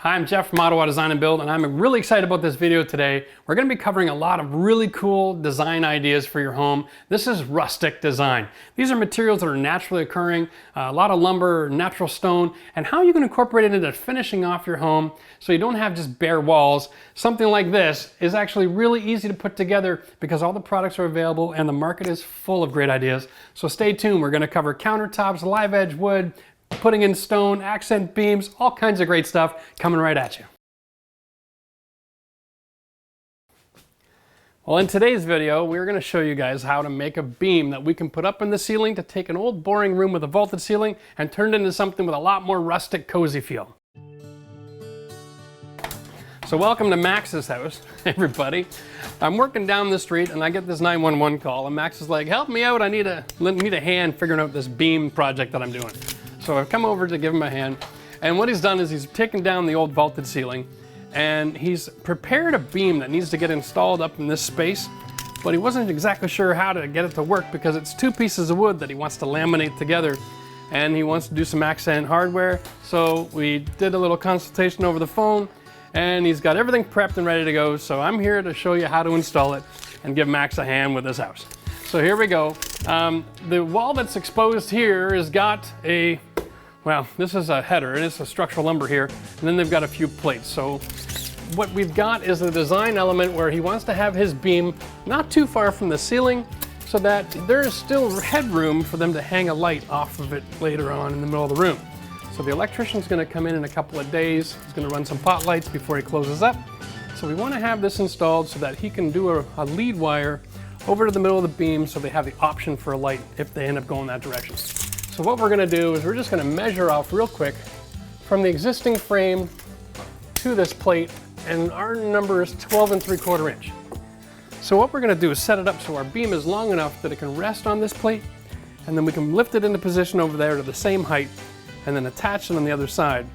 Hi, I'm Jeff from Ottawa Design and Build, and I'm really excited about this video today. We're going to be covering a lot of really cool design ideas for your home. This is rustic design. These are materials that are naturally occurring, a lot of lumber, natural stone, and how you can incorporate it into finishing off your home so you don't have just bare walls. Something like this is actually really easy to put together because all the products are available and the market is full of great ideas. So stay tuned. We're going to cover countertops, live edge wood, putting in stone, accent beams, all kinds of great stuff coming right at you. Well, in today's video, we're going to show you guys how to make a beam that we can put up in the ceiling to take an old boring room with a vaulted ceiling and turn it into something with a lot more rustic, cozy feel. So welcome to Max's house, everybody. I'm working down the street and I get this 911 call and Max is like, help me out, I need a hand figuring out this beam project that I'm doing. So I've come over to give him a hand, and what he's done is he's taken down the old vaulted ceiling and he's prepared a beam that needs to get installed up in this space, but he wasn't exactly sure how to get it to work because it's two pieces of wood that he wants to laminate together and he wants to do some accent hardware. So we did a little consultation over the phone and he's got everything prepped and ready to go. So I'm here to show you how to install it and give Max a hand with his house. So here we go. The wall that's exposed here has got a, well, this is a header and it's a structural lumber here, and then they've got a few plates. So what we've got is a design element where he wants to have his beam not too far from the ceiling so that there's still headroom for them to hang a light off of it later on in the middle of the room. So the electrician's going to come in a couple of days. He's going to run some pot lights before he closes up. So we want to have this installed so that he can do a lead wire over to the middle of the beam so they have the option for a light if they end up going that direction. So what we're going to do is we're just going to measure off real quick from the existing frame to this plate, and our number is 12 3/4 inch. So what we're going to do is set it up so our beam is long enough that it can rest on this plate, and then we can lift it into position over there to the same height and then attach it on the other side.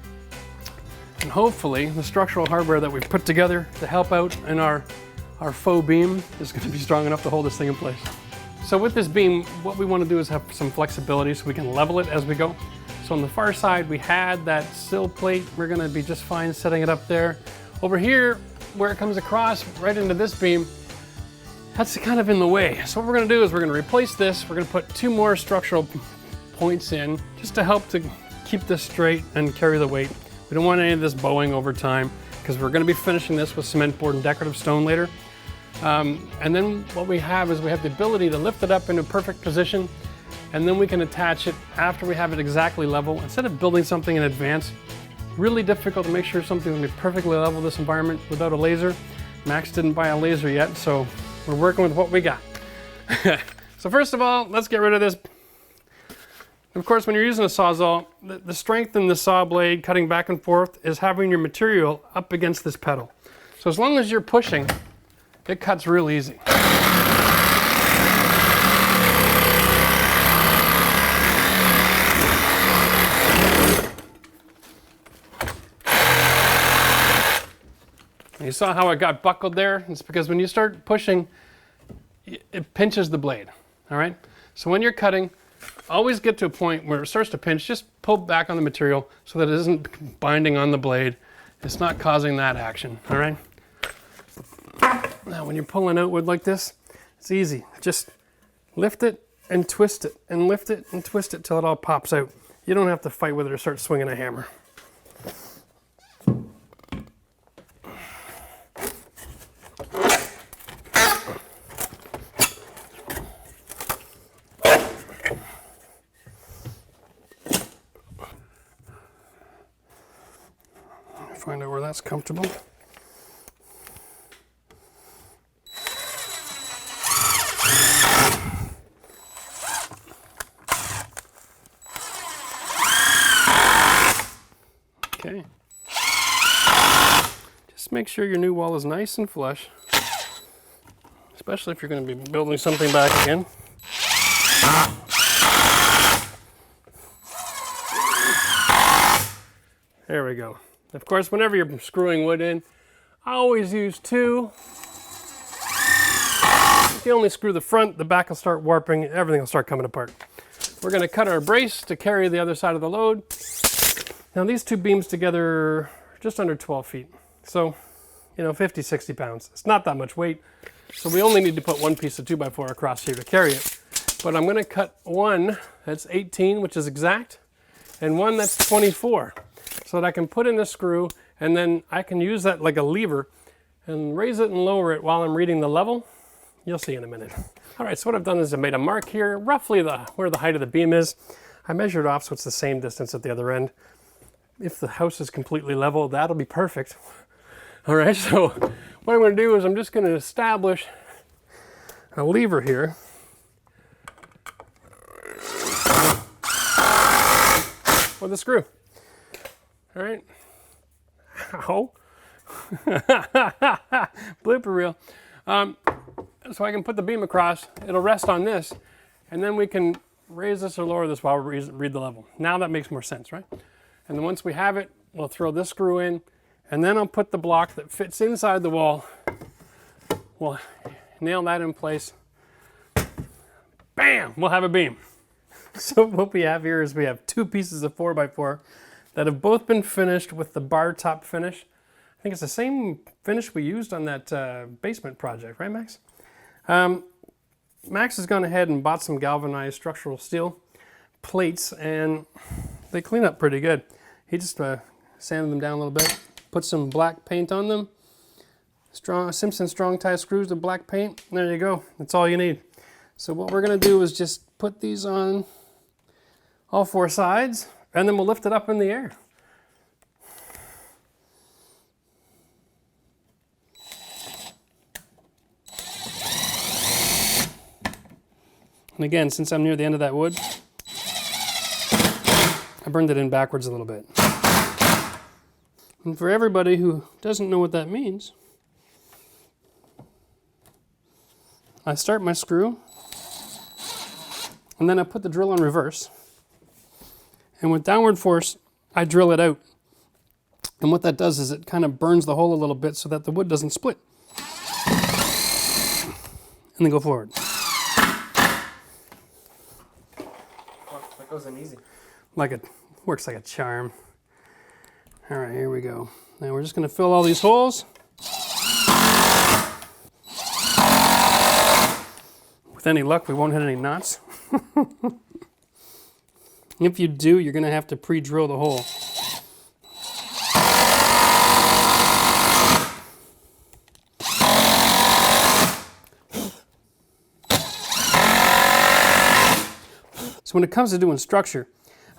And hopefully the structural hardware that we've put together to help out in our faux beam is going to be strong enough to hold this thing in place. So with this beam, what we want to do is have some flexibility so we can level it as we go. So on the far side, we had that sill plate. We're going to be just fine setting it up there. Over here, where it comes across right into this beam, that's kind of in the way. So what we're going to do is we're going to replace this. We're going to put two more structural points in just to help to keep this straight and carry the weight. We don't want any of this bowing over time because we're going to be finishing this with cement board and decorative stone later. And then what we have is we have the ability to lift it up into a perfect position, and then we can attach it after we have it exactly level. Instead of building something in advance, really difficult to make sure something will be perfectly level in this environment without a laser. Max didn't buy a laser yet, so we're working with what we got. So first of all, let's get rid of this. Of course, when you're using a Sawzall, the strength in the saw blade cutting back and forth is having your material up against this pedal. So as long as you're pushing, it cuts real easy. You saw how it got buckled there? It's because when you start pushing, it pinches the blade, all right? So when you're cutting, always get to a point where it starts to pinch, just pull back on the material so that it isn't binding on the blade. It's not causing that action, all right? Now when you're pulling out wood like this, it's easy. Just lift it and twist it and lift it and twist it till it all pops out. You don't have to fight with it or start swinging a hammer. Find out where that's comfortable. Okay. Just make sure your new wall is nice and flush, especially if you're going to be building something back again. There we go. Of course, whenever you're screwing wood in, I always use two. If you only screw the front, the back will start warping, everything will start coming apart. We're going to cut our brace to carry the other side of the load. Now these two beams together just under 12 feet. So, 50, 60 pounds. It's not that much weight. So we only need to put one piece of 2x4 across here to carry it. But I'm gonna cut one that's 18, which is exact, and one that's 24, so that I can put in a screw, and then I can use that like a lever and raise it and lower it while I'm reading the level. You'll see in a minute. All right, so what I've done is I made a mark here, roughly where the height of the beam is. I measured off so it's the same distance at the other end. If the house is completely level, that'll be perfect. All right, so what I'm gonna do is I'm just gonna establish a lever here. With a screw. All right. Ow. Blooper reel. So I can put the beam across. It'll rest on this, and then we can raise this or lower this while we read the level. Now that makes more sense, right? And then once we have it, we'll throw this screw in, and then I'll put the block that fits inside the wall. We'll nail that in place. Bam! We'll have a beam. So what we have here is we have two pieces of 4x4 that have both been finished with the bar top finish. I think it's the same finish we used on that basement project, right, Max? Max has gone ahead and bought some galvanized structural steel plates, and they clean up pretty good. He just sanded them down a little bit, put some black paint on them, Simpson strong tie screws with black paint. There you go. That's all you need. So what we're going to do is just put these on all four sides, and then we'll lift it up in the air. And again, since I'm near the end of that wood, I burned it in backwards a little bit. And for everybody who doesn't know what that means, I start my screw, and then I put the drill on reverse. And with downward force, I drill it out. And what that does is it kind of burns the hole a little bit so that the wood doesn't split. And then go forward. Oh, that goes in easy. Works like a charm. All right, here we go. Now we're just going to fill all these holes. With any luck, we won't hit any knots. If you do, you're going to have to pre-drill the hole. So when it comes to doing structure,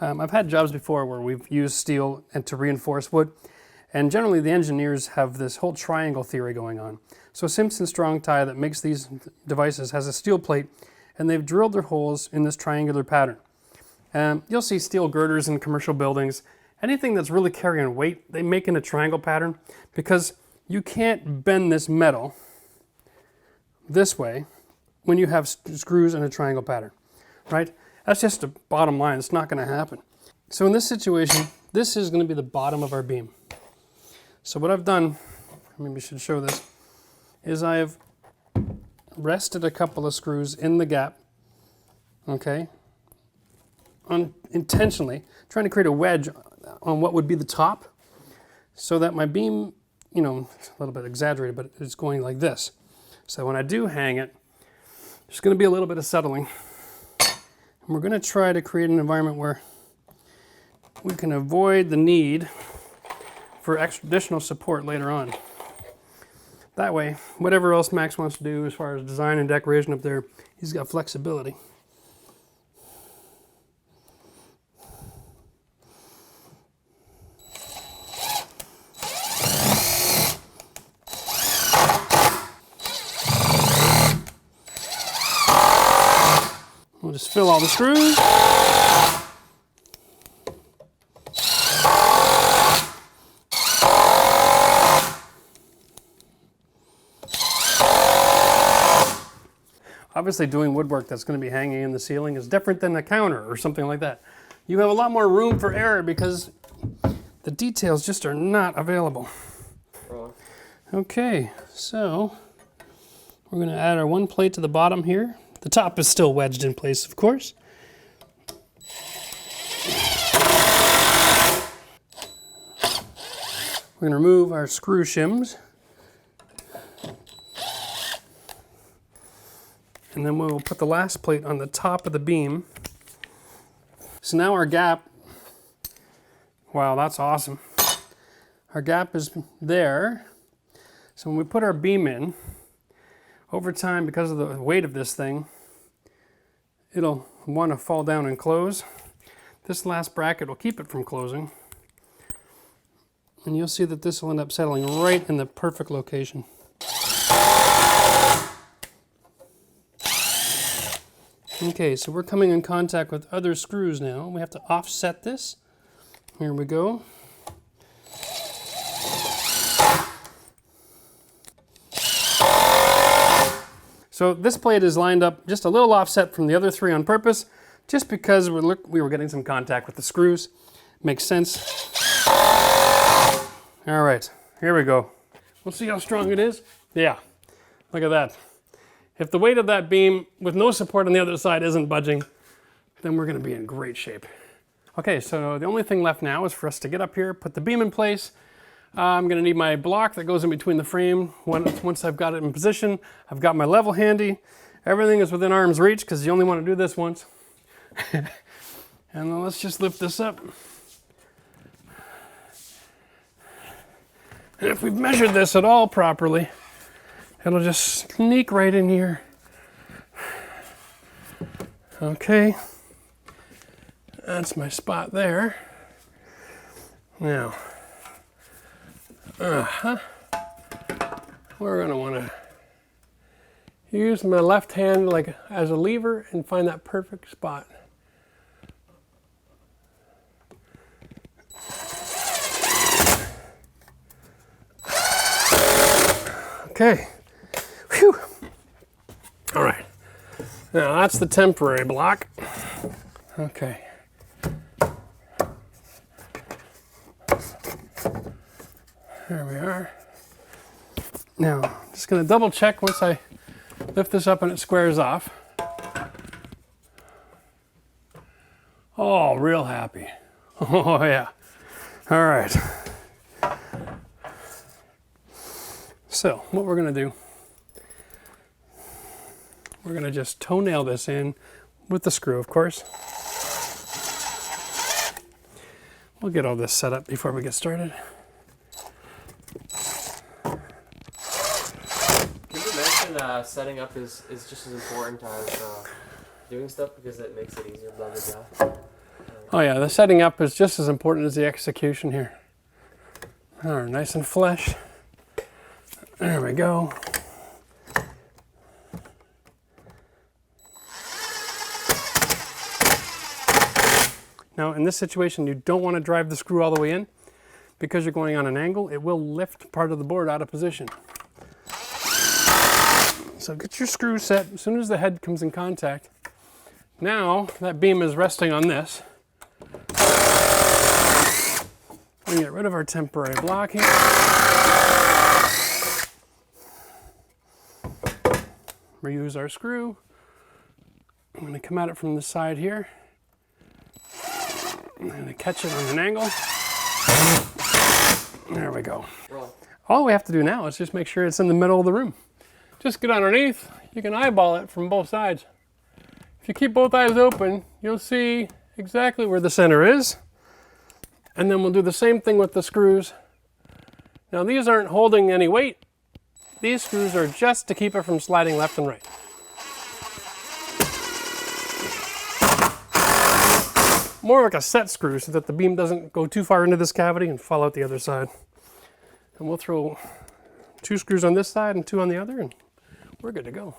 I've had jobs before where we've used steel and to reinforce wood, and generally the engineers have this whole triangle theory going on. So Simpson strong tie that makes these devices has a steel plate, and they've drilled their holes in this triangular pattern. You'll see steel girders in commercial buildings. Anything that's really carrying weight, they make in a triangle pattern, because you can't bend this metal this way when you have screws in a triangle pattern, right? That's just a bottom line. It's not going to happen. So in this situation, this is going to be the bottom of our beam. So what I've done, maybe I should show this, is I've rested a couple of screws in the gap, okay, intentionally trying to create a wedge on what would be the top, so that my beam, a little bit exaggerated, but it's going like this. So when I do hang it, there's going to be a little bit of settling. And we're going to try to create an environment where we can avoid the need for additional support later on. That way, whatever else Max wants to do as far as design and decoration up there, he's got flexibility. We'll just fill all the screws. Obviously, doing woodwork that's going to be hanging in the ceiling is different than a counter or something like that. You have a lot more room for error because the details just are not available. Okay, so we're going to add our one plate to the bottom here. The top is still wedged in place, of course. We're gonna remove our screw shims. And then we'll put the last plate on the top of the beam. So now our gap, wow, that's awesome. Our gap is there. So when we put our beam in, over time, because of the weight of this thing, it'll want to fall down and close. This last bracket will keep it from closing. And you'll see that this will end up settling right in the perfect location. Okay, so we're coming in contact with other screws now. We have to offset this. Here we go. So this plate is lined up just a little offset from the other three on purpose, just because we were getting some contact with the screws. Makes sense. All right, here we go. We'll see how strong it is. Yeah, look at that. If the weight of that beam with no support on the other side isn't budging, then we're gonna be in great shape. Okay, so the only thing left now is for us to get up here, put the beam in place. I'm gonna need my block that goes in between the frame. Once I've got it in position, I've got my level handy. Everything is within arm's reach because you only wanna do this once. And then let's just lift this up. And if we've measured this at all properly, it'll just sneak right in here. Okay, that's my spot there. Now, we're gonna wanna use my left hand like as a lever and find that perfect spot. Okay. Whew. All right. Now that's the temporary block. Okay. There we are. Now, I'm just going to double check once I lift this up and it squares off. Oh, real happy. Oh, yeah. All right. So, what we're going to do, we're going to just toenail this in with the screw, of course. We'll get all this set up before we get started. Did you mention setting up is just as important as doing stuff because it makes it easier to blend it down? Oh yeah, the setting up is just as important as the execution here. All right, nice and flush. There we go. Now in this situation, you don't want to drive the screw all the way in because you're going on an angle. It will lift part of the board out of position. So get your screw set as soon as the head comes in contact. Now that beam is resting on this. We can get rid of our temporary block here. Reuse our screw. I'm going to come at it from the side here. I'm going to catch it on an angle. There we go. All we have to do now is just make sure it's in the middle of the room. Just get underneath. You can eyeball it from both sides. If you keep both eyes open, you'll see exactly where the center is. And then we'll do the same thing with the screws. Now these aren't holding any weight. These screws are just to keep it from sliding left and right. More like a set screw so that the beam doesn't go too far into this cavity and fall out the other side. And we'll throw 2 screws on this side and 2 on the other and we're good to go.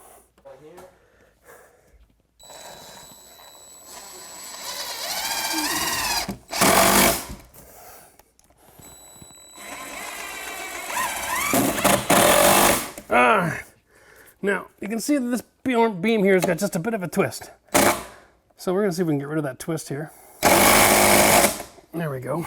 Now, you can see that this beam here has got just a bit of a twist. So we're going to see if we can get rid of that twist here. There we go.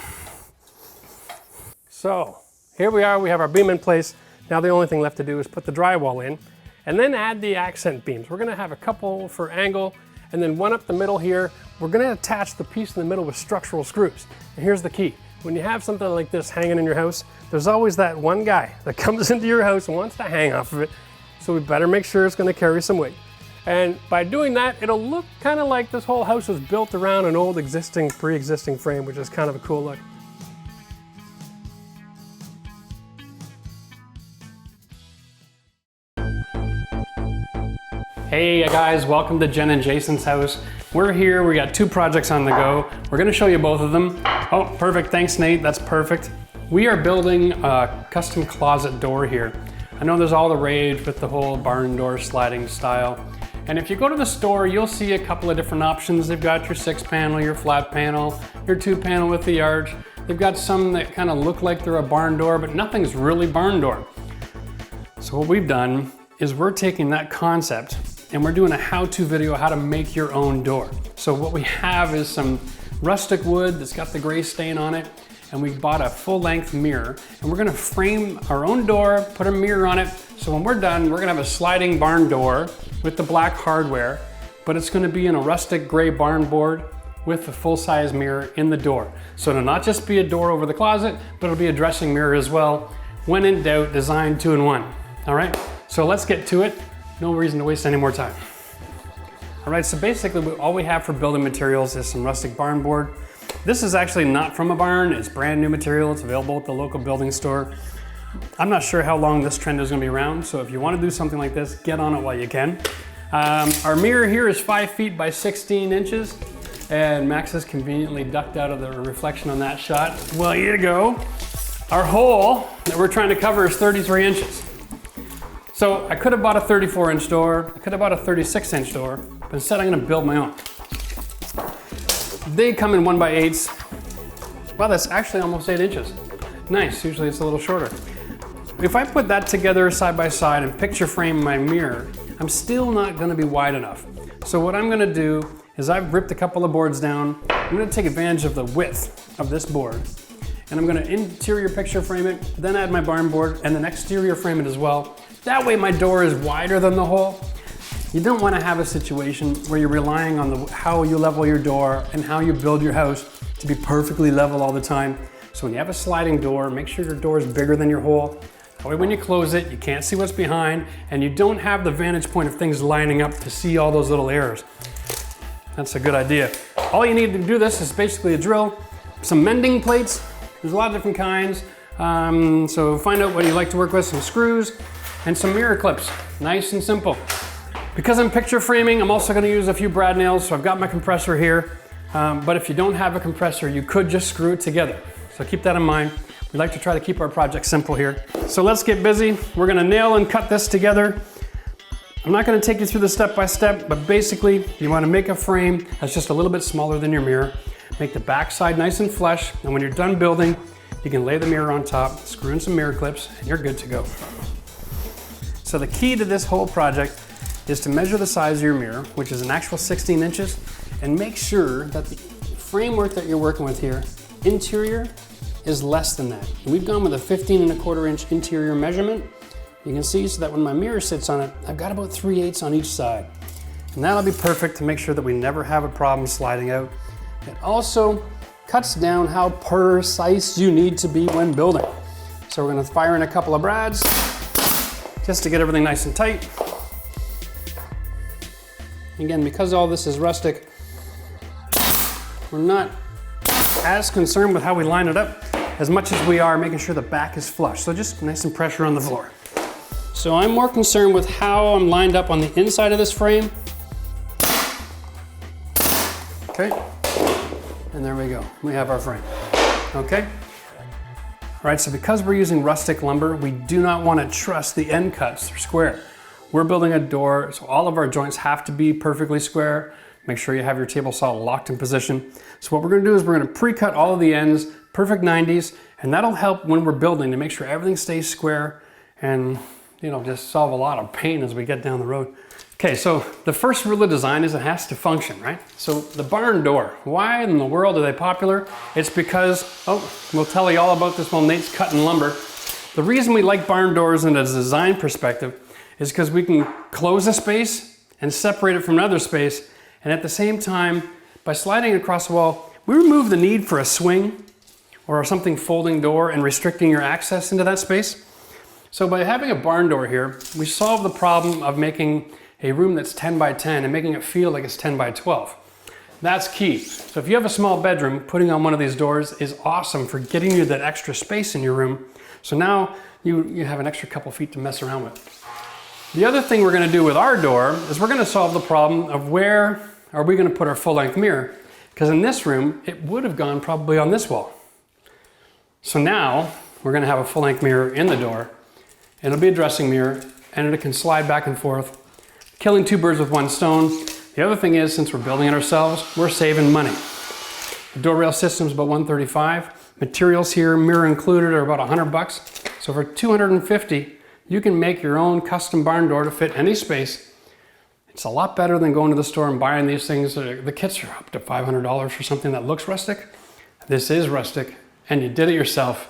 So, here we are, we have our beam in place. Now the only thing left to do is put the drywall in and then add the accent beams. We're going to have a couple for angle and then one up the middle here. We're going to attach the piece in the middle with structural screws. And here's the key. when you have something like this hanging in your house, there's always that one guy that comes into your house and wants to hang off of it. So we better make sure it's going to carry some weight. And by doing that, it'll look kind of like this whole house was built around an old pre-existing frame, which is kind of a cool look. Hey guys, welcome to Jen and Jason's house. We're here, we got 2 projects on the go. We're gonna show you both of them. Oh, perfect, thanks Nate, that's perfect. We are building a custom closet door here. I know there's all the rage with the whole barn door sliding style. And if you go to the store, you'll see a couple of different options. They've got your 6-panel, your flat panel, your 2-panel with the arch. They've got some that kind of look like they're a barn door, but nothing's really barn door. So what we've done is we're taking that concept and we're doing a how-to video how to make your own door. So what we have is some rustic wood that's got the gray stain on it, and we bought a full-length mirror, and we're gonna frame our own door, put a mirror on it, so when we're done, we're gonna have a sliding barn door with the black hardware, but it's gonna be in a rustic gray barn board with a full-size mirror in the door. So it'll not just be a door over the closet, but it'll be a dressing mirror as well. When in doubt, design 2 in 1. All right, so let's get to it. No reason to waste any more time. All right, so basically all we have for building materials is some rustic barn board. This is actually not from a barn, it's brand new material. It's available at the local building store. I'm not sure how long this trend is gonna be around, so if you wanna do something like this, get on it while you can. Our mirror here is 5 feet by 16 inches, and Max has conveniently ducked out of the reflection on that shot. Well, here you go. Our hole that we're trying to cover is 33 inches. So I could have bought a 34-inch door, I could have bought a 36-inch door, but instead I'm gonna build my own. They come in 1x8s. Wow, that's actually almost 8 inches. Nice, usually it's a little shorter. If I put that together side by side and picture frame my mirror, I'm still not gonna be wide enough. So what I'm gonna do is I've ripped a couple of boards down. I'm gonna take advantage of the width of this board, and I'm gonna interior picture frame it, then add my barn board, and then exterior frame it as well. That way my door is wider than the hole. You don't want to have a situation where you're relying on how you level your door and how you build your house to be perfectly level all the time. So when you have a sliding door, make sure your door is bigger than your hole. That way when you close it, you can't see what's behind, and you don't have the vantage point of things lining up to see all those little errors. That's a good idea. All you need to do this is basically a drill, some mending plates. There's a lot of different kinds. So find out what you like to work with, some screws, and some mirror clips, nice and simple. Because I'm picture framing, I'm also gonna use a few brad nails, so I've got my compressor here. But if you don't have a compressor, you could just screw it together. So keep that in mind. We like to try to keep our project simple here. So let's get busy. We're gonna nail and cut this together. I'm not gonna take you through the step by step, but basically, you wanna make a frame that's just a little bit smaller than your mirror. Make the back side nice and flush, and when you're done building, you can lay the mirror on top, screw in some mirror clips, and you're good to go. So the key to this whole project is to measure the size of your mirror, which is an actual 16 inches, and make sure that the framework that you're working with here, interior, is less than that. And we've gone with a 15¼ inch interior measurement. You can see so that when my mirror sits on it, I've got about 3/8 on each side. And that'll be perfect to make sure that we never have a problem sliding out. It also cuts down how precise you need to be when building. So we're gonna fire in a couple of brads, just to get everything nice and tight. Again, because all this is rustic, we're not as concerned with how we line it up as much as we are making sure the back is flush. So just nice and pressure on the floor. So I'm more concerned with how I'm lined up on the inside of this frame. Okay, and there we go. We have our frame, okay? All right, so because we're using rustic lumber, we do not want to trust the end cuts, they're square. We're building a door, so all of our joints have to be perfectly square. Make sure you have your table saw locked in position. So what we're gonna do is we're gonna pre-cut all of the ends, perfect 90s, and that'll help when we're building to make sure everything stays square and, you know, just solve a lot of pain as we get down the road. Okay, so the first rule of design is it has to function, right? So the barn door, why in the world are they popular? It's because, we'll tell you all about this while Nate's cutting lumber. The reason we like barn doors in a design perspective is because we can close a space and separate it from another space, and at the same time, by sliding across the wall, we remove the need for a swing or something folding door and restricting your access into that space. So by having a barn door here, we solve the problem of making a room that's 10 by 10 and making it feel like it's 10 by 12. That's key. So if you have a small bedroom, putting on one of these doors is awesome for getting you that extra space in your room. So now you have an extra couple feet to mess around with. The other thing we're gonna do with our door is we're gonna solve the problem of where are we gonna put our full-length mirror? Because in this room, it would have gone probably on this wall. So now we're gonna have a full-length mirror in the door. It'll be a dressing mirror, and it can slide back and forth, killing two birds with one stone. The other thing is, since we're building it ourselves, we're saving money. The door rail system's about $135. Materials here, mirror included, are about $100. So for $250, you can make your own custom barn door to fit any space. It's a lot better than going to the store and buying these things. The kits are up to $500 for something that looks rustic. This is rustic, and you did it yourself,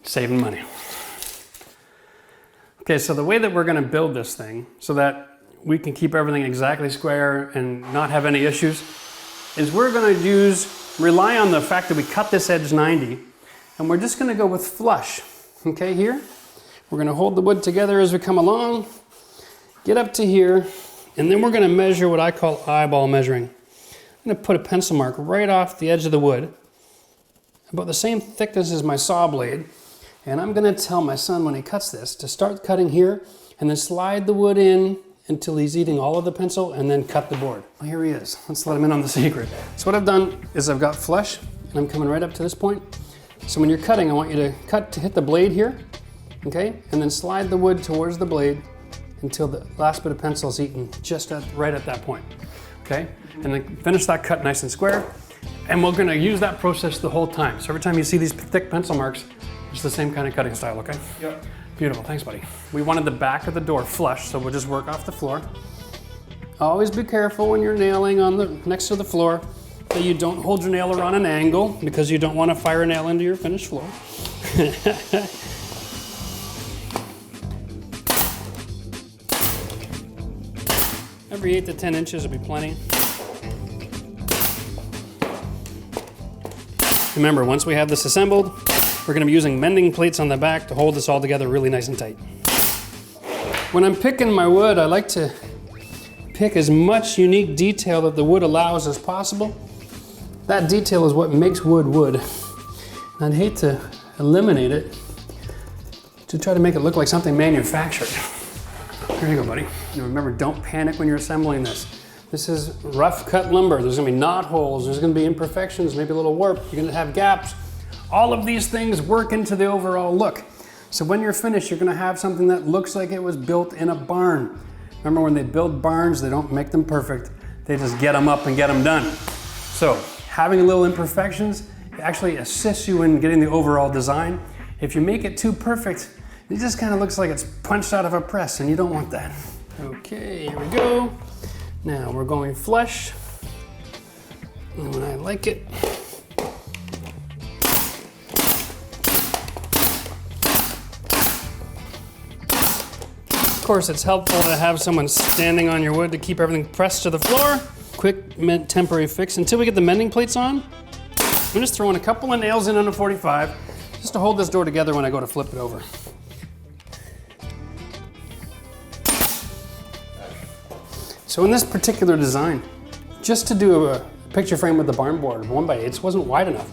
saving money. Okay, so the way that we're gonna build this thing so that we can keep everything exactly square and not have any issues is we're gonna rely on the fact that we cut this edge 90, and we're just gonna go with flush. Okay, here, we're gonna hold the wood together as we come along, get up to here, and then we're gonna measure what I call eyeball measuring. I'm gonna put a pencil mark right off the edge of the wood, about the same thickness as my saw blade. And I'm gonna tell my son when he cuts this to start cutting here and then slide the wood in until he's eating all of the pencil and then cut the board. Well, here he is. Let's let him in on the secret. So what I've done is I've got flush and I'm coming right up to this point. So when you're cutting, I want you to cut to hit the blade here, okay? And then slide the wood towards the blade until the last bit of pencil is eaten just right at that point, okay? And then finish that cut nice and square. And we're gonna use that process the whole time. So every time you see these thick pencil marks, it's the same kind of cutting style, okay? Yep. Beautiful, thanks buddy. We wanted the back of the door flush, so we'll just work off the floor. Always be careful when you're nailing on next to the floor that you don't hold your nail around an angle because you don't want to fire a nail into your finished floor. Every 8 to 10 inches will be plenty. Remember, once we have this assembled, we're going to be using mending plates on the back to hold this all together really nice and tight. When I'm picking my wood, I like to pick as much unique detail that the wood allows as possible. That detail is what makes wood wood. And I'd hate to eliminate it to try to make it look like something manufactured. Here you go, buddy. And remember, don't panic when you're assembling this. This is rough cut lumber. There's gonna be knot holes, there's gonna be imperfections, maybe a little warp, you're gonna have gaps. All of these things work into the overall look. So when you're finished, you're gonna have something that looks like it was built in a barn. Remember, when they build barns, they don't make them perfect. They just get them up and get them done. So having a little imperfections actually assists you in getting the overall design. If you make it too perfect, it just kind of looks like it's punched out of a press, and you don't want that. Okay, here we go. Now we're going flush. And when I like it, of course, it's helpful to have someone standing on your wood to keep everything pressed to the floor. Quick temporary fix until we get the mending plates on. I'm just throwing a couple of nails in on a 45 just to hold this door together when I go to flip it over. So in this particular design, just to do a picture frame with the barn board, 1x8 wasn't wide enough.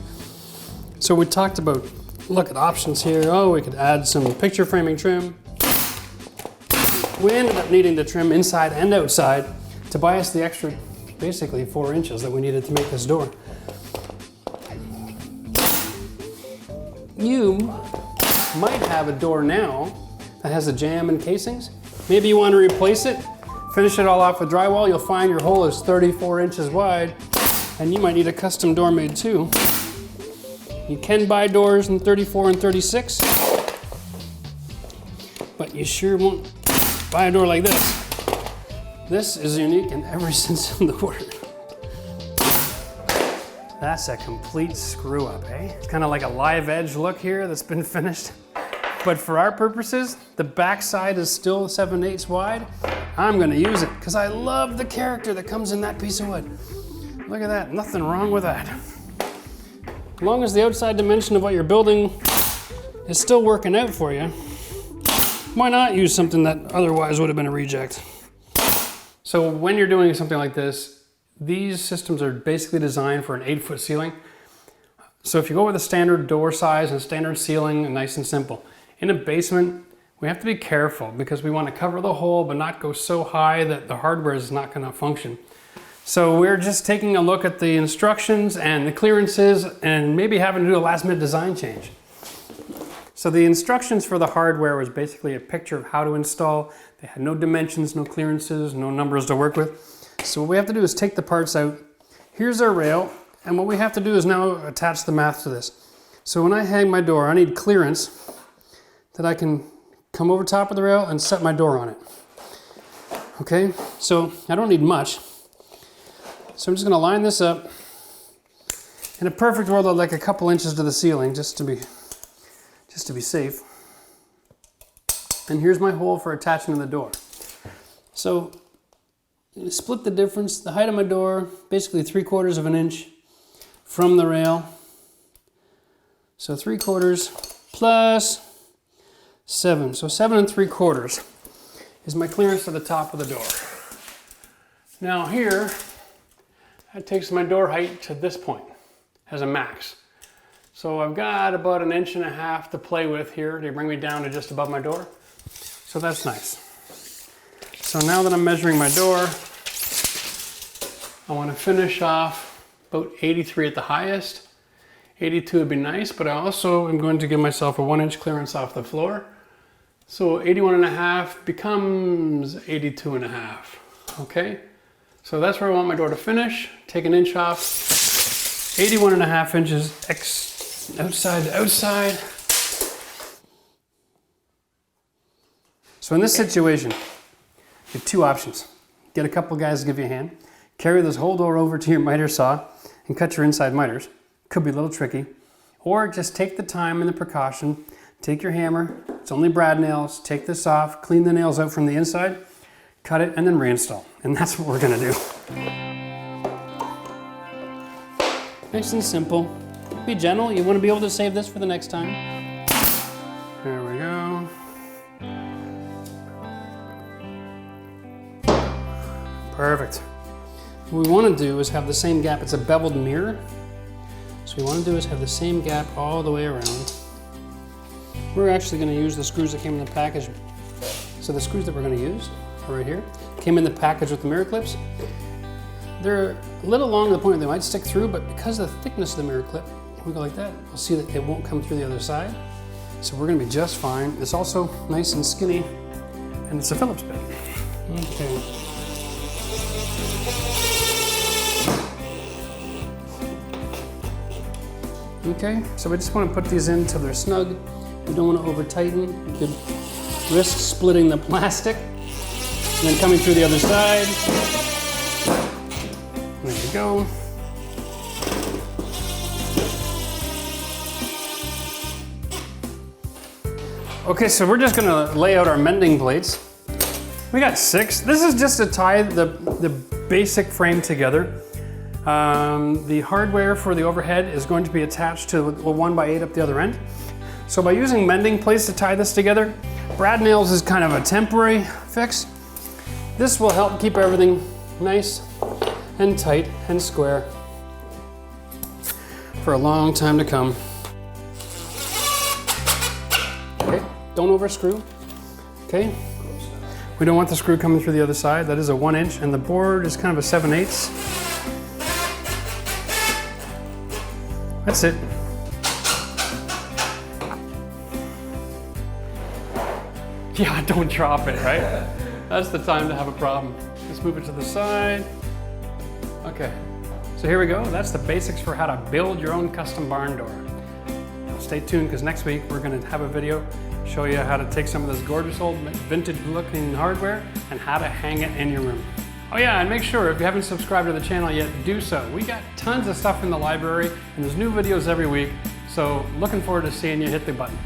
So we talked about, look at options here. Oh, we could add some picture framing trim. We ended up needing to trim inside and outside to buy us the extra, basically 4 inches that we needed to make this door. You might have a door now that has a jamb and casings. Maybe you want to replace it, finish it all off with drywall. You'll find your hole is 34 inches wide, and you might need a custom door made too. You can buy doors in 34 and 36, but you sure won't buy a door like this. This is unique in every sense of the word. That's a complete screw up, eh? It's kind of like a live edge look here that's been finished. But for our purposes, the back side is still 7/8 wide. I'm gonna use it because I love the character that comes in that piece of wood. Look at that, nothing wrong with that. as long as the outside dimension of what you're building is still working out for you, why not use something that otherwise would have been a reject? So when you're doing something like this, these systems are basically designed for an 8-foot ceiling. So if you go with a standard door size and standard ceiling, nice and simple. In a basement, we have to be careful because we want to cover the hole but not go so high that the hardware is not going to function. So we're just taking a look at the instructions and the clearances and maybe having to do a last minute design change. So the instructions for the hardware was basically a picture of how to install. They had no dimensions, no clearances, no numbers to work with. So what we have to do is take the parts out. Here's our rail, and what we have to do is now attach the math to this. So when I hang my door, I need clearance that I can come over top of the rail and set my door on it. Okay, so I don't need much. So I'm just gonna line this up. In a perfect world, I'd like a couple inches to the ceiling just to be safe. And here's my hole for attaching to the door. So split the difference, the height of my door, basically 3/4 of an inch from the rail. So 3/4 plus 7. So 7 3/4 is my clearance to the top of the door. Now here, that takes my door height to this point as a max. So I've got about 1.5 inches to play with here to bring me down to just above my door. So that's nice. So now that I'm measuring my door, I want to finish off about 83 at the highest. 82 would be nice, but I also am going to give myself a 1-inch clearance off the floor. So 81.5 becomes 82.5, okay? So that's where I want my door to finish. Take 1 inch off, 81.5 inches outside to outside. So in this situation, you have 2 options. Get a couple guys to give you a hand, carry this whole door over to your miter saw and cut your inside miters. Could be a little tricky. Or just take the time and the precaution, take your hammer, it's only brad nails, take this off, clean the nails out from the inside, cut it, and then reinstall. And that's what we're gonna do. Nice and simple. Be gentle, you wanna be able to save this for the next time. There we go. Perfect. What we wanna do is have the same gap, it's a beveled mirror. So what we wanna do is have the same gap all the way around. We're actually gonna use the screws that came in the package. So the screws that we're gonna use are right here. Came in the package with the mirror clips. They're a little long to the point they might stick through, but because of the thickness of the mirror clip, if we go like that, we'll see that it won't come through the other side. So we're gonna be just fine. It's also nice and skinny, and it's a Phillips bit. Okay. Okay, so we just want to put these in until they're snug. We don't want to over tighten. You could risk splitting the plastic and then coming through the other side. There you go. Okay, so we're just gonna lay out our mending plates. We got 6. This is just to tie the basic frame together. The hardware for the overhead is going to be attached to a 1x8 up the other end. So by using mending plates to tie this together, brad nails is kind of a temporary fix. This will help keep everything nice and tight and square for a long time to come. Okay, don't overscrew. Okay, we don't want the screw coming through the other side. That is a 1 inch, and the board is kind of a 7/8. That's it. Yeah, don't drop it, right? That's the time to have a problem. Just move it to the side. Okay, so here we go. That's the basics for how to build your own custom barn door. Now stay tuned, because next week we're gonna have a video show you how to take some of this gorgeous old vintage looking hardware and how to hang it in your room. Oh yeah, and make sure if you haven't subscribed to the channel yet, do so. We got tons of stuff in the library and there's new videos every week. So looking forward to seeing you hit the button.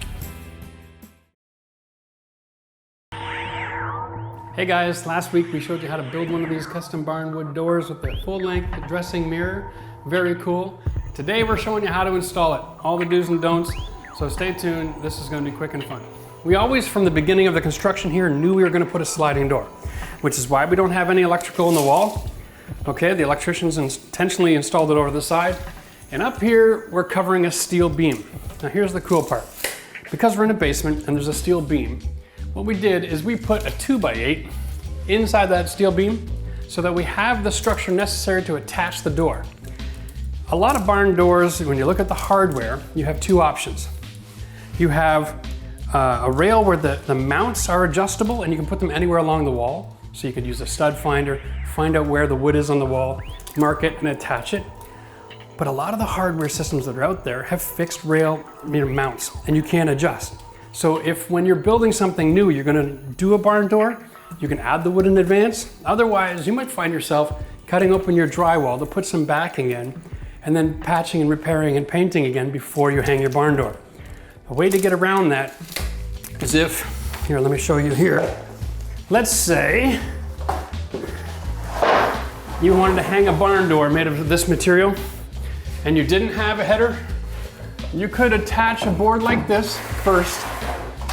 Hey guys, last week we showed you how to build one of these custom barn wood doors with the full length dressing mirror Very cool. Today we're showing you how to install it, all the do's and don'ts. So stay tuned, this is gonna be quick and fun. We always, from the beginning of the construction here, knew we were gonna put a sliding door, which is why we don't have any electrical in the wall. Okay, the electricians intentionally installed it over the side. And up here, we're covering a steel beam. Now here's the cool part. Because we're in a basement and there's a steel beam, what we did is we put a 2x8 inside that steel beam so that we have the structure necessary to attach the door. A lot of barn doors, when you look at the hardware, you have two options. You have a rail where the mounts are adjustable and you can put them anywhere along the wall. So you could use a stud finder, find out where the wood is on the wall, mark it and attach it. But a lot of the hardware systems that are out there have fixed rail mounts and you can't adjust. So if when you're building something new, you're gonna do a barn door, you can add the wood in advance. Otherwise, you might find yourself cutting open your drywall to put some backing in and then patching and repairing and painting again before you hang your barn door. A way to get around that is if, here, let me show you here. Let's say you wanted to hang a barn door made of this material and you didn't have a header, you could attach a board like this first,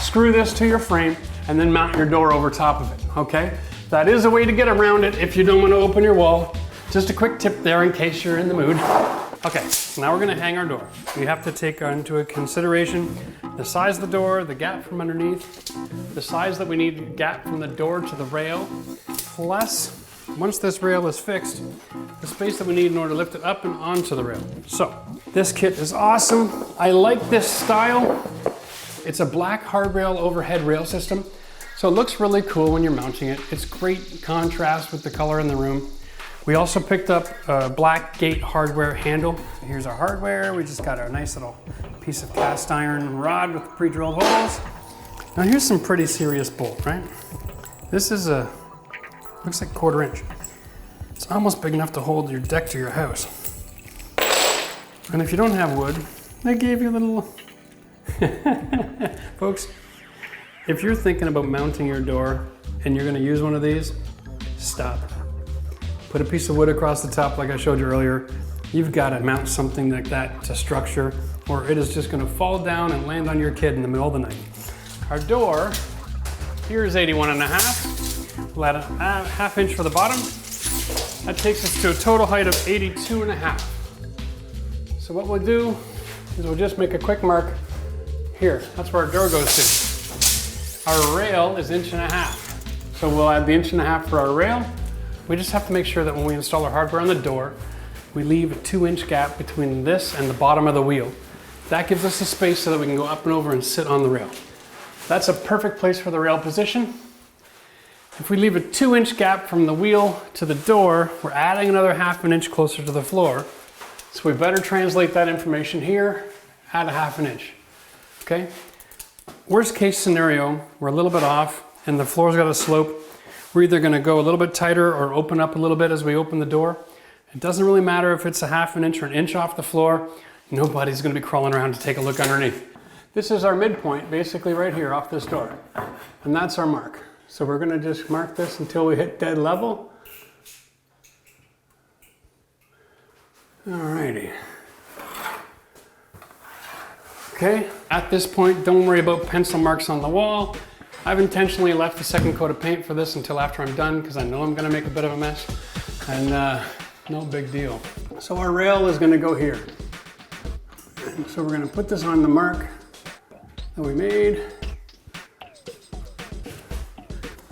screw this to your frame, and then mount your door over top of it, okay? That is a way to get around it if you don't want to open your wall. Just a quick tip there in case you're in the mood. Okay, so now we're gonna hang our door. We have to take into consideration the size of the door, the gap from underneath, the size that we need gap from the door to the rail, plus, once this rail is fixed, the space that we need in order to lift it up and onto the rail. So, this kit is awesome. I like this style. It's a black hard rail overhead rail system. So it looks really cool when you're mounting it. It's great contrast with the color in the room. We also picked up a black gate hardware handle. Here's our hardware. We just got our nice little piece of cast iron rod with pre-drilled holes. Now here's some pretty serious bolt, right? This is looks like 1/4 inch. It's almost big enough to hold your deck to your house. And if you don't have wood, they gave you a little, folks, if you're thinking about mounting your door and you're gonna use one of these, stop. Put a piece of wood across the top like I showed you earlier. You've gotta mount something like that to structure or it is just gonna fall down and land on your kid in the middle of the night. Our door, here is 81.5. We'll add a 1/2 inch for the bottom. That takes us to a total height of 82.5. So what we'll do is we'll just make a quick mark here. That's where our door goes to. Our rail is 1.5 inches. So we'll add the 1.5 inches for our rail. We just have to make sure that when we install our hardware on the door, we leave a 2-inch gap between this and the bottom of the wheel. That gives us a space so that we can go up and over and sit on the rail. That's a perfect place for the rail position. If we leave a 2-inch gap from the wheel to the door, we're adding another 1/2 inch closer to the floor. So we better translate that information here, add a 1/2 inch, okay? Worst case scenario, we're a little bit off and the floor's got a slope. We're either gonna go a little bit tighter or open up a little bit as we open the door. It doesn't really matter if it's a 1/2 inch or 1 inch off the floor. Nobody's gonna be crawling around to take a look underneath. This is our midpoint, basically right here off this door. And that's our mark. So we're gonna just mark this until we hit dead level. Alrighty. Okay, at this point, don't worry about pencil marks on the wall. I've intentionally left the second coat of paint for this until after I'm done because I know I'm gonna make a bit of a mess. And no big deal. So our rail is gonna go here. And so we're gonna put this on the mark that we made.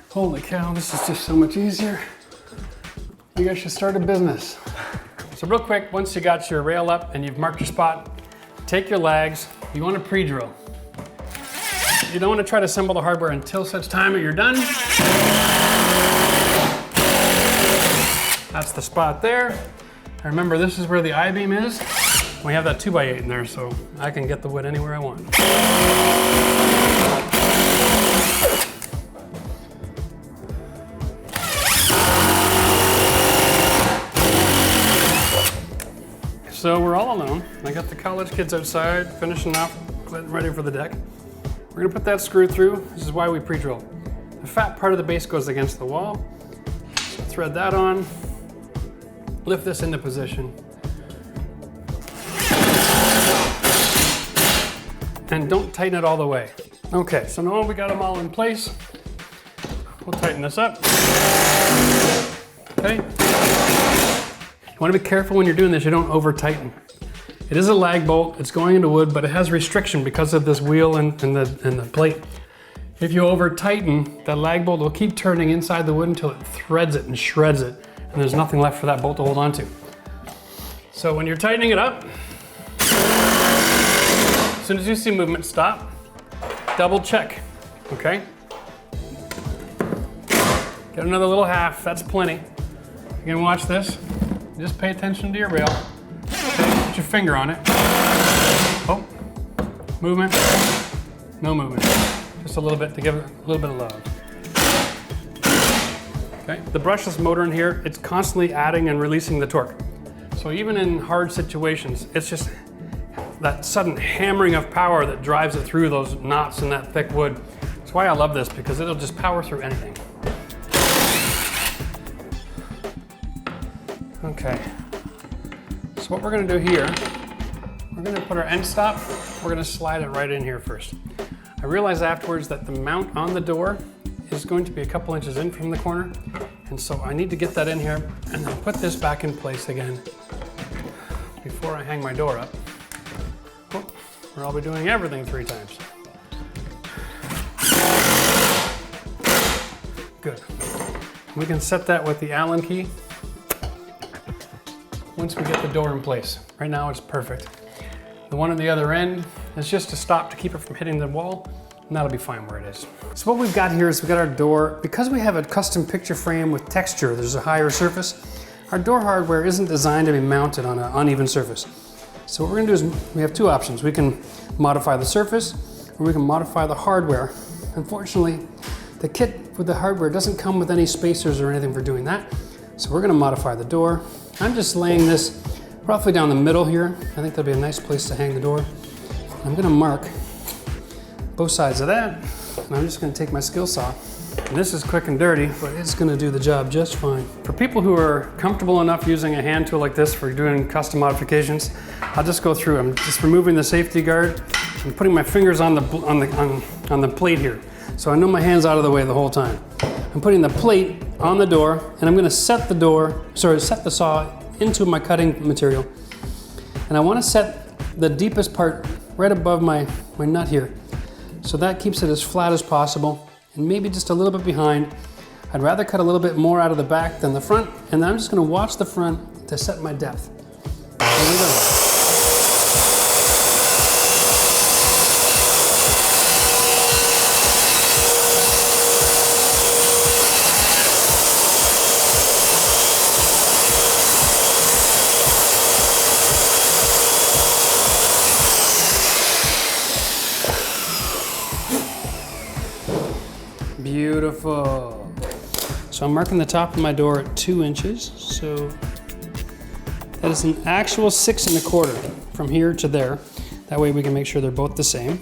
Holy cow, this is just so much easier. You guys should start a business. So real quick, once you got your rail up and you've marked your spot, take your lags, you want to pre-drill. You don't want to try to assemble the hardware until such time that you're done. That's the spot there. And remember, this is where the I-beam is. We have that 2x8 in there, so I can get the wood anywhere I want. So we're all alone. I got the college kids outside, finishing off, getting ready for the deck. We're gonna put that screw through. This is why we pre-drill. The fat part of the base goes against the wall. So thread that on, lift this into position. and don't tighten it all the way. Okay, so now we got them all in place. We'll tighten this up. Okay. You want to be careful when you're doing this, you don't over tighten. It is a lag bolt, it's going into wood, but it has restriction because of this wheel and the plate. If you over tighten, that lag bolt will keep turning inside the wood until it threads it and shreds it, and there's nothing left for that bolt to hold on to. So when you're tightening it up, as soon as you see movement, stop, double check, okay? Get another little half, that's plenty. You can watch this. Just pay attention to your rail. Okay, put your finger on it. Oh, movement, no movement. Just a little bit to give it a little bit of love. Okay, the brushless motor in here, it's constantly adding and releasing the torque. So even in hard situations, it's just that sudden hammering of power that drives it through those knots in that thick wood. That's why I love this, because it'll just power through anything. Okay, so what we're gonna do here, we're gonna put our end stop, we're gonna slide it right in here first. I realized afterwards that the mount on the door is going to be a couple inches in from the corner, and so I need to get that in here and then put this back in place again before I hang my door up. Oh, or I'll be doing everything 3 times. Good. We can set that with the Allen key once we get the door in place. Right now it's perfect. The one on the other end is just to stop to keep it from hitting the wall, and that'll be fine where it is. So what we've got here is we've got our door. Because we have a custom picture frame with texture, there's a higher surface, our door hardware isn't designed to be mounted on an uneven surface. So what we're gonna do is we have 2 options. We can modify the surface, or we can modify the hardware. Unfortunately, the kit with the hardware doesn't come with any spacers or anything for doing that. So we're gonna modify the door. I'm just laying this roughly down the middle here. I think that'll be a nice place to hang the door. I'm gonna mark both sides of that, and I'm just gonna take my skill saw. And this is quick and dirty, but it's gonna do the job just fine. For people who are comfortable enough using a hand tool like this for doing custom modifications, I'll just go through. I'm just removing the safety guard and putting my fingers on the plate here. So I know my hand's out of the way the whole time. I'm putting the plate on the door, and I'm gonna set the saw into my cutting material. And I wanna set the deepest part right above my nut here. So that keeps it as flat as possible, and maybe just a little bit behind. I'd rather cut a little bit more out of the back than the front, and then I'm just gonna watch the front to set my depth. Here we go. Beautiful. So I'm marking the top of my door at 2 inches. So that is an actual 6 1/4 from here to there. That way we can make sure they're both the same.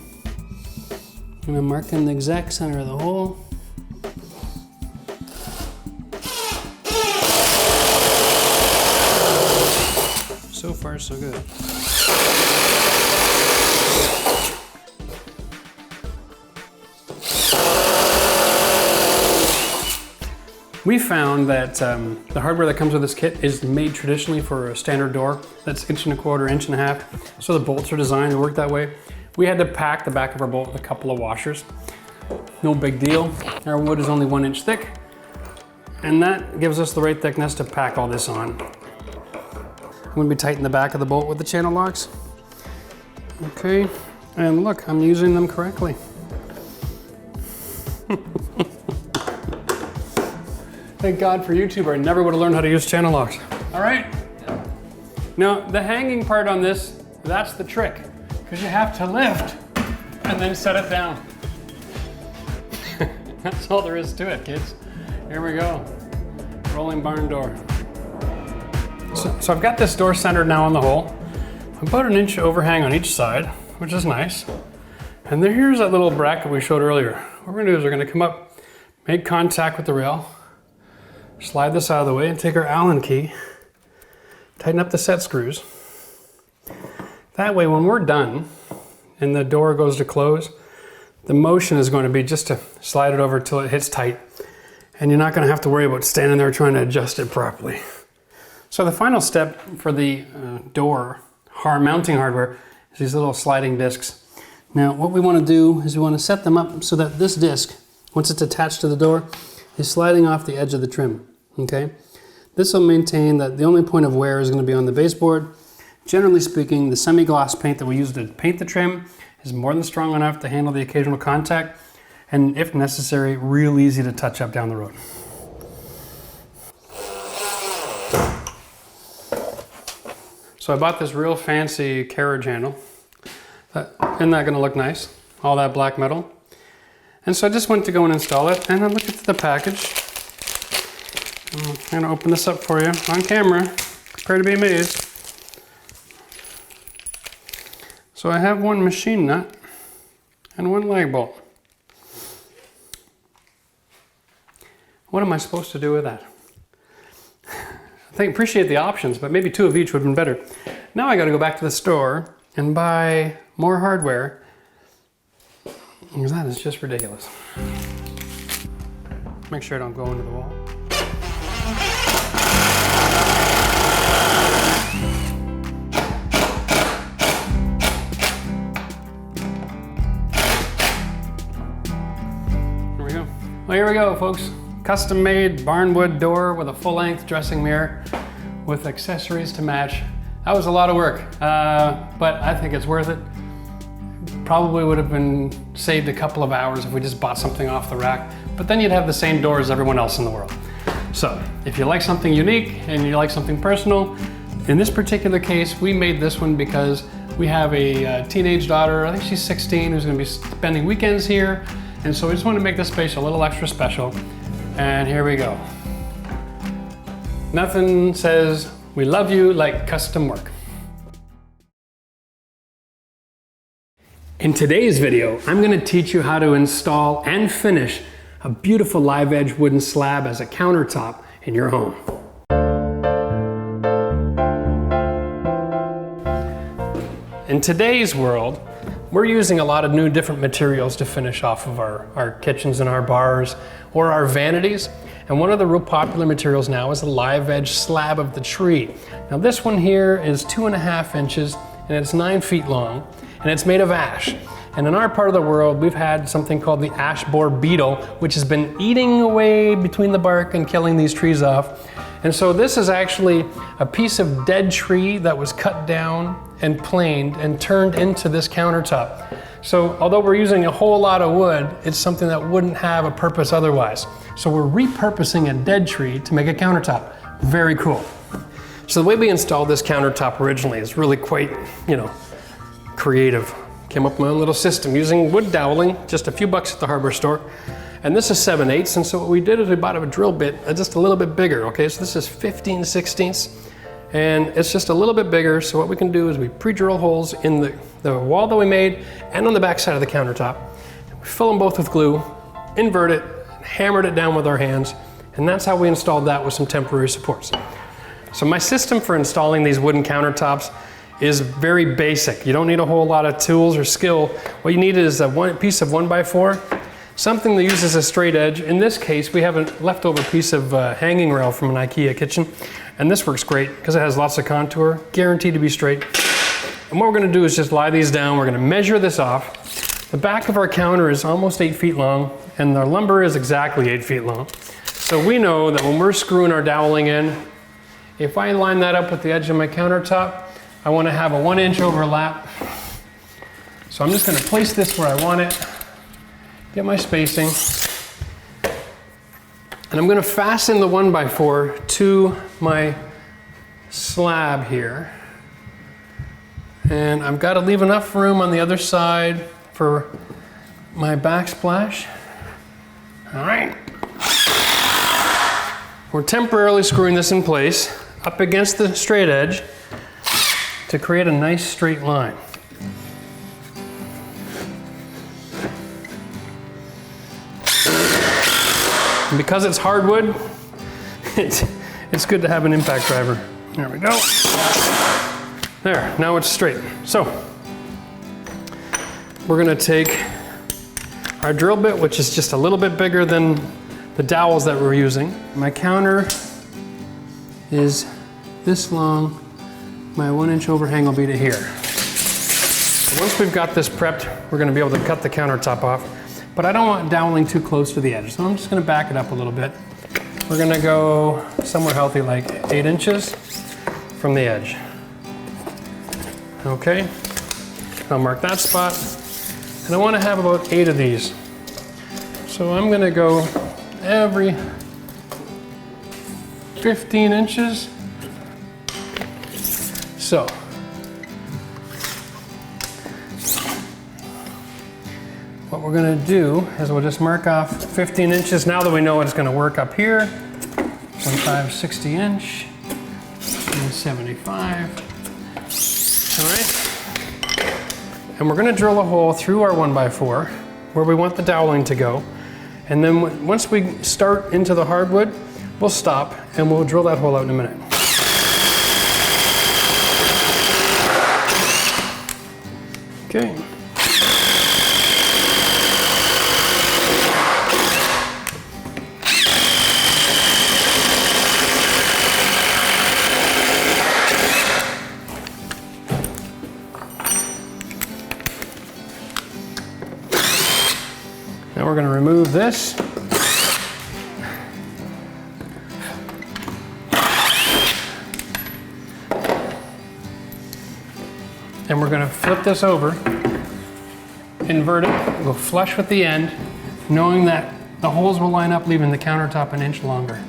And I'm marking the exact center of the hole. So far, so good. We found that the hardware that comes with this kit is made traditionally for a standard door that's 1 1/4, 1.5 inches. So the bolts are designed to work that way. We had to pack the back of our bolt with a couple of washers. No big deal. Our wood is only 1 inch thick, and that gives us the right thickness to pack all this on. I'm gonna be tightening the back of the bolt with the channel locks. Okay, and look, I'm using them correctly. Thank God for YouTube, or I never would have learned how to use channel locks. All right. Now, the hanging part on this, that's the trick, because you have to lift and then set it down. That's all there is to it, kids. Here we go. Rolling barn door. So I've got this door centered now on the hole. About 1 inch overhang on each side, which is nice. And here's that little bracket we showed earlier. What we're gonna do is we're gonna come up, make contact with the rail, slide this out of the way, and take our Allen key, tighten up the set screws. That way when we're done, and the door goes to close, the motion is going to be just to slide it over till it hits tight. And you're not going to have to worry about standing there trying to adjust it properly. So the final step for the door mounting hardware is these little sliding discs. Now what we want to do is we want to set them up so that this disc, once it's attached to the door, is sliding off the edge of the trim. Okay? This will maintain that the only point of wear is going to be on the baseboard. Generally speaking, the semi-gloss paint that we use to paint the trim is more than strong enough to handle the occasional contact, and if necessary, real easy to touch up down the road. So I bought this real fancy carriage handle. Isn't that going to look nice? All that black metal. And so I just went to go and install it, and I looked at the package. I'm going to open this up for you on camera. Prepare to be amazed. So I have one machine nut and one lag bolt. What am I supposed to do with that? I appreciate the options, but maybe 2 of each would have been better. Now I got to go back to the store and buy more hardware, because that is just ridiculous. Make sure I don't go into the wall. Here we go. Well, here we go, folks. Custom-made barnwood door with a full-length dressing mirror with accessories to match. That was a lot of work, but I think it's worth it. Probably would have been saved a couple of hours if we just bought something off the rack, but then you'd have the same door as everyone else in the world. So if you like something unique and you like something personal, in this particular case, we made this one because we have a teenage daughter, I think she's 16, who's gonna be spending weekends here. And so we just want to make this space a little extra special. And here we go. Nothing says we love you like custom work. In today's video, I'm going to teach you how to install and finish a beautiful live edge wooden slab as a countertop in your home. In today's world, we're using a lot of new different materials to finish off of our kitchens and our bars or our vanities. And one of the real popular materials now is the live edge slab of the tree. Now this one here is 2.5 inches and it's 9 feet long and it's made of ash. And in our part of the world, we've had something called the ash borer beetle, which has been eating away between the bark and killing these trees off. And so this is actually a piece of dead tree that was cut down and planed and turned into this countertop. So although we're using a whole lot of wood, it's something that wouldn't have a purpose otherwise. So we're repurposing a dead tree to make a countertop. Very cool. So the way we installed this countertop originally is really quite, creative. Came up with my own little system using wood doweling, just a few bucks at the hardware store. And this is 7/8, and so what we did is we bought a drill bit just a little bit bigger, okay? So this is 15/16, and it's just a little bit bigger, so what we can do is we pre-drill holes in the wall that we made and on the back side of the countertop. We fill them both with glue, invert it, hammered it down with our hands, and that's how we installed that with some temporary supports. So my system for installing these wooden countertops is very basic. You don't need a whole lot of tools or skill. What you need is a piece of 1x4, something that uses a straight edge. In this case, we have a leftover piece of hanging rail from an IKEA kitchen, and this works great because it has lots of contour, guaranteed to be straight. And what we're gonna do is just lie these down. We're gonna measure this off. The back of our counter is almost 8 feet long, and the lumber is exactly 8 feet long. So we know that when we're screwing our doweling in, if I line that up with the edge of my countertop, I want to have a 1-inch overlap. So I'm just going to place this where I want it, get my spacing, and I'm going to fasten the 1x4 to my slab here. And I've got to leave enough room on the other side for my backsplash. All right. We're temporarily screwing this in place up against the straight edge to create a nice straight line. And because it's hardwood, it's good to have an impact driver. There we go. There, now it's straight. So, we're gonna take our drill bit, which is just a little bit bigger than the dowels that we're using. My counter is this long. My 1-inch overhang will be to here. So once we've got this prepped, we're gonna be able to cut the countertop off, but I don't want doweling too close to the edge, so I'm just gonna back it up a little bit. We're gonna go somewhere healthy, like 8 inches from the edge. Okay, I'll mark that spot. And I wanna have about 8 of these. So I'm gonna go every 15 inches. So, what we're gonna do is we'll just mark off 15 inches. Now that we know it's gonna work up here, 25, 60 inch, and 75. All right. And we're gonna drill a hole through our 1x4 where we want the doweling to go. And then once we start into the hardwood, we'll stop and we'll drill that hole out in a minute. Okay. Now we're going to remove this. And we're going to flip this over, invert it, go flush with the end, knowing that the holes will line up, leaving the countertop 1 inch longer.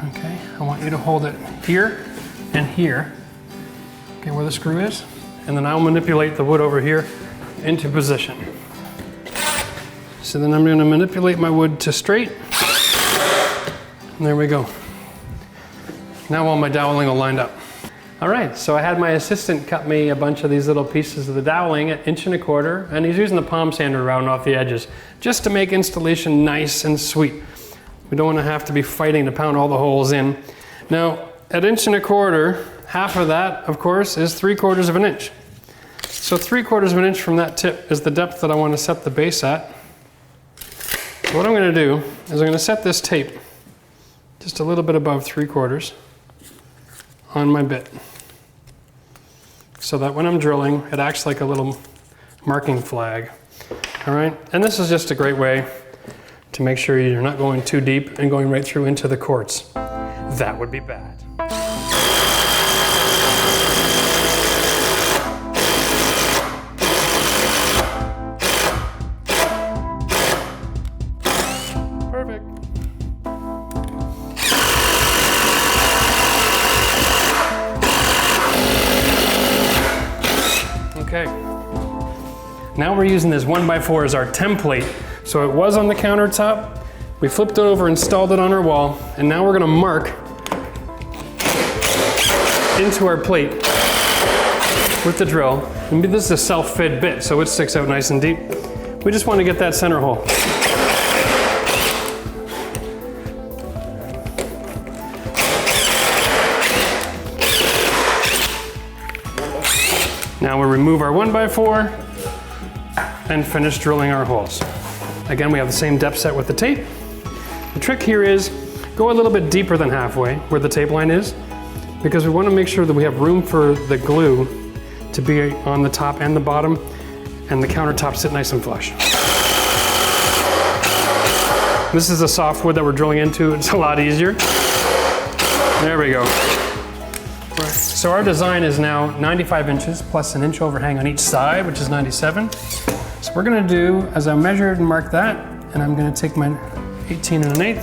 Okay, I want you to hold it here and here, okay, where the screw is, and then I'll manipulate the wood over here into position. So then I'm going to manipulate my wood to straight, and there we go. Now all my doweling will line up. All right, so I had my assistant cut me a bunch of these little pieces of the doweling at 1.25 inches, and he's using the palm sander to round off the edges, just to make installation nice and sweet. We don't want to have to be fighting to pound all the holes in. Now, at 1.25 inches, half of that, of course, is 3/4 inch. So 3/4 inch from that tip is the depth that I want to set the base at. So what I'm going to do is I'm going to set this tape just a little bit above 3/4 on my bit, so that when I'm drilling, it acts like a little marking flag. All right, and this is just a great way to make sure you're not going too deep and going right through into the quartz. That would be bad. Perfect. Okay, now we're using this 1x4 as our template. So it was on the countertop, we flipped it over, installed it on our wall, and now we're gonna mark into our plate with the drill. And this is a self-fed bit, so it sticks out nice and deep. We just want to get that center hole. Now we'll remove our 1x4 and finish drilling our holes. Again, we have the same depth set with the tape. The trick here is go a little bit deeper than halfway where the tape line is, because we want to make sure that we have room for the glue to be on the top and the bottom, and the countertop sit nice and flush. This is a soft wood that we're drilling into. It's a lot easier. There we go. So our design is now 95 inches plus 1 inch overhang on each side, which is 97. So we're gonna do, as I measured and marked that, and I'm gonna take my 18 1/8,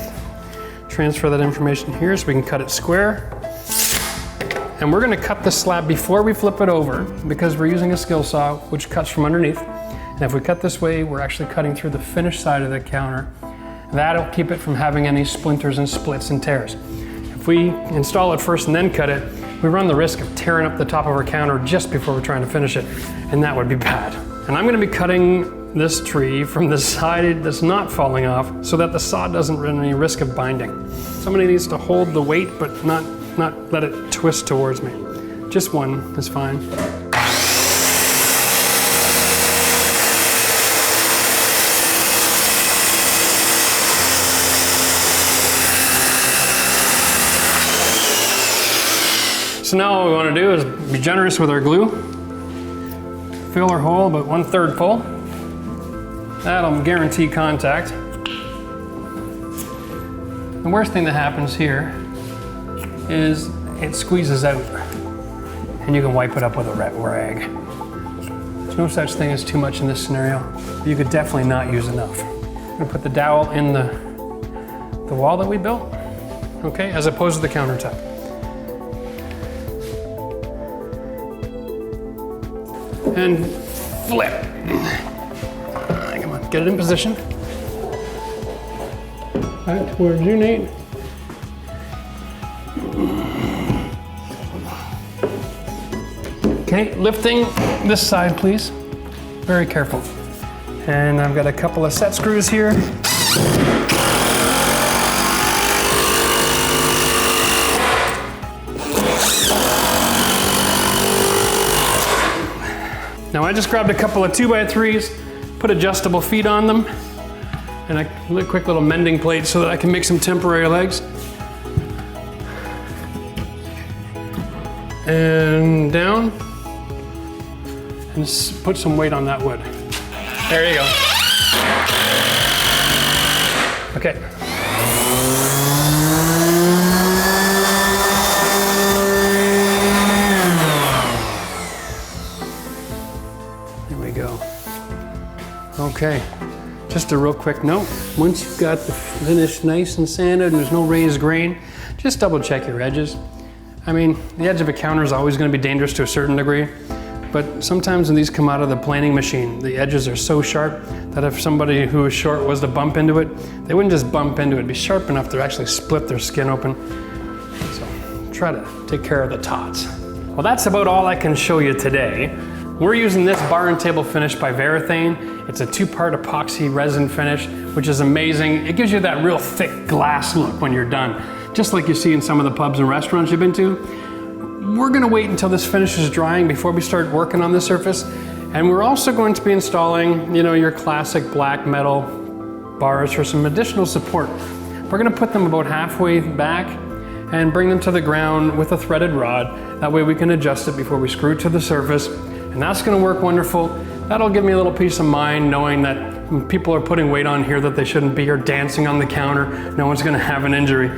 transfer that information here so we can cut it square. And we're gonna cut the slab before we flip it over, because we're using a skill saw, which cuts from underneath. And if we cut this way, we're actually cutting through the finished side of the counter. That'll keep it from having any splinters and splits and tears. If we install it first and then cut it, we run the risk of tearing up the top of our counter just before we're trying to finish it, and that would be bad. And I'm gonna be cutting this tree from the side that's not falling off so that the saw doesn't run any risk of binding. Somebody needs to hold the weight but not let it twist towards me. Just one is fine. So now what we want to do is be generous with our glue. Fill our hole about 1/3 full. That'll guarantee contact. The worst thing that happens here is it squeezes out and you can wipe it up with a rag. There's no such thing as too much in this scenario. You could definitely not use enough. I'm gonna put the dowel in the wall that we built, okay, as opposed to the countertop. And flip. Come on, get it in position. Right towards you, Nate. Okay, lifting this side, please. Very careful. And I've got a couple of set screws here. Now I just grabbed a couple of 2x3s, put adjustable feet on them, and a quick little mending plate so that I can make some temporary legs. And down, and put some weight on that wood. There you go. Okay. Okay, just a real quick note. Once you've got the finish nice and sanded and there's no raised grain, just double check your edges. I mean, the edge of a counter is always going to be dangerous to a certain degree, but sometimes when these come out of the planing machine, the edges are so sharp that if somebody who is short was to bump into it, they wouldn't just bump into it, it'd be sharp enough to actually split their skin open. So try to take care of the tots. Well, that's about all I can show you today. We're using this bar and table finish by Varathane. It's a 2-part epoxy resin finish, which is amazing. It gives you that real thick glass look when you're done, just like you see in some of the pubs and restaurants you've been to. We're gonna wait until this finish is drying before we start working on the surface. And we're also going to be installing, your classic black metal bars for some additional support. We're gonna put them about halfway back and bring them to the ground with a threaded rod. That way we can adjust it before we screw it to the surface. And that's gonna work wonderful. That'll give me a little peace of mind knowing that when people are putting weight on here that they shouldn't be, or dancing on the counter, no one's gonna have an injury.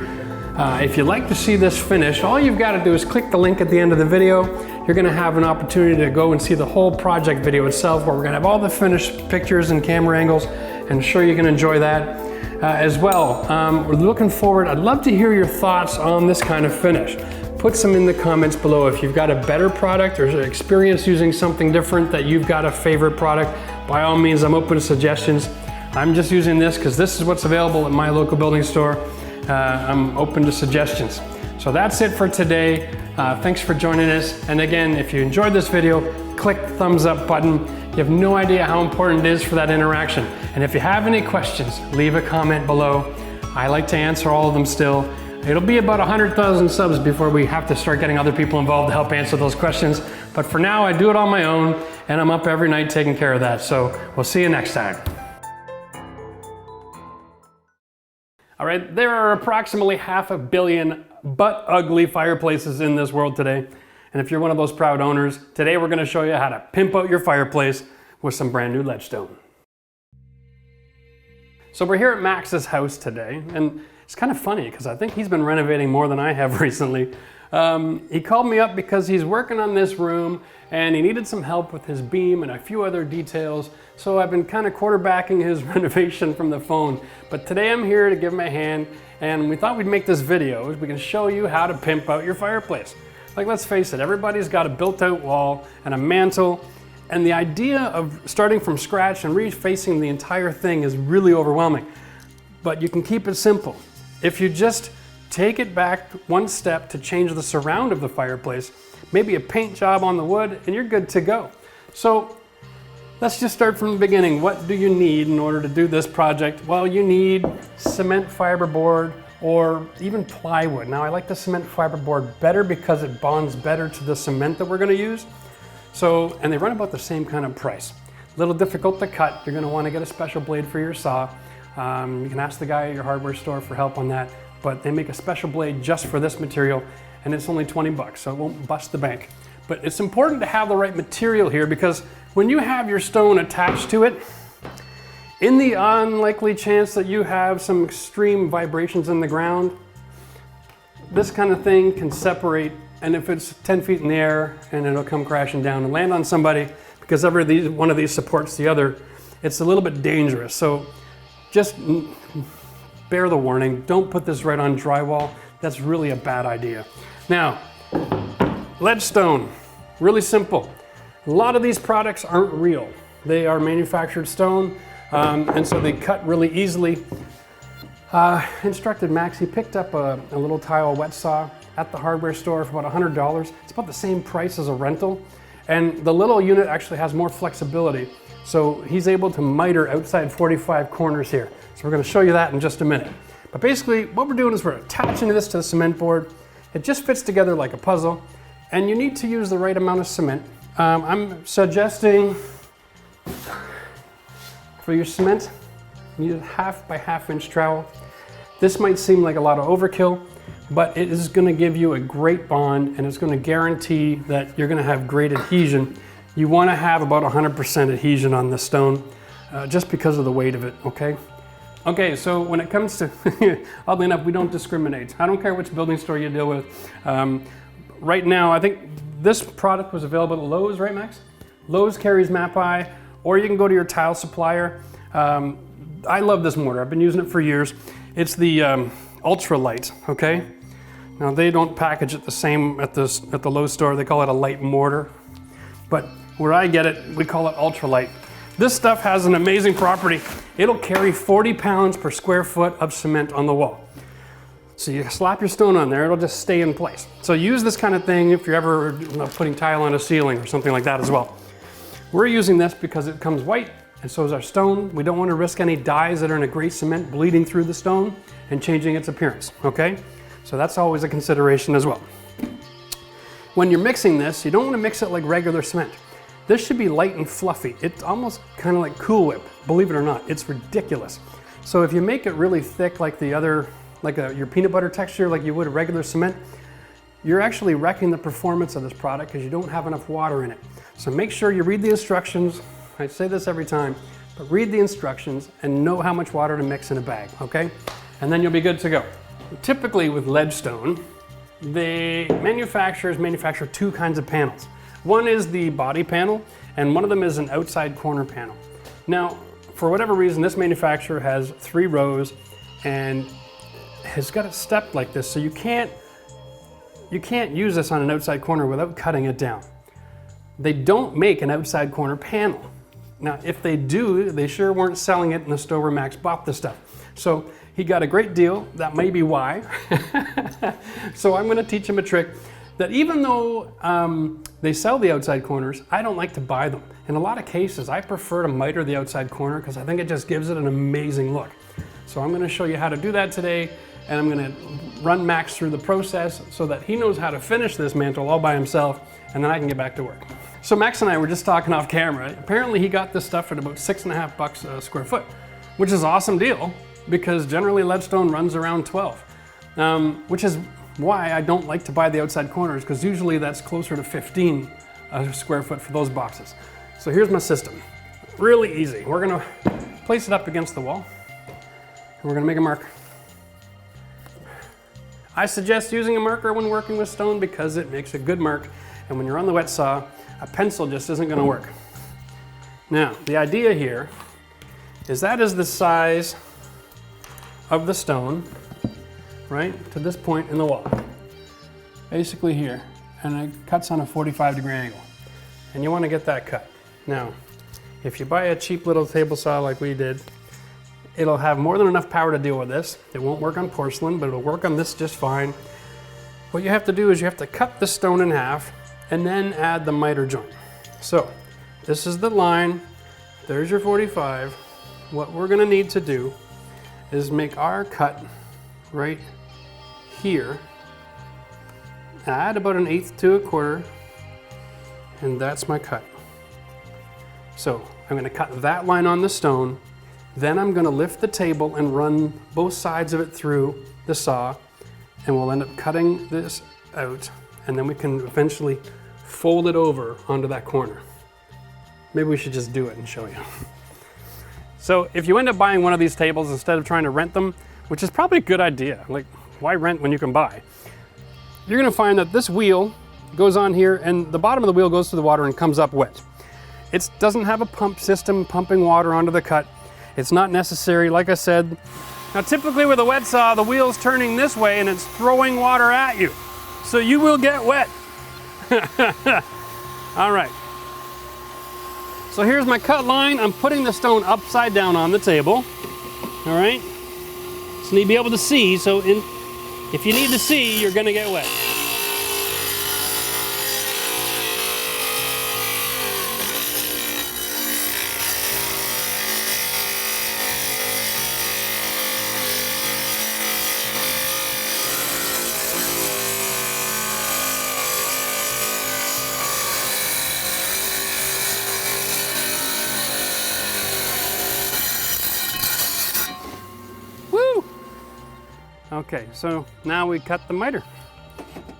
If you'd like to see this finish, all you've gotta do is click the link at the end of the video. You're gonna have an opportunity to go and see the whole project video itself, where we're gonna have all the finished pictures and camera angles, and I'm sure you can enjoy that as well. We're looking forward. I'd love to hear your thoughts on this kind of finish. Put some in the comments below. If you've got a better product or experience using something different, that you've got a favorite product, by all means, I'm open to suggestions. I'm just using this because this is what's available at my local building store. I'm open to suggestions. So that's it for today. Thanks for joining us. And again, if you enjoyed this video, click the thumbs up button. You have no idea how important it is for that interaction. And if you have any questions, leave a comment below. I like to answer all of them still. It'll be about 100,000 subs before we have to start getting other people involved to help answer those questions. But for now, I do it on my own, and I'm up every night taking care of that. So we'll see you next time. All right, there are approximately 500 million but ugly fireplaces in this world today. And if you're one of those proud owners, today we're gonna show you how to pimp out your fireplace with some brand new ledgestone. So we're here at Max's house today, and it's kind of funny because I think he's been renovating more than I have recently. He called me up because he's working on this room and he needed some help with his beam and a few other details. So I've been kind of quarterbacking his renovation from the phone. But today I'm here to give him a hand, and we thought we'd make this video. We can show you how to pimp out your fireplace. Like, let's face it, everybody's got a built-out wall and a mantle, and the idea of starting from scratch and refacing the entire thing is really overwhelming. But you can keep it simple. If you just take it back one step to change the surround of the fireplace, maybe a paint job on the wood, and you're good to go. So let's just start from the beginning. What do you need in order to do this project? Well, you need cement fiber board or even plywood. Now I like the cement fiberboard better because it bonds better to the cement that we're gonna use. So, and they run about the same kind of price. A little difficult to cut. You're gonna wanna get a special blade for your saw. You can ask the guy at your hardware store for help on that, but they make a special blade just for this material, and it's only 20 bucks, so it won't bust the bank. But it's important to have the right material here, because when you have your stone attached to it, in the unlikely chance that you have some extreme vibrations in the ground, this kind of thing can separate, and if it's 10 feet in the air, and it'll come crashing down and land on somebody, because one of these supports the other, it's a little bit dangerous. So just bear the warning. Don't put this right on drywall. That's really a bad idea. Now, ledge stone, really simple. A lot of these products aren't real. They are manufactured stone. And so they cut really easily. Instructed Max, he picked up a little tile wet saw at the hardware store for about $100. It's about the same price as a rental. And the little unit actually has more flexibility. So he's able to miter outside 45 corners here. So we're gonna show you that in just a minute. But basically what we're doing is we're attaching this to the cement board. It just fits together like a puzzle. And you need to use the right amount of cement. I'm suggesting for your cement, you need a 1/2 by 1/2 inch trowel. This might seem like a lot of overkill, but it is gonna give you a great bond, and it's gonna guarantee that you're gonna have great adhesion. You wanna have about 100% adhesion on this stone, just because of the weight of it, okay? Okay, so when it comes to, oddly enough, we don't discriminate. I don't care which building store you deal with. Right now, I think this product was available at Lowe's, right, Max? Lowe's carries Map-I, or you can go to your tile supplier. I love this mortar. I've been using it for years. It's the ultralight, okay? Now they don't package it the same at the Lowe's store. They call it a light mortar. But where I get it, we call it ultralight. This stuff has an amazing property. It'll carry 40 pounds per square foot of cement on the wall. So you slap your stone on there, it'll just stay in place. So use this kind of thing if you're ever putting tile on a ceiling or something like that as well. We're using this because it comes white, and so is our stone. We don't want to risk any dyes that are in a gray cement bleeding through the stone and changing its appearance, okay? So that's always a consideration as well. When you're mixing this, you don't want to mix it like regular cement. This should be light and fluffy. It's almost kind of like Cool Whip, believe it or not. It's ridiculous. So if you make it really thick like the other, your peanut butter texture like you would a regular cement, you're actually wrecking the performance of this product because you don't have enough water in it. So make sure you read the instructions. I say this every time, but read the instructions and know how much water to mix in a bag, okay? And then you'll be good to go. Typically with ledge stone, the manufacturers manufacture 2 kinds of panels. One is the body panel, and one of them is an outside corner panel. Now, for whatever reason, this manufacturer has 3 rows and has got it stepped like this, so you can't use this on an outside corner without cutting it down. They don't make an outside corner panel. Now, if they do, they sure weren't selling it in the store where Max bought the stuff. So he got a great deal. That may be why. So I'm gonna teach him a trick that even though they sell the outside corners, I don't like to buy them. In a lot of cases, I prefer to miter the outside corner because I think it just gives it an amazing look. So I'm gonna show you how to do that today, and I'm gonna run Max through the process so that he knows how to finish this mantle all by himself, and then I can get back to work. So Max and I were just talking off camera. Apparently he got this stuff at about 6.5 bucks a square foot, which is an awesome deal because generally ledge stone runs around 12, which is why I don't like to buy the outside corners, because usually that's closer to 15 a square foot for those boxes. So here's my system. Really easy. We're gonna place it up against the wall, and we're gonna make a mark. I suggest using a marker when working with stone because it makes a good mark, and when you're on the wet saw, a pencil just isn't gonna work. Now, the idea here is that is the size of the stone, right, to this point in the wall. Basically here, and it cuts on a 45-degree angle. And you wanna get that cut. Now, if you buy a cheap little table saw like we did, it'll have more than enough power to deal with this. It won't work on porcelain, but it'll work on this just fine. What you have to do is you have to cut the stone in half and then add the miter joint. So this is the line, there's your 45. What we're gonna need to do is make our cut right here. Add about 1/8 to 1/4, and that's my cut. So I'm going to cut that line on the stone, then I'm going to lift the table and run both sides of it through the saw, and we'll end up cutting this out, and then we can eventually fold it over onto that corner. Maybe we should just do it and show you. So if you end up buying one of these tables instead of trying to rent them, which is probably a good idea, like why rent when you can buy? You're gonna find that this wheel goes on here and the bottom of the wheel goes to the water and comes up wet. It doesn't have a pump system pumping water onto the cut. It's not necessary, like I said. Now typically with a wet saw, the wheel's turning this way and it's throwing water at you. So you will get wet. All right. So here's my cut line. I'm putting the stone upside down on the table. All right. So you need to be able to see. So if you need to see, you're gonna get wet. Okay, so now we cut the miter.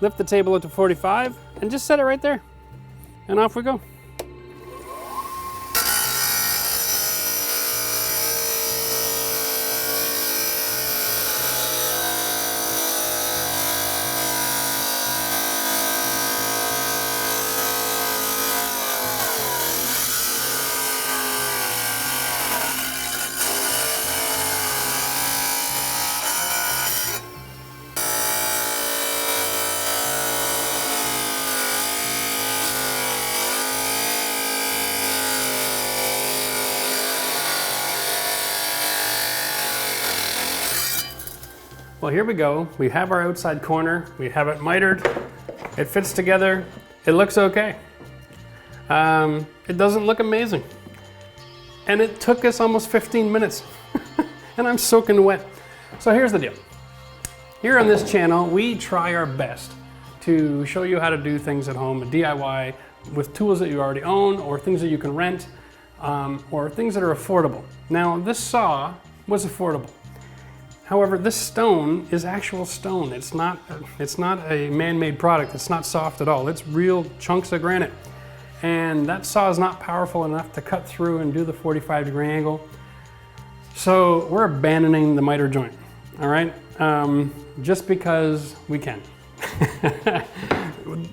Lift the table up to 45 and just set it right there. And off we go. Well, here we go. We have our outside corner. We have it mitered. It fits together. It looks okay. It doesn't look amazing. And it took us almost 15 minutes. And I'm soaking wet. So here's the deal. Here on this channel, we try our best to show you how to do things at home, DIY, with tools that you already own, or things that you can rent, or things that are affordable. Now, this saw was affordable. However, this stone is actual stone. It's not a man-made product. It's not soft at all. It's real chunks of granite. And that saw is not powerful enough to cut through and do the 45-degree angle. So we're abandoning the miter joint, all right? Just because we can.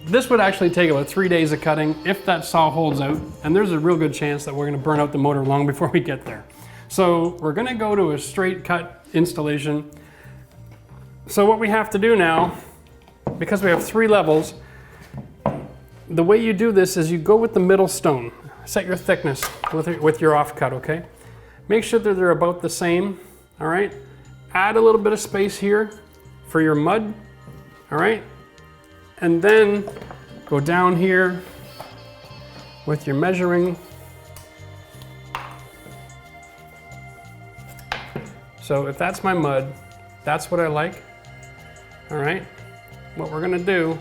This would actually take about 3 days of cutting if that saw holds out, and there's a real good chance that we're gonna burn out the motor long before we get there. So we're gonna go to a straight cut installation. So what we have to do now, because we have 3 levels, the way you do this is you go with the middle stone. Set your thickness with your offcut, okay? Make sure that they're about the same, all right? Add a little bit of space here for your mud, all right? And then go down here with your measuring. So if that's my mud, that's what I like, all right? What we're gonna do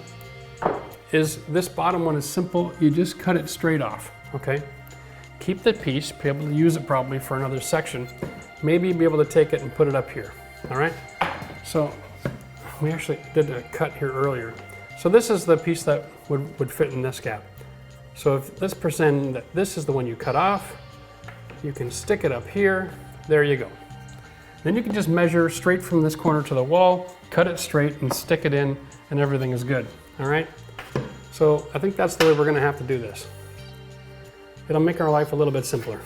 is this bottom one is simple. You just cut it straight off, okay? Keep the piece, be able to use it probably for another section. Maybe be able to take it and put it up here, all right? So we actually did a cut here earlier. So this is the piece that would fit in this gap. So if let's pretend that this is the one you cut off, you can stick it up here, there you go. Then you can just measure straight from this corner to the wall, cut it straight and stick it in, and everything is good, all right? So I think that's the way we're gonna have to do this. It'll make our life a little bit simpler.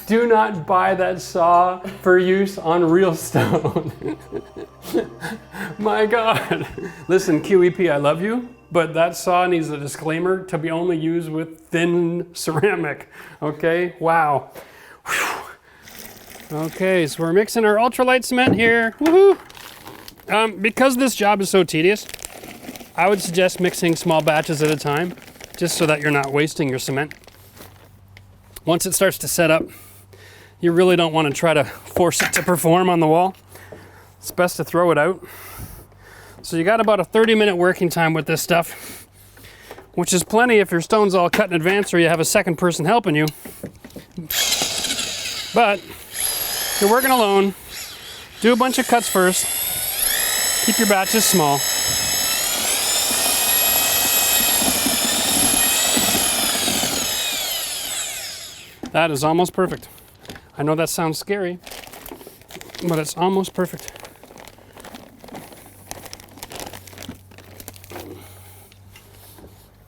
Do not buy that saw for use on real stone. My God. Listen, QEP, I love you, but that saw needs a disclaimer to be only used with thin ceramic, okay? Wow. Whew. Okay, so we're mixing our ultralight cement here. Woohoo! Because this job is so tedious, I would suggest mixing small batches at a time, just so that you're not wasting your cement. Once it starts to set up, you really don't want to try to force it to perform on the wall. It's best to throw it out. So you got about a 30-minute working time with this stuff, which is plenty if your stone's all cut in advance or you have a second person helping you. But if you're working alone, do a bunch of cuts first. Keep your batches small. That is almost perfect. I know that sounds scary, but it's almost perfect.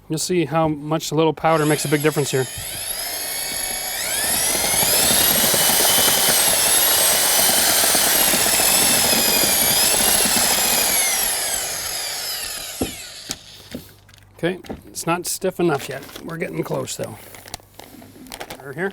You'll see how much a little powder makes a big difference here. Okay, it's not stiff enough yet. We're getting close though. Over here.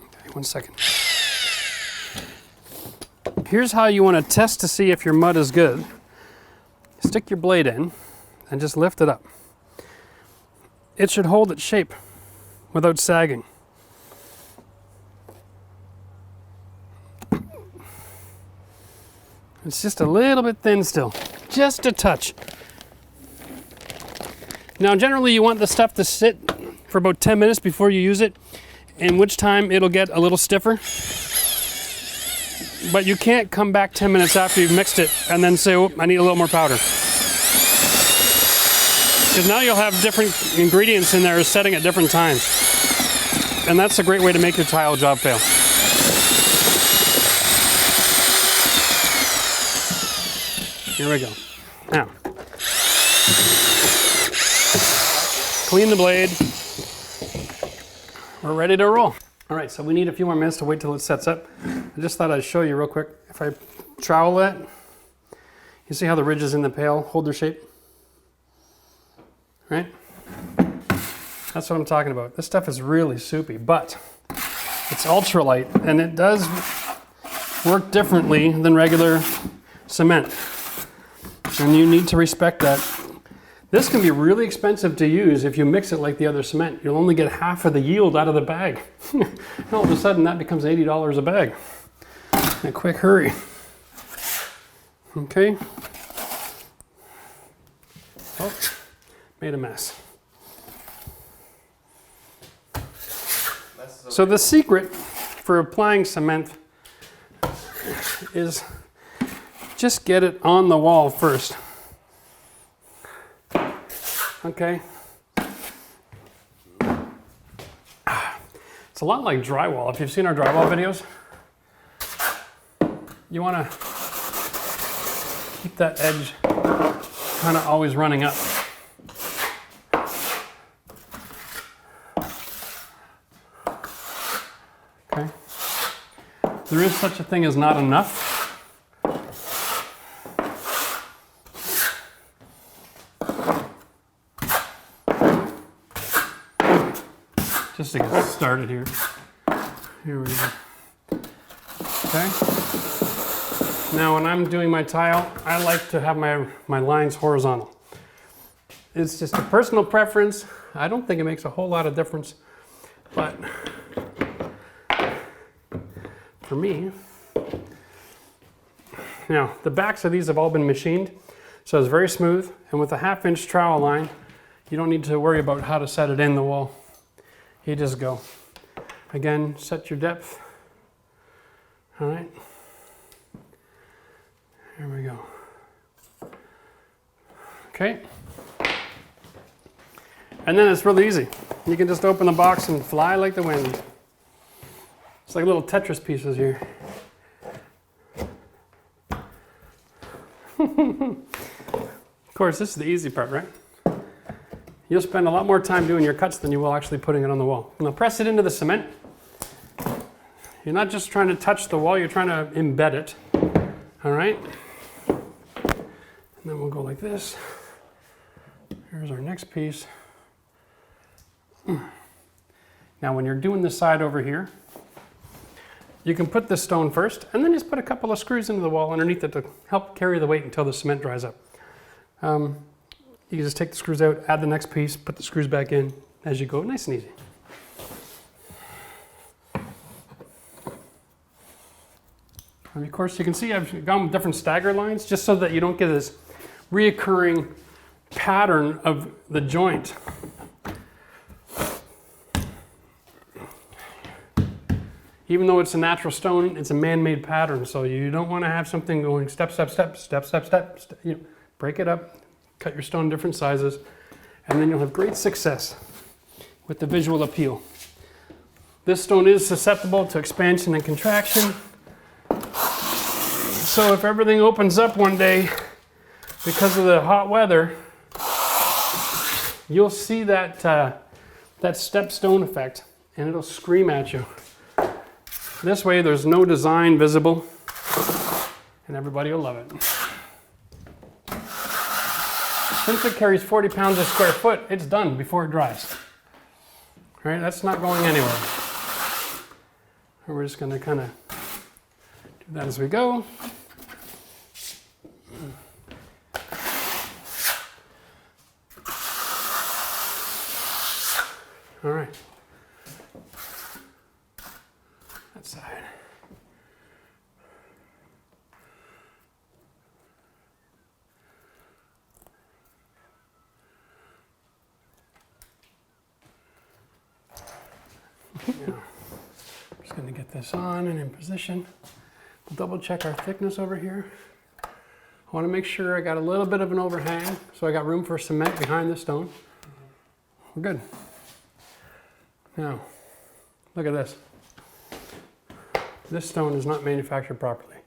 Okay, 1 second. Here's how you want to test to see if your mud is good. Stick your blade in and just lift it up. It should hold its shape without sagging. It's just a little bit thin still, just a touch. Now generally you want the stuff to sit for about 10 minutes before you use it, in which time it'll get a little stiffer. But you can't come back 10 minutes after you've mixed it and then say, oh, I need a little more powder. Because now you'll have different ingredients in there setting at different times. And that's a great way to make your tile job fail. Here we go. Now, clean the blade. We're ready to roll. All right, so we need a few more minutes to wait till it sets up. I just thought I'd show you real quick. If I trowel that, you see how the ridges in the pail hold their shape? Right? That's what I'm talking about. This stuff is really soupy, but it's ultralight and it does work differently than regular cement. And you need to respect that. This can be really expensive to use if you mix it like the other cement. You'll only get half of the yield out of the bag. All of a sudden that becomes $80 a bag. In a quick hurry. Okay. Oh. Made a mess. So the secret for applying cement is just get it on the wall first. Okay. It's a lot like drywall. If you've seen our drywall videos, you want to keep that edge kind of always running up. Okay. There is such a thing as not enough. Just to get started here. Here we go. Okay. Now when I'm doing my tile, I like to have my lines horizontal. It's just a personal preference. I don't think it makes a whole lot of difference, but for me, now the backs of these have all been machined, so it's very smooth, and with a 1/2 inch trowel line, you don't need to worry about how to set it in the wall. You just go. Again, set your depth. All right. Here we go. Okay. And then it's really easy. You can just open the box and fly like the wind. It's like little Tetris pieces here. Of course, this is the easy part, right? You'll spend a lot more time doing your cuts than you will actually putting it on the wall. Now press it into the cement. You're not just trying to touch the wall, you're trying to embed it. All right? And then we'll go like this. Here's our next piece. Now when you're doing the side over here, you can put this stone first and then just put a couple of screws into the wall underneath it to help carry the weight until the cement dries up. You can just take the screws out, add the next piece, put the screws back in as you go, nice and easy. And of course you can see I've gone with different stagger lines just so that you don't get this reoccurring pattern of the joint. Even though it's a natural stone, it's a man-made pattern, so you don't want to have something going step, step, step, step, step, step, step. You know, break it up, cut your stone different sizes, and then you'll have great success with the visual appeal. This stone is susceptible to expansion and contraction, so if everything opens up one day because of the hot weather, you'll see that, that step stone effect, and it'll scream at you. This way there's no design visible and everybody will love it. Since it carries 40 pounds a square foot, it's done before it dries. Right? That's not going anywhere. And we're just going to kind of do that as we go. All right. That side. Now, I'm just going to get this on and in position. We'll double check our thickness over here. I want to make sure I got a little bit of an overhang, so I got room for cement behind the stone. We're good. Now, look at this. This stone is not manufactured properly,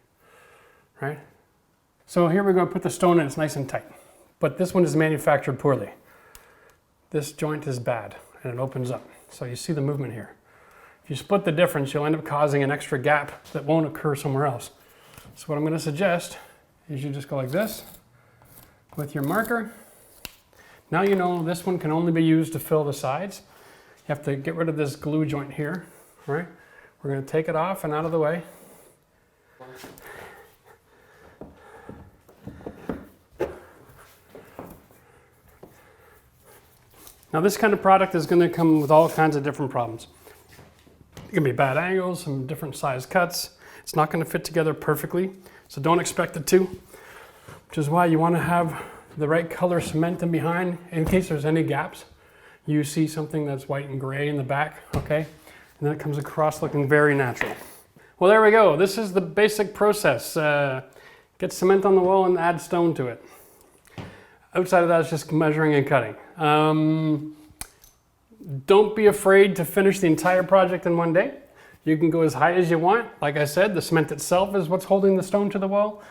right? So here we're going to put the stone in, it's nice and tight. But this one is manufactured poorly. This joint is bad and it opens up. So you see the movement here. If you split the difference, you'll end up causing an extra gap that won't occur somewhere else. So what I'm going to suggest is you just go like this with your marker. Now you know this one can only be used to fill the sides. You have to get rid of this glue joint here, all right? We're going to take it off and out of the way. Now this kind of product is going to come with all kinds of different problems. It can be bad angles, some different size cuts. It's not going to fit together perfectly, so don't expect it to, which is why you want to have the right color cement in behind in case there's any gaps. You see something that's white and gray in the back, okay? And then it comes across looking very natural. Well, there we go. This is the basic process. Get cement on the wall and add stone to it. Outside of that, it's just measuring and cutting. Don't be afraid to finish the entire project in one day. You can go as high as you want. Like I said, the cement itself is what's holding the stone to the wall.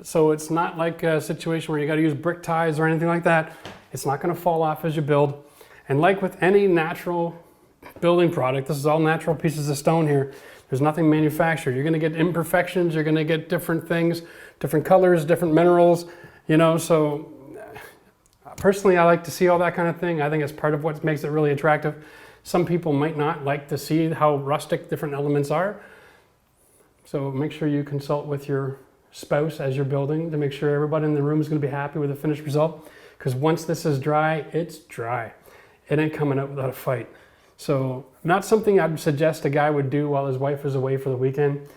So it's not like a situation where you got to use brick ties or anything like that. It's not going to fall off as you build. And like with any natural building product, this is all natural pieces of stone here. There's nothing manufactured. You're going to get imperfections. You're going to get different things, different colors, different minerals, you know. So personally, I like to see all that kind of thing. I think it's part of what makes it really attractive. Some people might not like to see how rustic different elements are. So make sure you consult with your spouse as you're building to make sure everybody in the room is going to be happy with the finished result. Because once this is dry, it's dry. It ain't coming out without a fight. So not something I'd suggest a guy would do while his wife is away for the weekend.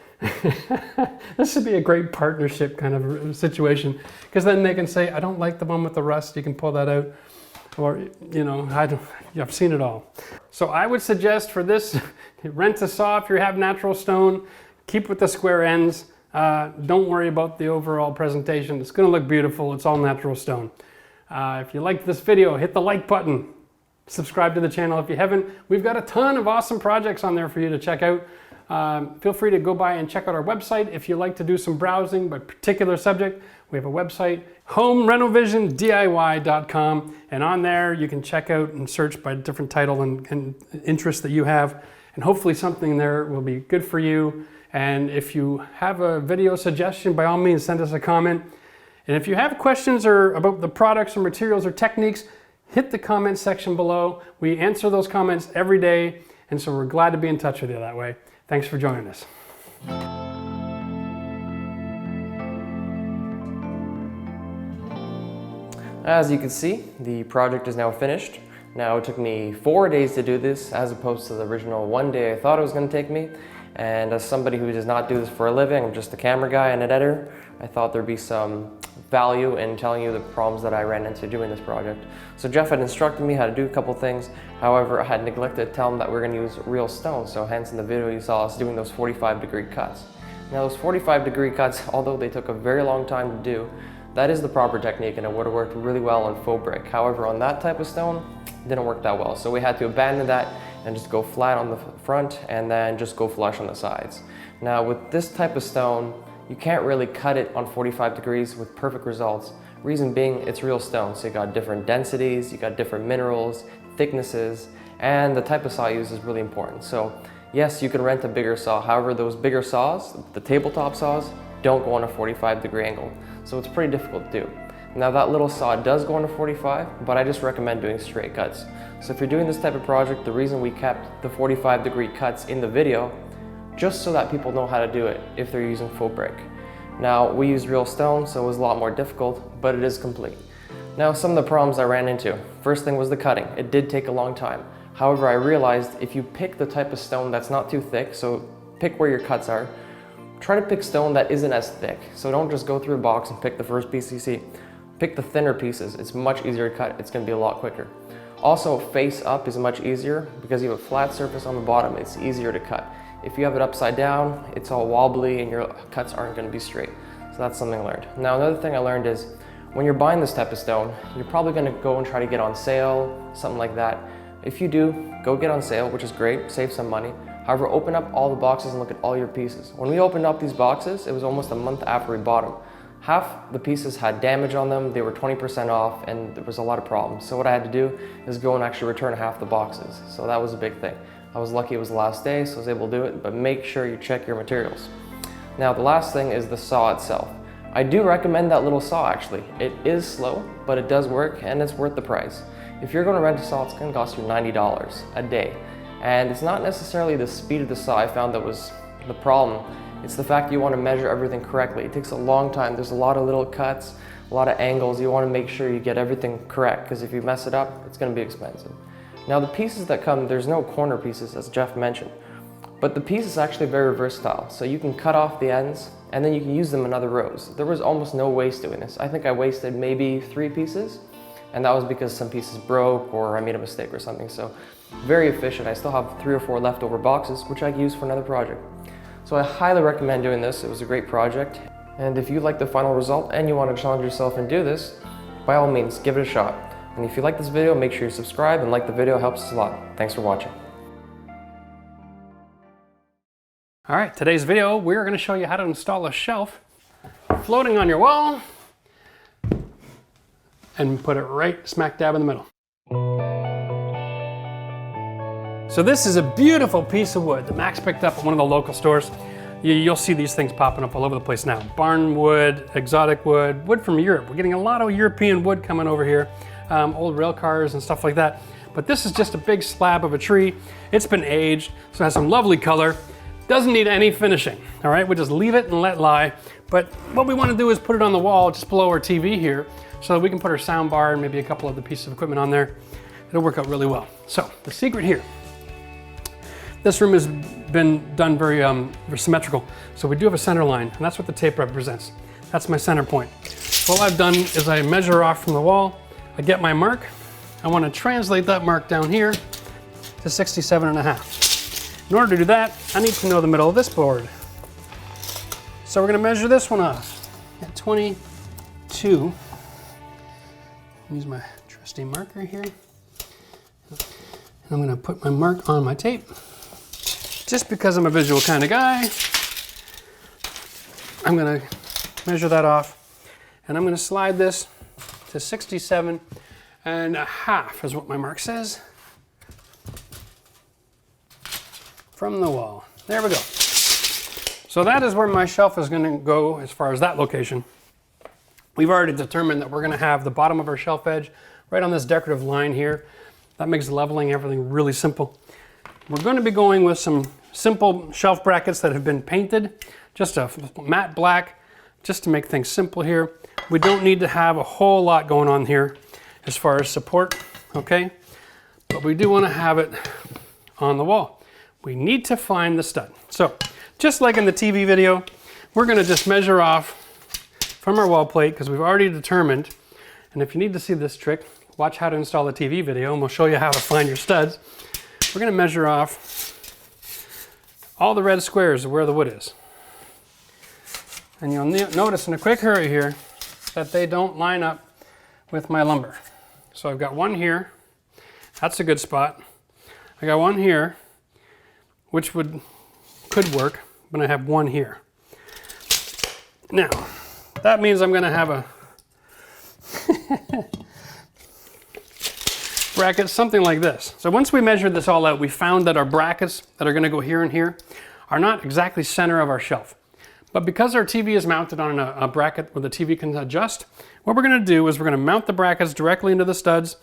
This would be a great partnership kind of situation, because then they can say, I don't like the one with the rust, you can pull that out. Or, you know, I've seen it all. So I would suggest for this, rent a saw if you have natural stone, keep with the square ends. Don't worry about the overall presentation. It's going to look beautiful. It's all natural stone. If you liked this video, hit the like button. Subscribe to the channel if you haven't. We've got a ton of awesome projects on there for you to check out. Feel free to go by and check out our website if you like to do some browsing by particular subject. We have a website, homerenovisiondiy.com, and on there you can check out and search by different title and interest that you have, and hopefully something there will be good for you. And if you have a video suggestion, by all means send us a comment. And if you have questions or about the products or materials or techniques, hit the comment section below. We answer those comments every day, and so we're glad to be in touch with you that way. Thanks for joining us. As you can see, the project is now finished. Now, it took me 4 days to do this as opposed to the original 1 day I thought it was going to take me. And as somebody who does not do this for a living, I'm just a camera guy and an editor, I thought there'd be some value in telling you the problems that I ran into doing this project. So Jeff had instructed me how to do a couple things. However, I had neglected to tell him that we're going to use real stone. So hence in the video you saw us doing those 45-degree cuts. Now those 45-degree cuts, although they took a very long time to do, that is the proper technique and it would have worked really well on faux brick. However, on that type of stone, it didn't work that well. So we had to abandon that and just go flat on the front and then just go flush on the sides. Now with this type of stone, you can't really cut it on 45 degrees with perfect results. Reason being, it's real stone. So you got different densities, you got different minerals, thicknesses, and the type of saw used is really important. So yes, you can rent a bigger saw. However, those bigger saws, the tabletop saws, don't go on a 45-degree angle. So it's pretty difficult to do. Now that little saw does go on a 45, but I just recommend doing straight cuts. So if you're doing this type of project, the reason we kept the 45-degree cuts in the video, just so that people know how to do it if they're using faux brick. Now we use real stone, so it was a lot more difficult, but it is complete. Now some of the problems I ran into. First thing was the cutting. It did take a long time. However, I realized if you pick the type of stone that's not too thick, so pick where your cuts are, try to pick stone that isn't as thick. So don't just go through a box and pick the first piece you see. Pick the thinner pieces. It's much easier to cut. It's going to be a lot quicker. Also, face up is much easier because you have a flat surface on the bottom. It's easier to cut. If you have it upside down, it's all wobbly and your cuts aren't going to be straight. So that's something I learned. Now another thing I learned is when you're buying this type of stone, you're probably going to go and try to get on sale, something like that. If you do, go get on sale, which is great, save some money. However, open up all the boxes and look at all your pieces. When we opened up these boxes, it was almost a month after we bought them. Half the pieces had damage on them, they were 20% off, and there was a lot of problems. So what I had to do is go and actually return half the boxes. So that was a big thing. I was lucky it was the last day, so I was able to do it, but make sure you check your materials. Now the last thing is the saw itself. I do recommend that little saw actually. It is slow, but it does work and it's worth the price. If you're going to rent a saw, it's going to cost you $90 a day. And it's not necessarily the speed of the saw I found that was the problem. It's the fact you want to measure everything correctly. It takes a long time. There's a lot of little cuts, a lot of angles. You want to make sure you get everything correct because if you mess it up, it's going to be expensive. Now the pieces that come, there's no corner pieces as Jeff mentioned, but the piece is actually very versatile. So you can cut off the ends and then you can use them in other rows. There was almost no waste doing this. I think I wasted maybe 3 pieces and that was because some pieces broke or I made a mistake or something. So very efficient. I still have 3 or 4 leftover boxes which I can use for another project. So I highly recommend doing this. It was a great project. And if you like the final result and you want to challenge yourself and do this, by all means, give it a shot. And if you like this video, make sure you subscribe and like the video, helps us a lot. Thanks for watching. All right, today's video, we're going to show you how to install a shelf floating on your wall and put it right smack dab in the middle. So this is a beautiful piece of wood that Max picked up at one of the local stores. You'll see these things popping up all over the place now. Barn wood, exotic wood, wood from Europe. We're getting a lot of European wood coming over here, old rail cars and stuff like that. But this is just a big slab of a tree. It's been aged, so it has some lovely color. Doesn't need any finishing, all right? We just leave it and let lie. But what we want to do is put it on the wall just below our TV here so that we can put our sound bar and maybe a couple other pieces of equipment on there. It'll work out really well. So the secret here, this room has been done very symmetrical. So we do have a center line, and that's what the tape represents. That's my center point. So all I've done is I measure off from the wall, I get my mark. I want to translate that mark down here to 67.5. In order to do that, I need to know the middle of this board. So we're going to measure this one off at 22. Use my trusty marker here. And I'm going to put my mark on my tape. Just because I'm a visual kind of guy, I'm going to measure that off, and I'm going to slide this to 67.5 is what my mark says from the wall. There we go. So that is where my shelf is going to go as far as that location. We've already determined that we're going to have the bottom of our shelf edge right on this decorative line here. That makes leveling everything really simple. We're going to be going with some simple shelf brackets that have been painted, just a matte black, just to make things simple here. We don't need to have a whole lot going on here as far as support, okay? But we do want to have it on the wall. We need to find the stud. So, just like in the TV video, we're going to just measure off from our wall plate, because we've already determined, and if you need to see this trick, watch how to install the TV video and we'll show you how to find your studs. We're going to measure off all the red squares of where the wood is. And you'll notice in a quick hurry here that they don't line up with my lumber. So I've got one here, that's a good spot. I got one here, which could work, but I have one here. Now, that means I'm going to have a bracket, something like this. So once we measured this all out, we found that our brackets that are going to go here and here are not exactly center of our shelf. But because our TV is mounted on a bracket where the TV can adjust, what we're going to do is we're going to mount the brackets directly into the studs,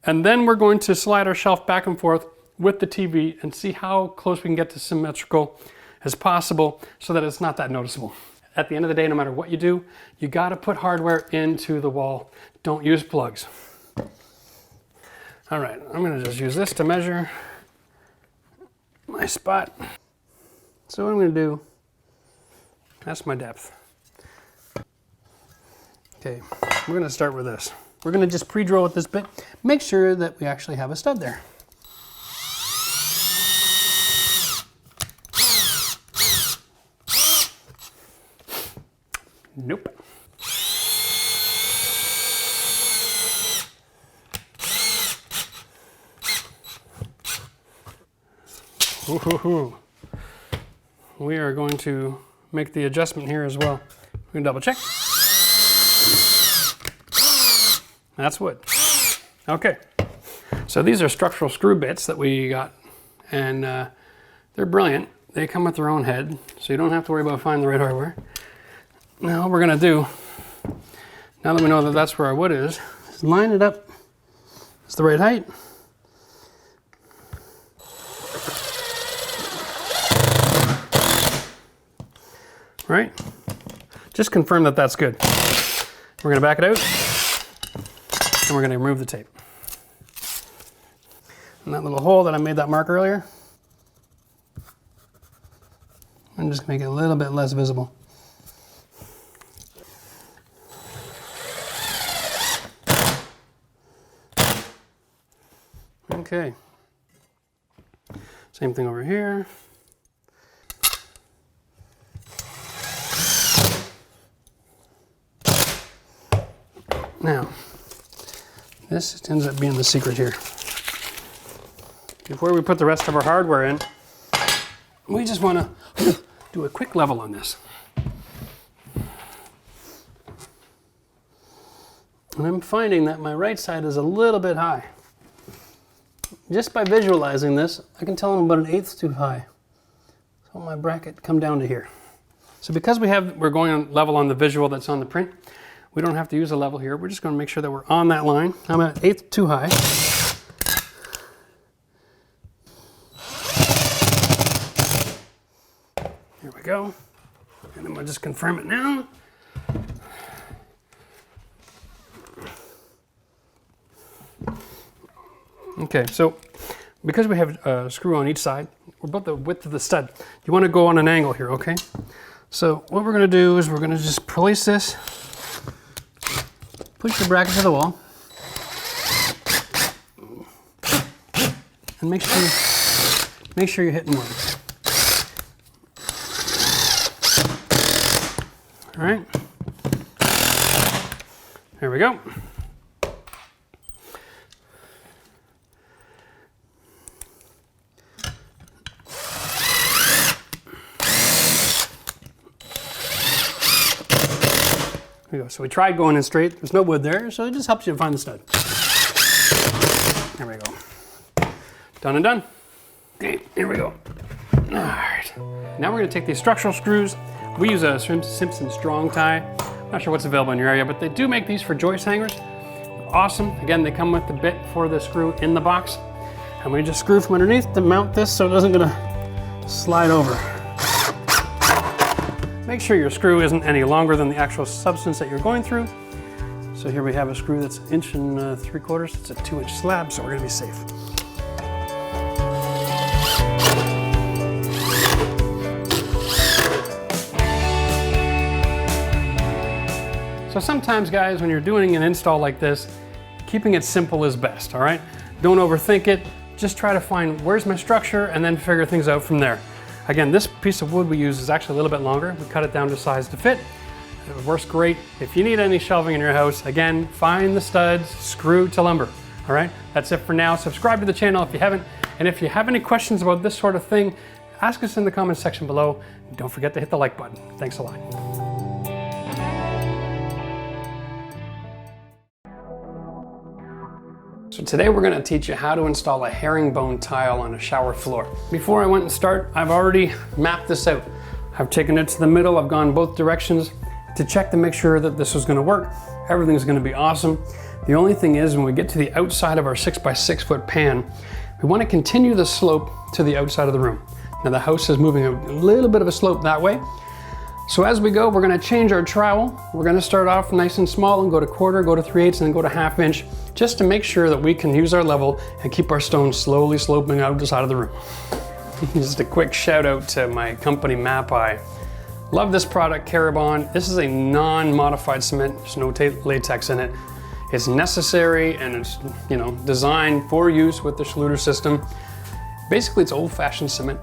and then we're going to slide our shelf back and forth with the TV and see how close we can get to symmetrical as possible so that it's not that noticeable. At the end of the day, no matter what you do, you got to put hardware into the wall. Don't use plugs. All right, I'm going to just use this to measure my spot. So what I'm going to do, that's my depth. Okay, we're going to start with this. We're going to just pre-drill with this bit. Make sure that we actually have a stud there. Nope. Ooh. We are going to make the adjustment here as well. We can double check. That's wood. Okay. So these are structural screw bits that we got, and they're brilliant. They come with their own head, so you don't have to worry about finding the right hardware. Now what we're going to do, now that we know that that's where our wood is line it up. It's the right height. Right? Just confirm that that's good. We're going to back it out, and we're going to remove the tape. And that little hole that I made that mark earlier, I'm just going to make it a little bit less visible. Okay. Same thing over here. Now, this ends up being the secret here. Before we put the rest of our hardware in, we just want to do a quick level on this. And I'm finding that my right side is a little bit high. Just by visualizing this, I can tell I'm about 1/8 too high. So my bracket come down to here. So because we're going on level on the visual that's on the print, we don't have to use a level here. We're just going to make sure that we're on that line. I'm at 1/8 too high. There we go. And I'm going to just confirm it now. Okay, so because we have a screw on each side, we're about the width of the stud. You want to go on an angle here, okay? So what we're going to do is we're going to just place this, push the bracket to the wall, and make sure you're hitting one. All right, there we go. There we go. So we tried going in straight. There's no wood there, so it just helps you find the stud. There we go. Done and done. Okay, here we go. All right. Now we're going to take these structural screws. We use a Simpson strong tie. I'm not sure what's available in your area, but they do make these for joist hangers. awesome. Again, they come with the bit for the screw in the box. And we just screw from underneath to mount this so it doesn't gonna slide over. Make sure your screw isn't any longer than the actual substance that you're going through. So here we have a screw that's 1 3/4 inches. It's a 2-inch slab, so we're gonna be safe. So sometimes, guys, when you're doing an install like this, keeping it simple is best, all right? Don't overthink it. Just try to find where's my structure and then figure things out from there. Again, this piece of wood we use is actually a little bit longer. We cut it down to size to fit. It works great. If you need any shelving in your house, again, find the studs, screw to lumber, all right? That's it for now. Subscribe to the channel if you haven't. And if you have any questions about this sort of thing, ask us in the comments section below. And don't forget to hit the like button. Thanks a lot. So today we're going to teach you how to install a herringbone tile on a shower floor. Before I went and start, I've already mapped this out. I've taken it to the middle, I've gone both directions to check to make sure that this was going to work. Everything's going to be awesome. The only thing is when we get to the outside of our 6x6 foot pan, we want to continue the slope to the outside of the room. Now the house is moving a little bit of a slope that way. So as we go, we're going to change our trowel. We're going to start off nice and small and go to 1/4, go to 3/8, and then go to 1/2 inch, just to make sure that we can use our level and keep our stones slowly sloping out the side of the room. Just a quick shout out to my company MapEye. Love this product, Carabon. This is a non-modified cement. There's no latex in it. It's necessary and it's designed for use with the Schluter system. Basically, it's old-fashioned cement,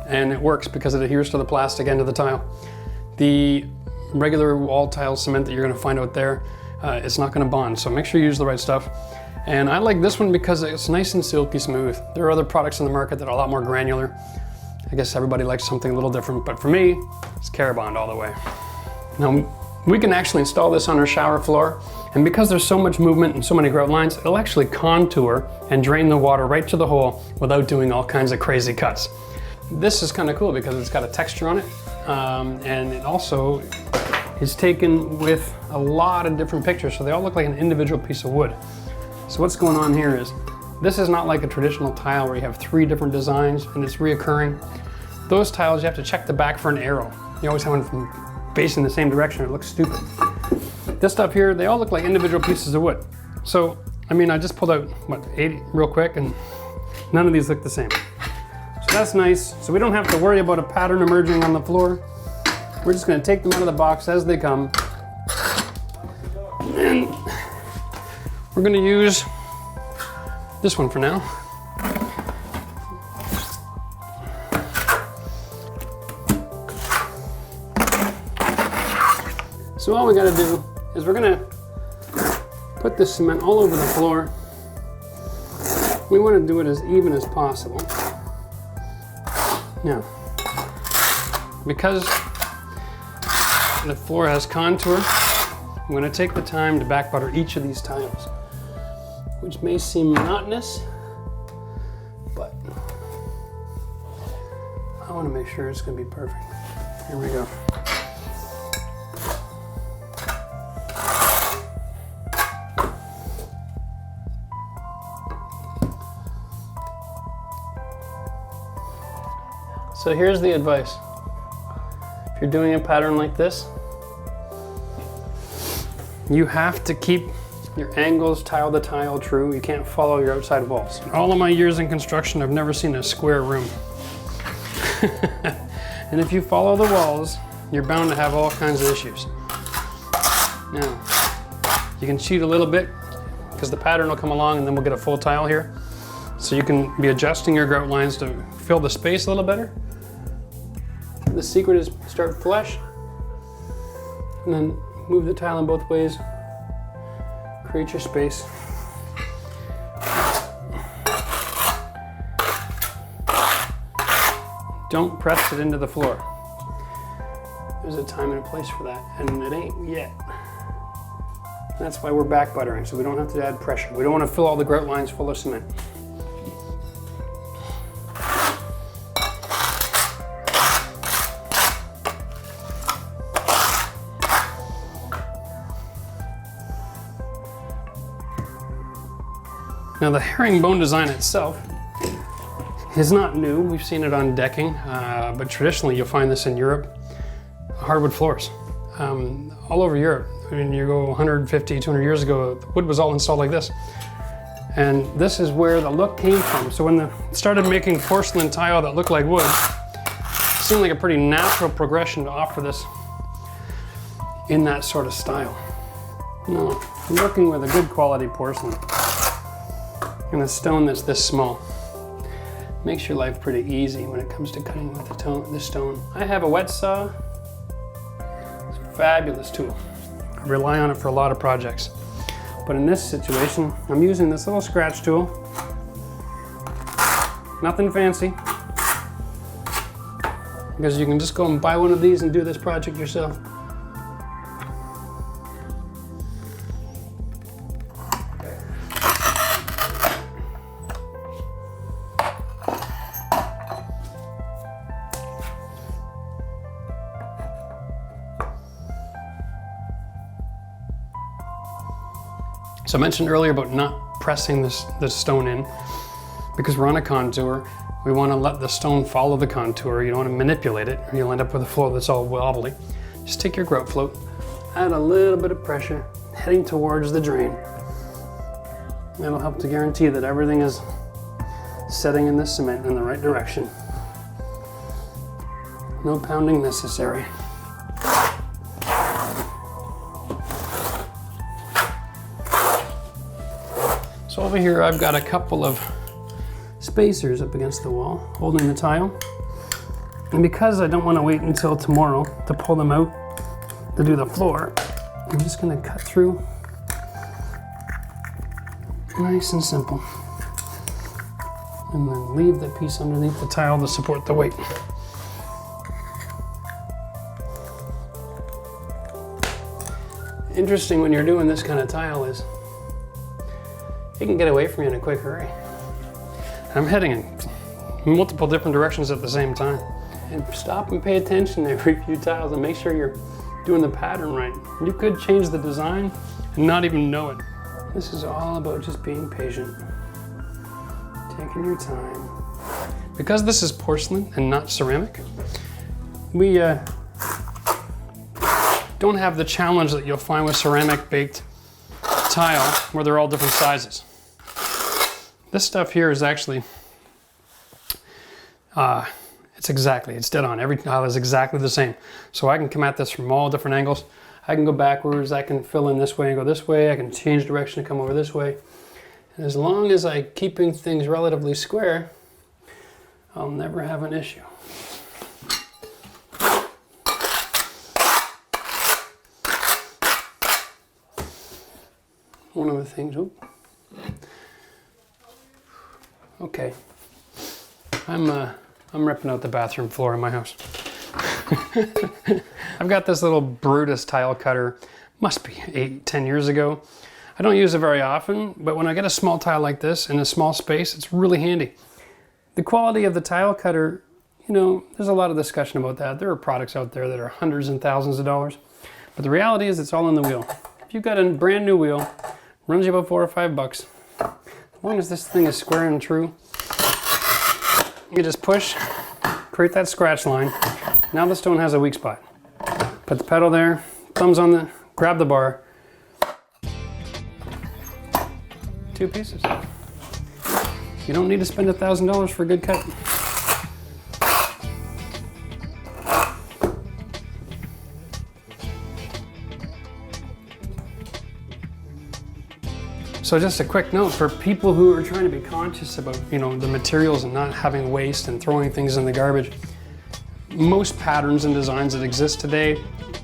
and it works because it adheres to the plastic end of the tile. The regular wall tile cement that you're going to find out there, it's not going to bond, so make sure you use the right stuff. And I like this one because it's nice and silky smooth. There are other products in the market that are a lot more granular. I guess everybody likes something a little different, but for me, it's Carabond all the way. Now, we can actually install this on our shower floor, and because there's so much movement and so many grout lines, it'll actually contour and drain the water right to the hole without doing all kinds of crazy cuts. This is kind of cool because it's got a texture on it, and it also is taken with a lot of different pictures, so they all look like an individual piece of wood. So what's going on here is, this is not like a traditional tile where you have 3 different designs and it's reoccurring. Those tiles, you have to check the back for an arrow. You always have one from facing the same direction, it looks stupid. This stuff here, they all look like individual pieces of wood. So, I mean, I just pulled out, 80 real quick, and none of these look the same. So that's nice. So we don't have to worry about a pattern emerging on the floor. We're just gonna take them out of the box as they come. And we're gonna use this one for now. So all we gotta do is we're gonna put this cement all over the floor. We wanna do it as even as possible. Now, because the floor has contour, I'm going to take the time to back butter each of these tiles, which may seem monotonous, but I want to make sure it's going to be perfect. Here we go. So here's the advice. If you're doing a pattern like this, you have to keep your angles tile to tile true. You can't follow your outside walls. In all of my years in construction, I've never seen a square room. And if you follow the walls, you're bound to have all kinds of issues. Now, you can cheat a little bit because the pattern will come along and then we'll get a full tile here. So you can be adjusting your grout lines to fill the space a little better. The secret is start flush and then move the tile in both ways. Create your space. Don't press it into the floor. There's a time and a place for that, and it ain't yet. That's why we're back buttering, so we don't have to add pressure. We don't want to fill all the grout lines full of cement. Now the herringbone design itself is not new. We've seen it on decking, but traditionally you'll find this in Europe. Hardwood floors. All over Europe. I mean, you go 150, 200 years ago, the wood was all installed like this. And this is where the look came from. So when they started making porcelain tile that looked like wood, it seemed like a pretty natural progression to offer this in that sort of style. Now, I'm working with a good quality porcelain and a stone that's this small. Makes your life pretty easy when it comes to cutting with the stone. I have a wet saw. It's a fabulous tool. I rely on it for a lot of projects. But in this situation, I'm using this little scratch tool. Nothing fancy. Because you can just go and buy one of these and do this project yourself. So I mentioned earlier about not pressing the stone in because we're on a contour. We want to let the stone follow the contour. You don't want to manipulate it or you'll end up with a floor that's all wobbly. Just take your grout float, add a little bit of pressure, heading towards the drain. That'll help to guarantee that everything is setting in the cement in the right direction. No pounding necessary. So over here I've got a couple of spacers up against the wall holding the tile. And because I don't want to wait until tomorrow to pull them out to do the floor, I'm just going to cut through nice and simple. And then leave the piece underneath the tile to support the weight. Interesting when you're doing this kind of tile is it can get away from you in a quick hurry. I'm heading in multiple different directions at the same time. And stop and pay attention every few tiles and make sure you're doing the pattern right. You could change the design and not even know it. This is all about just being patient, taking your time. Because this is porcelain and not ceramic, we don't have the challenge that you'll find with ceramic baked tile where they're all different sizes. This stuff here is actually, it's dead on. Every tile is exactly the same. So I can come at this from all different angles. I can go backwards, I can fill in this way and go this way, I can change direction and come over this way. And as long as I'm keeping things relatively square, I'll never have an issue. One of the things, okay, I'm ripping out the bathroom floor in my house. I've got this little Brutus tile cutter, must be 8-10 years ago. I don't use it very often, but when I get a small tile like this in a small space, it's really handy. The quality of the tile cutter, you know, there's a lot of discussion about that. There are products out there that are hundreds and thousands of dollars, but the reality is it's all in the wheel. If you've got a brand new wheel, runs you about $4 or $5. As long as this thing is square and true, you just push, create that scratch line. Now the stone has a weak spot. Put the pedal there, thumbs on the, grab the bar. 2 pieces. You don't need to spend $1,000 for a good cut. So just a quick note for people who are trying to be conscious about, you know, the materials and not having waste and throwing things in the garbage. Most patterns and designs that exist today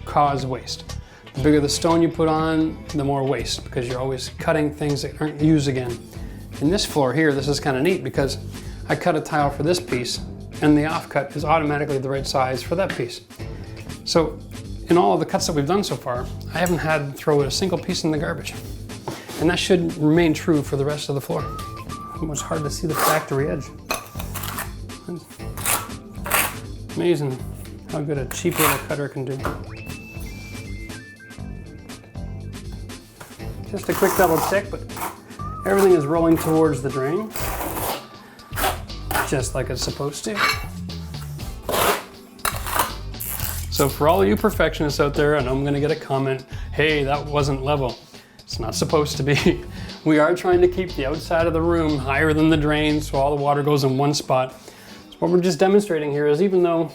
cause waste. The bigger the stone you put on, the more waste, because you're always cutting things that aren't used again. In this floor here, this is kind of neat because I cut a tile for this piece and the offcut is automatically the right size for that piece. So in all of the cuts that we've done so far, I haven't had to throw a single piece in the garbage. And that should remain true for the rest of the floor. It was hard to see the factory edge. It's amazing how good a cheap little cutter can do. Just a quick double check, but Everything is rolling towards the drain, just like it's supposed to. So for all you perfectionists out there, and I'm gonna get a comment, hey, that wasn't level. It's not supposed to be. We are trying to keep the outside of the room higher than the drain so all the water goes in one spot. So what we're just demonstrating here is even though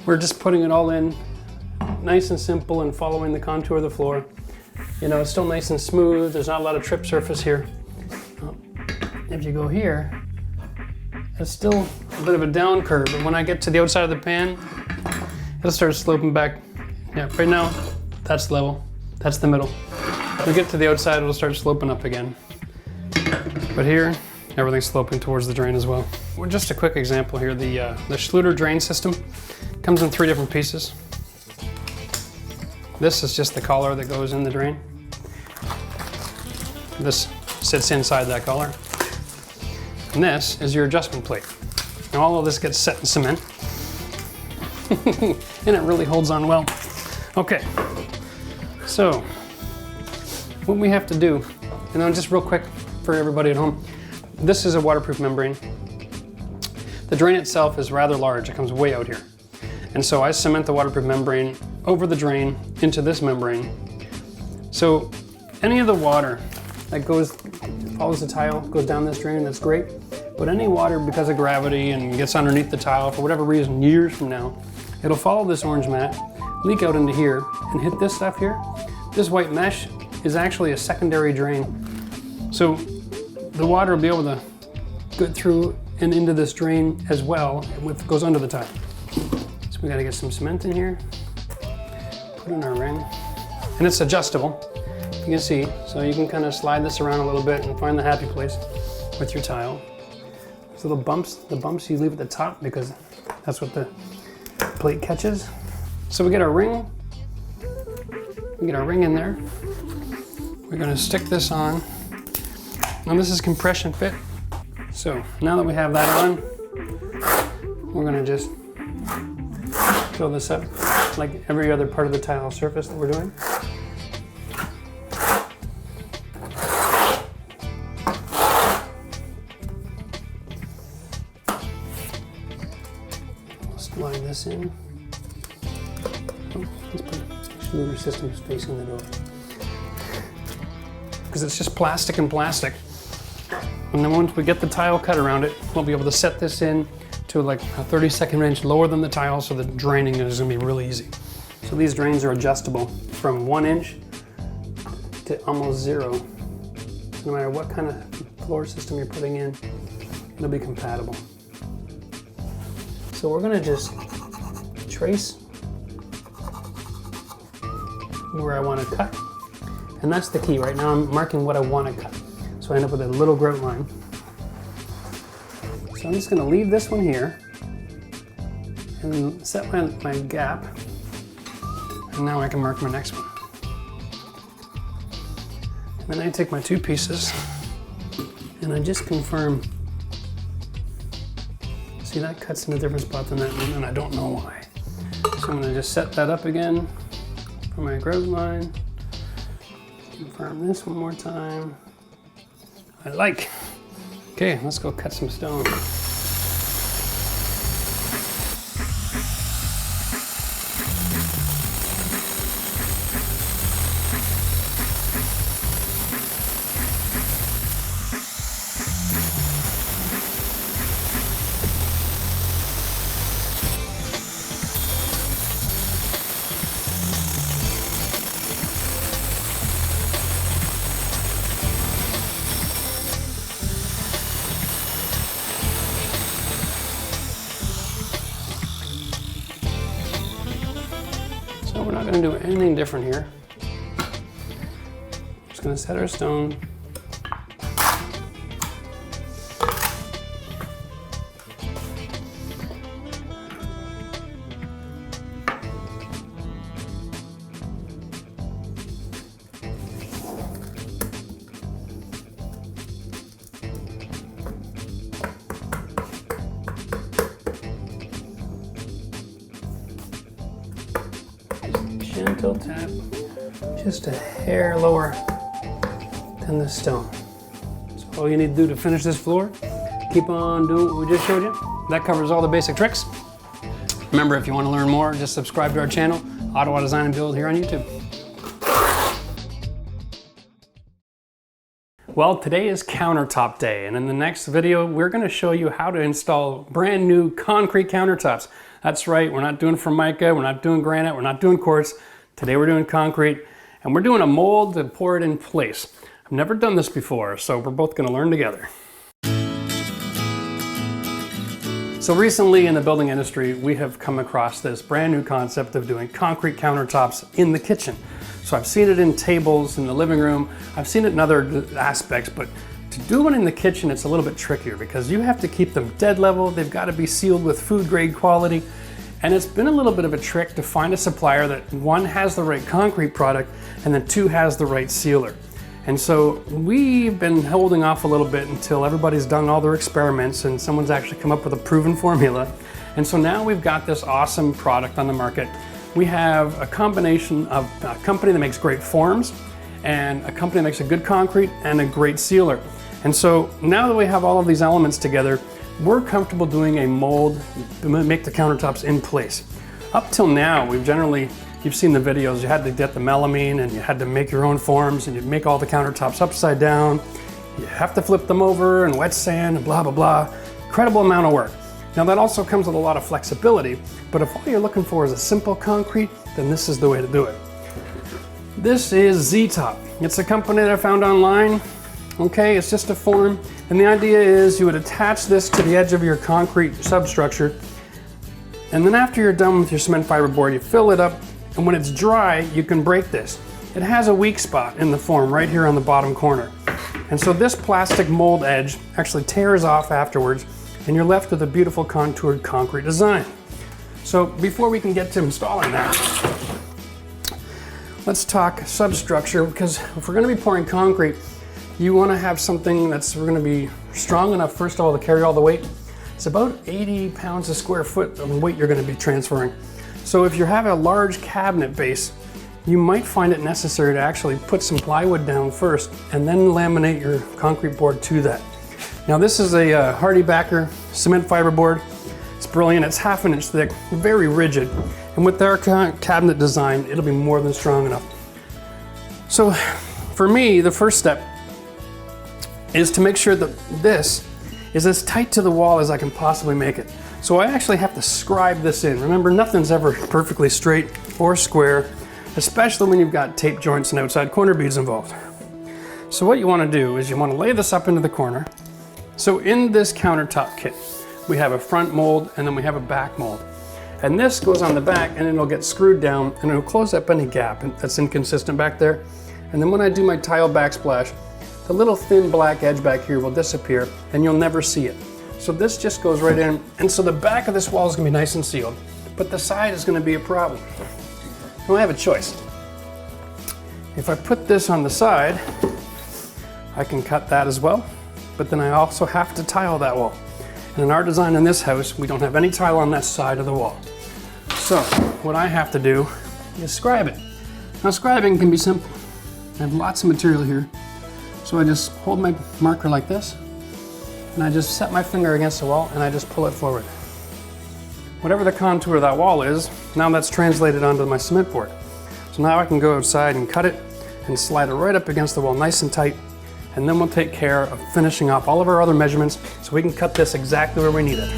we're just putting it all in nice and simple and following the contour of the floor, you know, it's still nice and smooth. There's not a lot of trip surface here. If you go here, it's still a bit of a down curve, but when I get to the outside of the pan, it'll start sloping back. Yeah, right now, that's level. That's the middle. When we get to the outside, it'll start sloping up again. But here, everything's sloping towards the drain as well. Well, just a quick example here. The Schluter drain system comes in 3 different pieces. This is just the collar that goes in the drain. This sits inside that collar. And this is your adjustment plate. Now all of this gets set in cement. And it really holds on well. Okay, so what we have to do, and then just real quick for everybody at home, this is a waterproof membrane. The drain itself is rather large, it comes way out here. And so I cement the waterproof membrane over the drain into this membrane. So any of the water that follows the tile, goes down this drain, that's great. But any water, because of gravity and gets underneath the tile for whatever reason, years from now, it'll follow this orange mat, leak out into here, and hit this stuff here. This white mesh is actually a secondary drain. So the water will be able to go through and into this drain as well, and goes under the tile. So we gotta get some cement in here, put in our ring, and it's adjustable. You can see, so you can kind of slide this around a little bit and find the happy place with your tile. These little bumps, the bumps you leave at the top because that's what the plate catches. So we get our ring. We get our ring in there. We're gonna stick this on. Now this is compression fit. So now that we have that on, we're gonna just fill this up like every other part of the tile surface that we're doing. Slide this in. Oh, let's put Schluter systems facing the door. Because it's just plastic and plastic. And then once we get the tile cut around it, we'll be able to set this in to like a 32nd inch lower than the tile, so the draining is gonna be really easy. So these drains are adjustable from 1 inch to almost 0. So no matter what kind of floor system you're putting in, it'll be compatible. So we're gonna just trace where I wanna cut. And that's the key. Right now I'm marking what I wanna cut. So I end up with a little grout line. So I'm just gonna leave this one here and set my gap. And now I can mark my next one. And then I take my 2 pieces and I just confirm. See, that cuts in a different spot than that one, and I don't know why. So I'm gonna just set that up again for my grout line. Confirm this one more time. I like. Okay, let's go cut some stone. So we're not going to do anything different here. Just going to set our stone. Gentle tap, just a hair lower than the stone. all you need to do to finish this floor. Keep on doing what we just showed you. That covers all the basic tricks. Remember, if you want to learn more, just subscribe to our channel, Ottawa Design and Build, here on YouTube. Well, today is countertop day, and in the next video, we're going to show you how to install brand new concrete countertops. That's right, we're not doing Formica, we're not doing granite, we're not doing quartz. Today we're doing concrete, and we're doing a mold to pour it in place. I've never done this before, so we're both going to learn together. So recently in the building industry, we have come across this brand new concept of doing concrete countertops in the kitchen. So I've seen it in tables in the living room, I've seen it in other aspects, but to do it in the kitchen, it's a little bit trickier because you have to keep them dead level, they've got to be sealed with food grade quality, and it's been a little bit of a trick to find a supplier that one, has the right concrete product, and then two, has the right sealer. And so we've been holding off a little bit until everybody's done all their experiments and someone's actually come up with a proven formula. And so now we've got this awesome product on the market. We have a combination of a company that makes great forms and a company that makes a good concrete and a great sealer. And so now that we have all of these elements together, we're comfortable doing a mold to make the countertops in place. Up till now, you've seen the videos, you had to get the melamine and you had to make your own forms and you'd make all the countertops upside down. You have to flip them over and wet sand and blah, blah, blah. Incredible amount of work. Now that also comes with a lot of flexibility, but if all you're looking for is a simple concrete, then this is the way to do it. This is Z-Top. It's a company that I found online. Okay, it's just a form. And the idea is you would attach this to the edge of your concrete substructure. And then after you're done with your cement fiber board, you fill it up. And when it's dry, you can break this. It has a weak spot in the form right here on the bottom corner. And so this plastic mold edge actually tears off afterwards, and you're left with a beautiful contoured concrete design. So before we can get to installing that, let's talk substructure, because if we're going to be pouring concrete, you want to have something that's going to be strong enough, first of all, to carry all the weight. It's about 80 pounds a square foot of weight you're going to be transferring. So if you have a large cabinet base, you might find it necessary to actually put some plywood down first and then laminate your concrete board to that. Now this is a Hardy Backer cement fiber board. It's brilliant, it's 1/2 inch thick, very rigid. And with our cabinet design, it'll be more than strong enough. So for me, the first step is to make sure that this is as tight to the wall as I can possibly make it. So I actually have to scribe this in. Remember, nothing's ever perfectly straight or square, especially when you've got tape joints and outside corner beads involved. So what you want to do is you want to lay this up into the corner. So in this countertop kit, we have a front mold and then we have a back mold. And this goes on the back and it'll get screwed down and it'll close up any gap that's inconsistent back there. And then when I do my tile backsplash, the little thin black edge back here will disappear and you'll never see it. So this just goes right in, and so the back of this wall is going to be nice and sealed, but the side is going to be a problem. Now I have a choice. If I put this on the side, I can cut that as well, but then I also have to tile that wall. And in our design in this house, we don't have any tile on that side of the wall. So what I have to do is scribe it. Now scribing can be simple. I have lots of material here, so I just hold my marker like this, and I just set my finger against the wall and I just pull it forward. Whatever the contour of that wall is, now that's translated onto my cement board. So now I can go outside and cut it and slide it right up against the wall nice and tight, and then we'll take care of finishing off all of our other measurements so we can cut this exactly where we need it.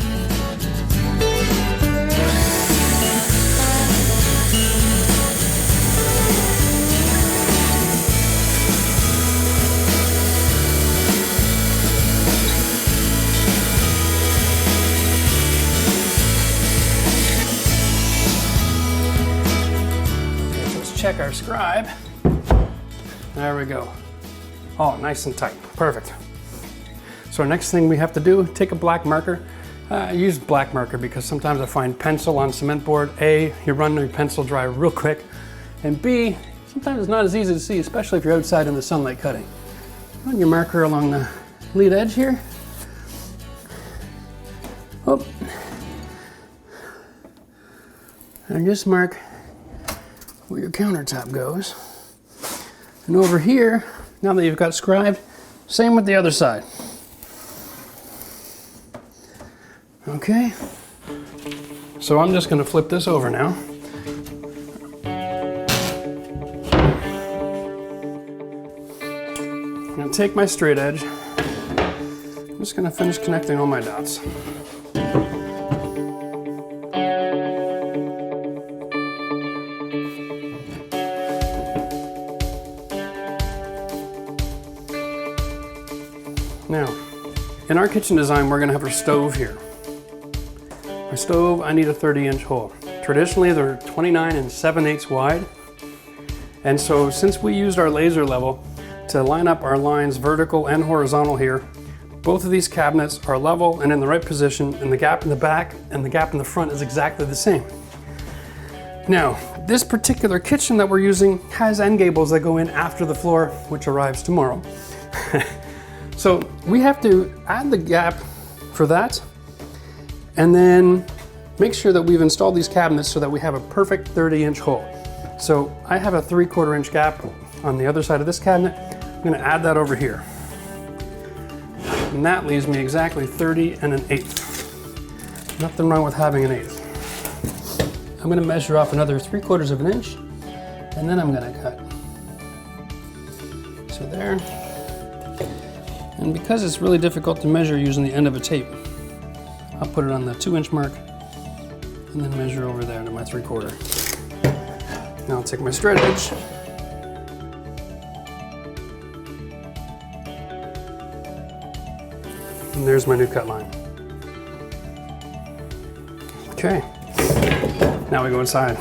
Check our scribe. There we go. Oh, nice and tight. Perfect. So our next thing we have to do, take a black marker. I use black marker because sometimes I find pencil on cement board. A, you run your pencil dry real quick. And B, sometimes it's not as easy to see, especially if you're outside in the sunlight cutting. Run your marker along the lead edge here. Oh. And just mark where your countertop goes. And over here, now that you've got scribed, Same with the other side. Okay. So I'm just going to flip this over now. I'm going to take my straight edge. I'm just going to finish connecting all my dots. Now, in our kitchen design, we're going to have our stove here. My stove, I need a 30-inch hole. Traditionally, they're 29 and 7/8 wide. And so since we used our laser level to line up our lines vertical and horizontal here, both of these cabinets are level and in the right position, and the gap in the back and the gap in the front is exactly the same. Now, this particular kitchen that we're using has end gables that go in after the floor, which arrives tomorrow. So we have to add the gap for that, and then make sure that we've installed these cabinets so that we have a perfect 30-inch hole. So I have a 3/4 inch gap on the other side of this cabinet. I'm going to add that over here. And that leaves me exactly 30 and 1/8. Nothing wrong with having 1/8. I'm going to measure off another 3/4 inch, and then I'm going to cut. So there. And because it's really difficult to measure using the end of a tape, I'll put it on the 2-inch mark and then measure over there to my 3/4. Now I'll take my straight edge. And there's my new cut line. Okay, now we go inside.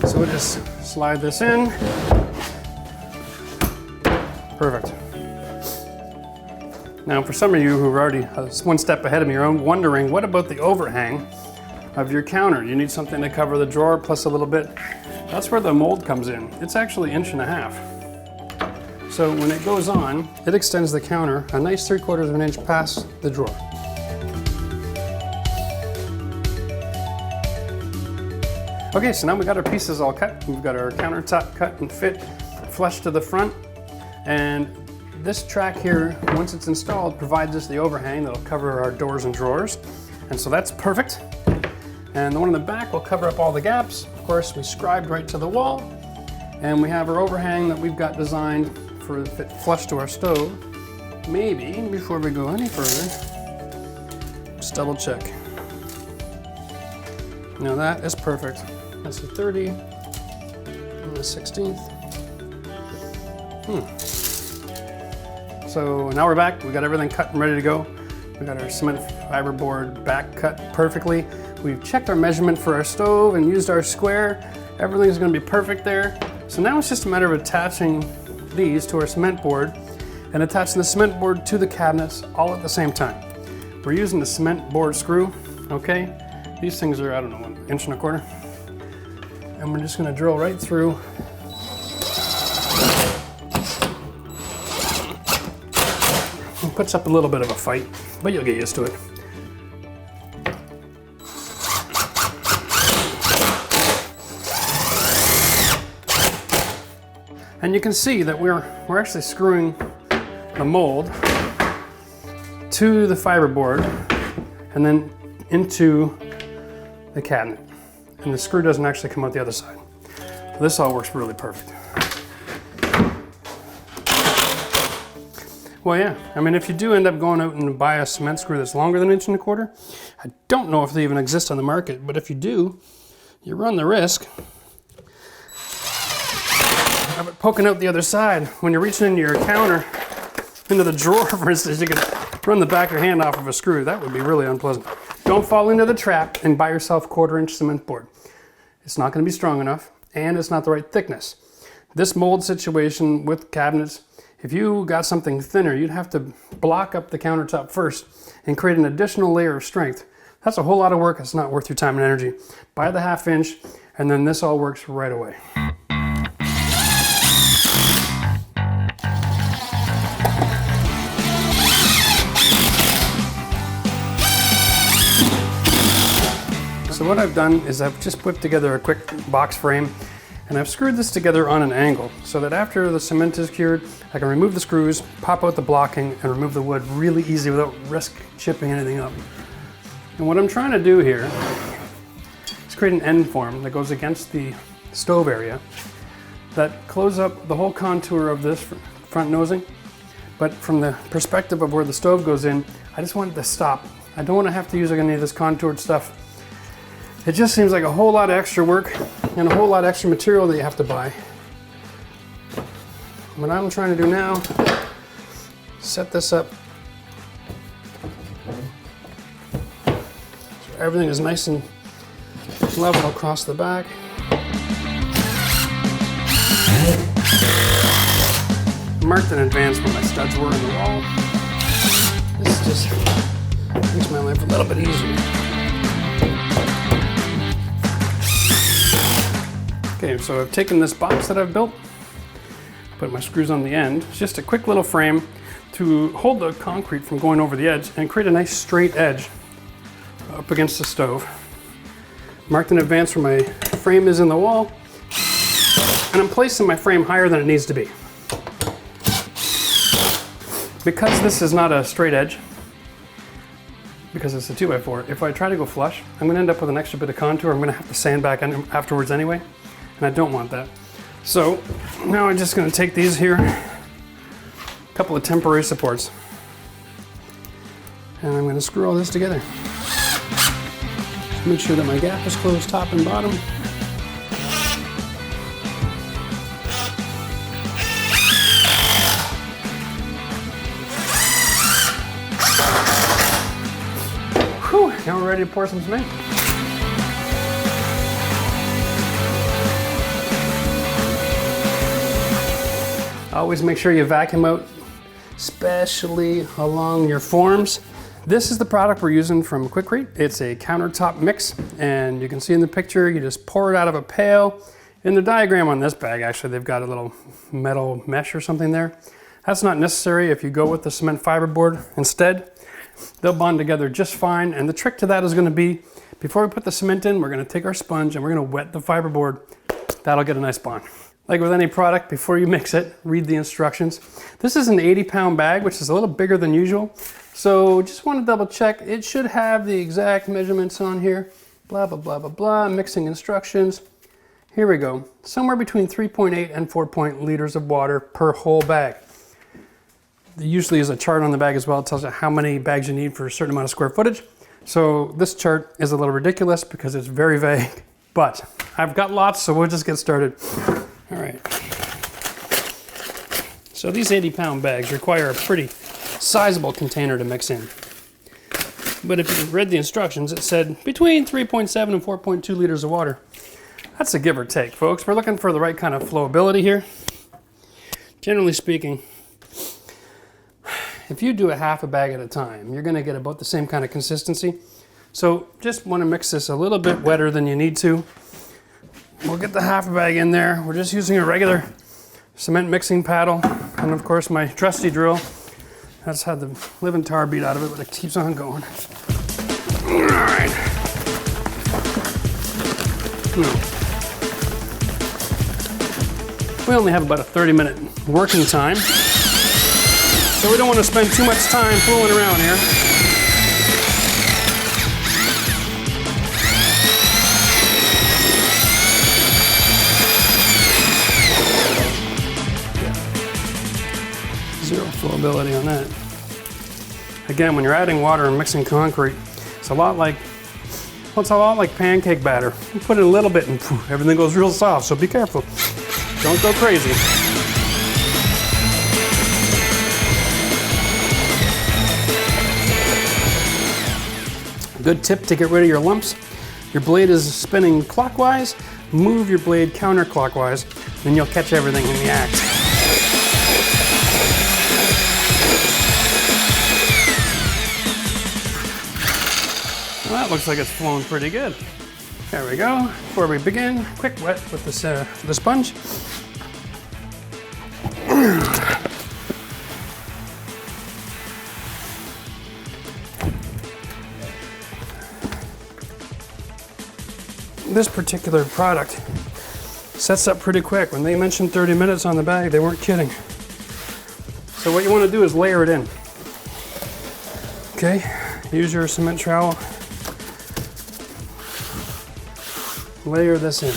So we'll just slide this in. Perfect. Now, for some of you who are already one step ahead of me are wondering, what about the overhang of your counter? You need something to cover the drawer plus a little bit. That's where the mold comes in. It's actually 1.5 inches. So when it goes on, it extends the counter a nice 3/4 inch past the drawer. Okay, so now we got our pieces all cut. We've got our countertop cut and fit flush to the front. And this track here, once it's installed, provides us the overhang that'll cover our doors and drawers. And so that's perfect. And the one in the back will cover up all the gaps. Of course, we scribed right to the wall. And we have our overhang that we've got designed for the fit flush to our stove. Maybe, before we go any further, just double check. Now that is perfect. That's the 30 and the 16th. So now we're back. We got everything cut and ready to go. We got our cement fiberboard back cut perfectly. We've checked our measurement for our stove and used our square. Everything's going to be perfect there. So now it's just a matter of attaching these to our cement board and attaching the cement board to the cabinets all at the same time. We're using the cement board screw, okay? These things are, I don't know, 1.25 inches. And we're just going to drill right through. It puts up a little bit of a fight, but you'll get used to it. And you can see that we're actually screwing the mold to the fiberboard and then into the cabinet. And the screw doesn't actually come out the other side. So this all works really perfect. Well, yeah, I mean, if you do end up going out and buy a cement screw that's longer than 1.25 inches, I don't know if they even exist on the market, but if you do, you run the risk of it poking out the other side. When you're reaching into your counter, into the drawer, for instance, you could run the back of your hand off of a screw. That would be really unpleasant. Don't fall into the trap and buy yourself 1/4 inch cement board. It's not going to be strong enough, and it's not the right thickness. This mold situation with cabinets, if you got something thinner, you'd have to block up the countertop first and create an additional layer of strength. That's a whole lot of work. It's not worth your time and energy. Buy the 1/2 inch, and then this all works right away. So what I've done is I've just whipped together a quick box frame, And I've screwed this together on an angle so that after the cement is cured, I can remove the screws, pop out the blocking, and remove the wood really easy without risk chipping anything up. And what I'm trying to do here is create an end form that goes against the stove area that closes up the whole contour of this front nosing. But from the perspective of where the stove goes in, I just want it to stop. I don't want to have to use any of this contoured stuff. It just seems like a whole lot of extra work and a whole lot of extra material that you have to buy. What I'm trying to do now, set this up so everything is nice and level across the back. Marked in advance where my studs were in the wall. This just makes my life a little bit easier. Okay, so I've taken this box that I've built, put my screws on the end. It's just a quick little frame to hold the concrete from going over the edge and create a nice straight edge up against the stove. Marked in advance where my frame is in the wall, and I'm placing my frame higher than it needs to be. Because this is not a straight edge, because it's a 2x4, if I try to go flush, I'm going to end up with an extra bit of contour. I'm going to have to sand back afterwards anyway, and I don't want that. So now I'm just going to take these here, a couple of temporary supports, and I'm going to screw all this together. Make sure that my gap is closed top and bottom. Whew, now we're ready to pour some cement. Always make sure you vacuum out, especially along your forms. This is the product we're using from Quikrete. It's a countertop mix, and you can see in the picture, you just pour it out of a pail. In the diagram on this bag, actually, they've got a little metal mesh or something there. That's not necessary if you go with the cement fiberboard instead. They'll bond together just fine, and the trick to that is going to be, before we put the cement in, we're going to take our sponge and we're going to wet the fiberboard. That'll get a nice bond. Like with any product, before you mix it, read the instructions. This is an 80-pound bag, which is a little bigger than usual. So just want to double check. It should have the exact measurements on here. Blah, blah, blah, blah, blah. Mixing instructions. Here we go. Somewhere between 3.8 and 4 liters of water per whole bag. There usually is a chart on the bag as well. It tells you how many bags you need for a certain amount of square footage. So this chart is a little ridiculous because it's very vague, but I've got lots, so we'll just get started. All right. So these 80-pound bags require a pretty sizable container to mix in. But if you read the instructions, it said between 3.7 and 4.2 liters of water. That's a give or take, folks. We're looking for the right kind of flowability here. Generally speaking, if you do a half a bag at a time, you're going to get about the same kind of consistency. So just want to mix this a little bit wetter than you need to. We'll get the half a bag in there. We're just using a regular cement mixing paddle, and of course my trusty drill. That's had the living tar beat out of it, but it keeps on going. All right. We only have about a 30-minute working time, so we don't want to spend too much time fooling around here. Zero flowability on that. Again, when you're adding water and mixing concrete, it's a lot like pancake batter. You put in a little bit and poof, everything goes real soft, so be careful. Don't go crazy. A good tip to get rid of your lumps. Your blade is spinning clockwise, move your blade counterclockwise, then you'll catch everything in the act. Well, that looks like it's flowing pretty good. There we go. Before we begin, quick wet with this, the sponge. This particular product Sets up pretty quick. When they mentioned 30 minutes on the bag, they weren't kidding. So what you want to do is layer it in. Okay, use your cement trowel. Layer this in.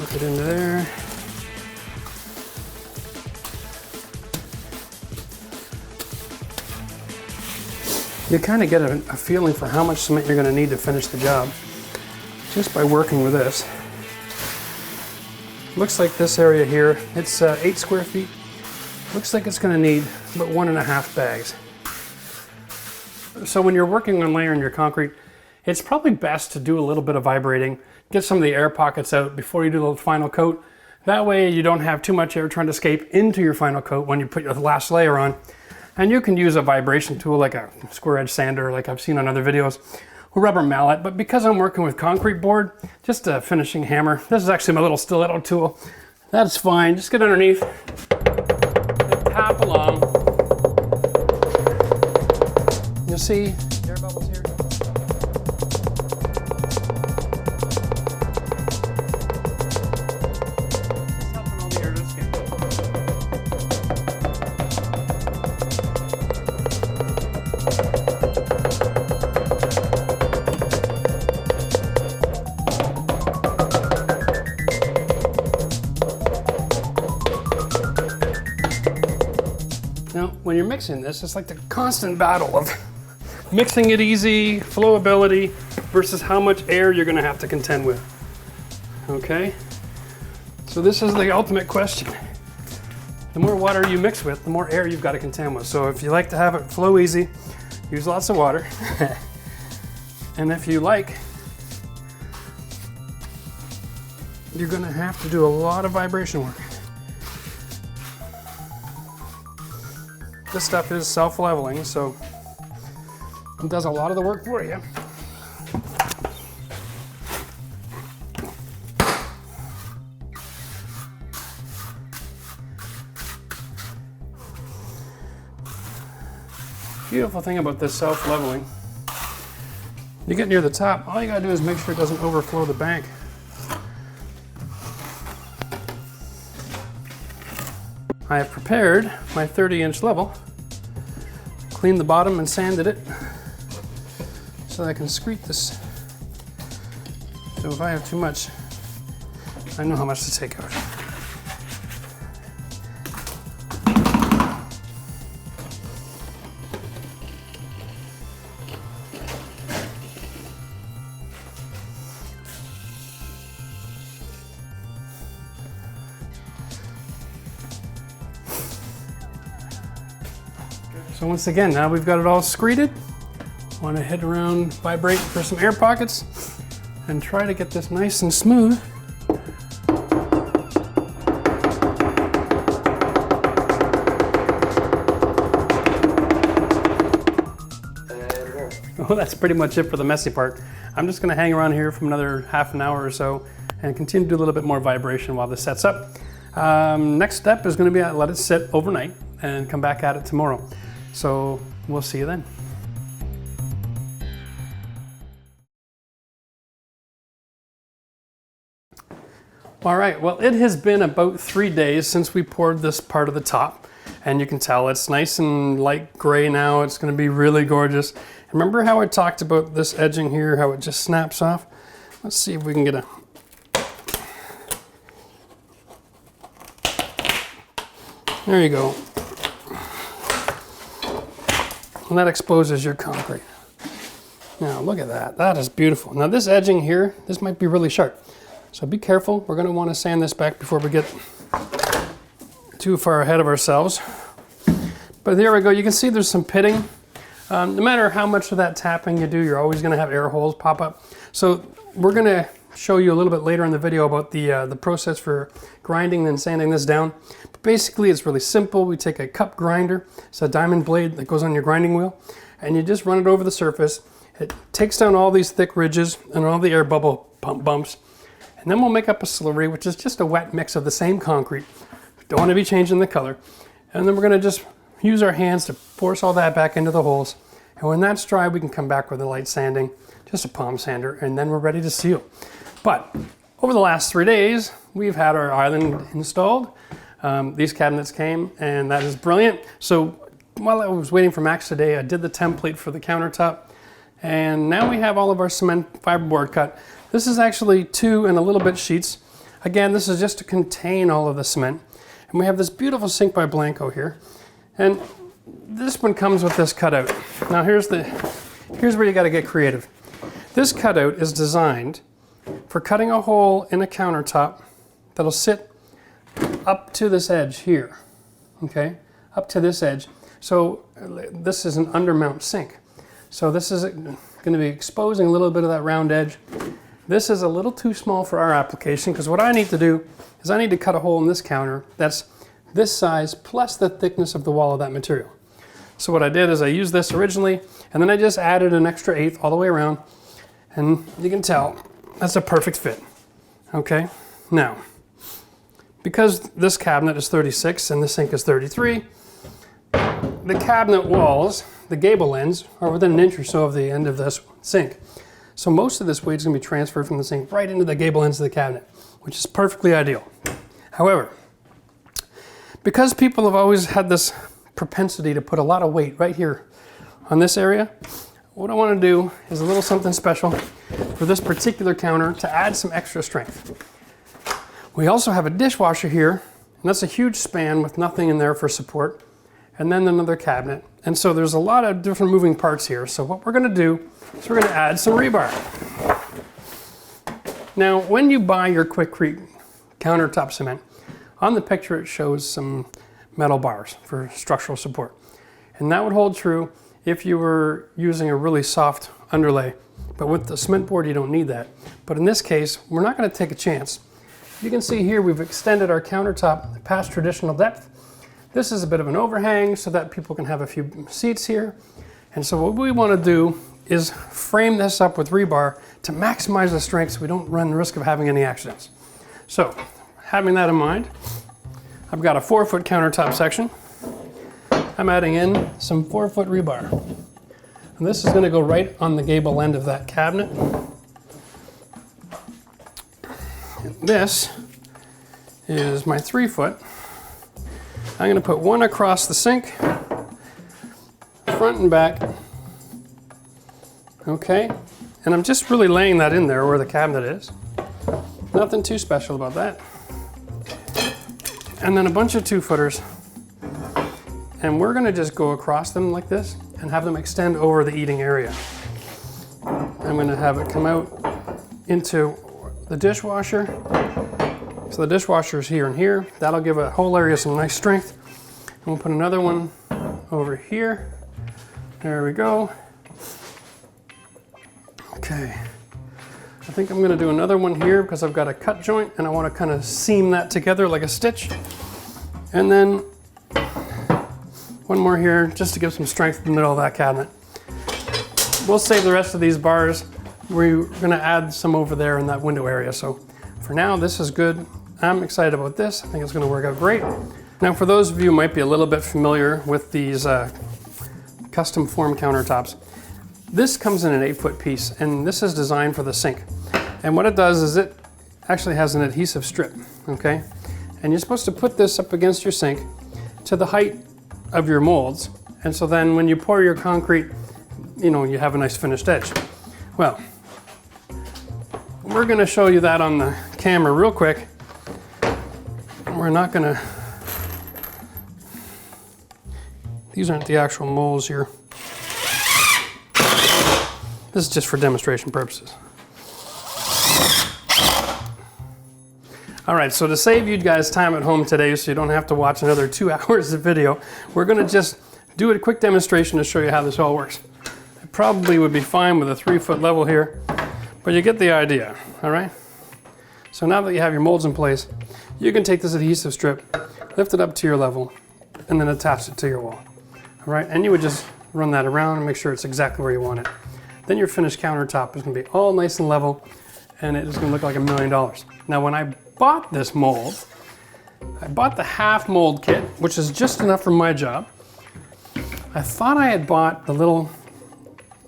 Work it into there. You kind of get a feeling for how much cement you're going to need to finish the job just by working with this. Looks like this area here, it's 8 square feet. Looks like it's going to need about 1.5 bags. So when you're working on layering your concrete, it's probably best to do a little bit of vibrating, get some of the air pockets out before you do the final coat. That way you don't have too much air trying to escape into your final coat when you put your last layer on. And you can use a vibration tool like a square edge sander like I've seen on other videos, or rubber mallet, but because I'm working with concrete board, just a finishing hammer. This is actually my little stiletto tool. That's fine, just get underneath and tap along. You'll see air bubbles here. It's helping all the air to escape. Now, when you're mixing this, it's like the constant battle of mixing it easy, flowability, versus how much air you're gonna have to contend with. Okay? So this is the ultimate question. The more water you mix with, the more air you've got to contend with. So if you like to have it flow easy, use lots of water. And if you like, you're gonna have to do a lot of vibration work. This stuff is self-leveling, so it does a lot of the work for you. Beautiful thing about this self-leveling, you get near the top, all you gotta do is make sure it doesn't overflow the bank. I have prepared my 30-inch level, cleaned the bottom and sanded it so that I can excrete this. So if I have too much, I know how much to take out. So once again, now we've got it all screeded. Want to head around, vibrate for some air pockets, and try to get this nice and smooth. Well, that's pretty much it for the messy part. I'm just going to hang around here for another half an hour or so and continue to do a little bit more vibration while this sets up. Next step is going to be let it sit overnight and come back at it tomorrow. So we'll see you then. All right, well, it has been about 3 days since we poured this part of the top, and you can tell it's nice and light gray now. It's going to be really gorgeous. Remember how I talked about this edging here, how it just snaps off? Let's see if we can get a... There you go. And that exposes your concrete. Now look at that, that is beautiful. Now this edging here, this might be really sharp. So be careful, we're gonna wanna sand this back before we get too far ahead of ourselves. But there we go, you can see there's some pitting. No matter how much of that tapping you do, you're always gonna have air holes pop up. So we're gonna show you a little bit later in the video about the process for grinding and sanding this down. But basically it's really simple. We take a cup grinder, it's a diamond blade that goes on your grinding wheel, and you just run it over the surface. It takes down all these thick ridges and all the air bubble pump bumps, and then we'll make up a slurry, which is just a wet mix of the same concrete. Don't want to be changing the color. And then we're going to just use our hands to force all that back into the holes And when that's dry, we can come back with a light sanding, just a palm sander, and then we're ready to seal. But over the last 3 days, we've had our island installed. These cabinets came, and that is brilliant. So while I was waiting for Max today, I did the template for the countertop, and now we have all of our cement fiberboard cut. This is actually 2 and a little bit sheets. Again, this is just to contain all of the cement. And we have this beautiful sink by Blanco here. And this one comes with this cutout. Now here's where you gotta get creative. This cutout is designed for cutting a hole in a countertop that'll sit up to this edge here, okay? Up to this edge. So this is an undermount sink. So this is gonna be exposing a little bit of that round edge. This is a little too small for our application, because what I need to do is I need to cut a hole in this counter that's this size plus the thickness of the wall of that material. So what I did is I used this originally, and then I just added an extra 1/8 all the way around, and you can tell that's a perfect fit, okay? Now, because this cabinet is 36 and this sink is 33, the cabinet walls, the gable ends, are within an inch or so of the end of this sink. So most of this weight is going to be transferred from the sink right into the gable ends of the cabinet, which is perfectly ideal. However, because people have always had this propensity to put a lot of weight right here on this area, what I want to do is a little something special for this particular counter to add some extra strength. We also have a dishwasher here, and that's a huge span with nothing in there for support, and then another cabinet. And so there's a lot of different moving parts here. So what we're going to do is we're going to add some rebar. Now, when you buy your Quikrete countertop cement, on the picture it shows some metal bars for structural support. And that would hold true if you were using a really soft underlay. But with the cement board, you don't need that. But in this case, we're not going to take a chance. You can see here we've extended our countertop past traditional depth. This is a bit of an overhang so that people can have a few seats here. And so what we want to do is frame this up with rebar to maximize the strength so we don't run the risk of having any accidents. So, having that in mind, I've got a 4-foot countertop section. I'm adding in some 4-foot rebar. And this is going to go right on the gable end of that cabinet. And this is my 3-foot. I'm going to put one across the sink, front and back. Okay, and I'm just really laying that in there where the cabinet is. Nothing too special about that. And then a bunch of 2-footers. And we're going to just go across them like this and have them extend over the eating area. I'm going to have it come out into the dishwasher. So the dishwasher is here and here. That'll give a whole area some nice strength. And we'll put another one over here. There we go. Okay. I think I'm going to do another one here because I've got a cut joint and I want to kind of seam that together like a stitch. And then one more here just to give some strength in the middle of that cabinet. We'll save the rest of these bars. We're going to add some over there in that window area. So for now, this is good. I'm excited about this. I think it's going to work out great. Now, for those of you who might be a little bit familiar with these custom form countertops, this comes in an 8-foot piece, and this is designed for the sink. And what it does is it actually has an adhesive strip, okay? And you're supposed to put this up against your sink to the height of your molds. And so then when you pour your concrete, you know, you have a nice finished edge. Well, we're going to show you that on the camera real quick. We're not going to, these aren't the actual molds here. This is just for demonstration purposes. All right, so to save you guys time at home today so you don't have to watch another 2 hours of video, we're going to just do a quick demonstration to show you how this all works. It probably would be fine with a 3-foot level here, but you get the idea, all right? So now that you have your molds in place, you can take this adhesive strip, lift it up to your level, and then attach it to your wall, all right? And you would just run that around and make sure it's exactly where you want it. Then your finished countertop is going to be all nice and level, and it is going to look like $1 million. Now, when I bought this mold, I bought the half mold kit, which is just enough for my job. I thought I had bought the little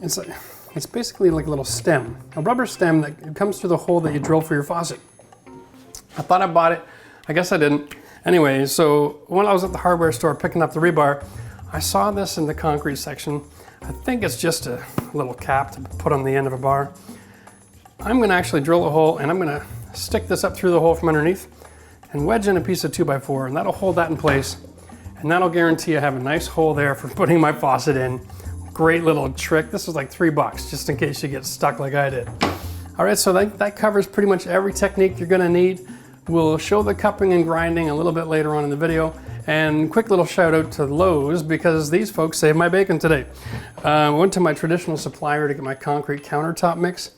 It's basically like a little stem, a rubber stem that comes through the hole that you drill for your faucet. I thought I bought it. I guess I didn't. Anyway, so when I was at the hardware store picking up the rebar, I saw this in the concrete section. I think it's just a little cap to put on the end of a bar. I'm going to actually drill a hole, and I'm going to stick this up through the hole from underneath and wedge in a piece of 2x4, and that'll hold that in place. And that'll guarantee I have a nice hole there for putting my faucet in. Great little trick. This was like $3, just in case you get stuck like I did. All right, so that covers pretty much every technique you're going to need. We'll show the cupping and grinding a little bit later on in the video. And quick little shout out to Lowe's, because these folks saved my bacon today. I went to my traditional supplier to get my concrete countertop mix,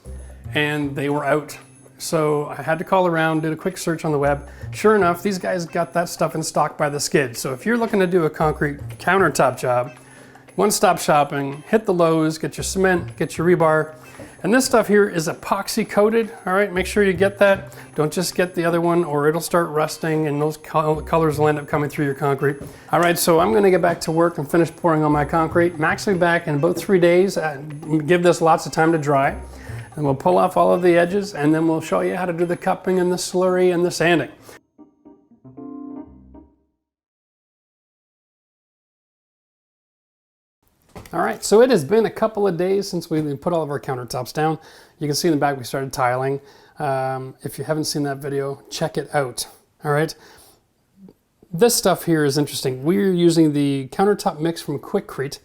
and they were out. So I had to call around, did a quick search on the web. Sure enough, these guys got that stuff in stock by the skid. So if you're looking to do a concrete countertop job, one-stop shopping, hit the Lowe's, get your cement, get your rebar. And this stuff here is epoxy coated, all right? Make sure you get that. Don't just get the other one, or it'll start rusting and those colors will end up coming through your concrete. All right, so I'm gonna get back to work and finish pouring on my concrete. Max will be back in about 3 days. Give this lots of time to dry. And we'll pull off all of the edges, and then we'll show you how to do the cupping and the slurry and the sanding. All right, so it has been a couple of days since we put all of our countertops down. You can see in the back we started tiling. If you haven't seen that video, check it out, all right? This stuff here is interesting. We're using the countertop mix from Quikrete,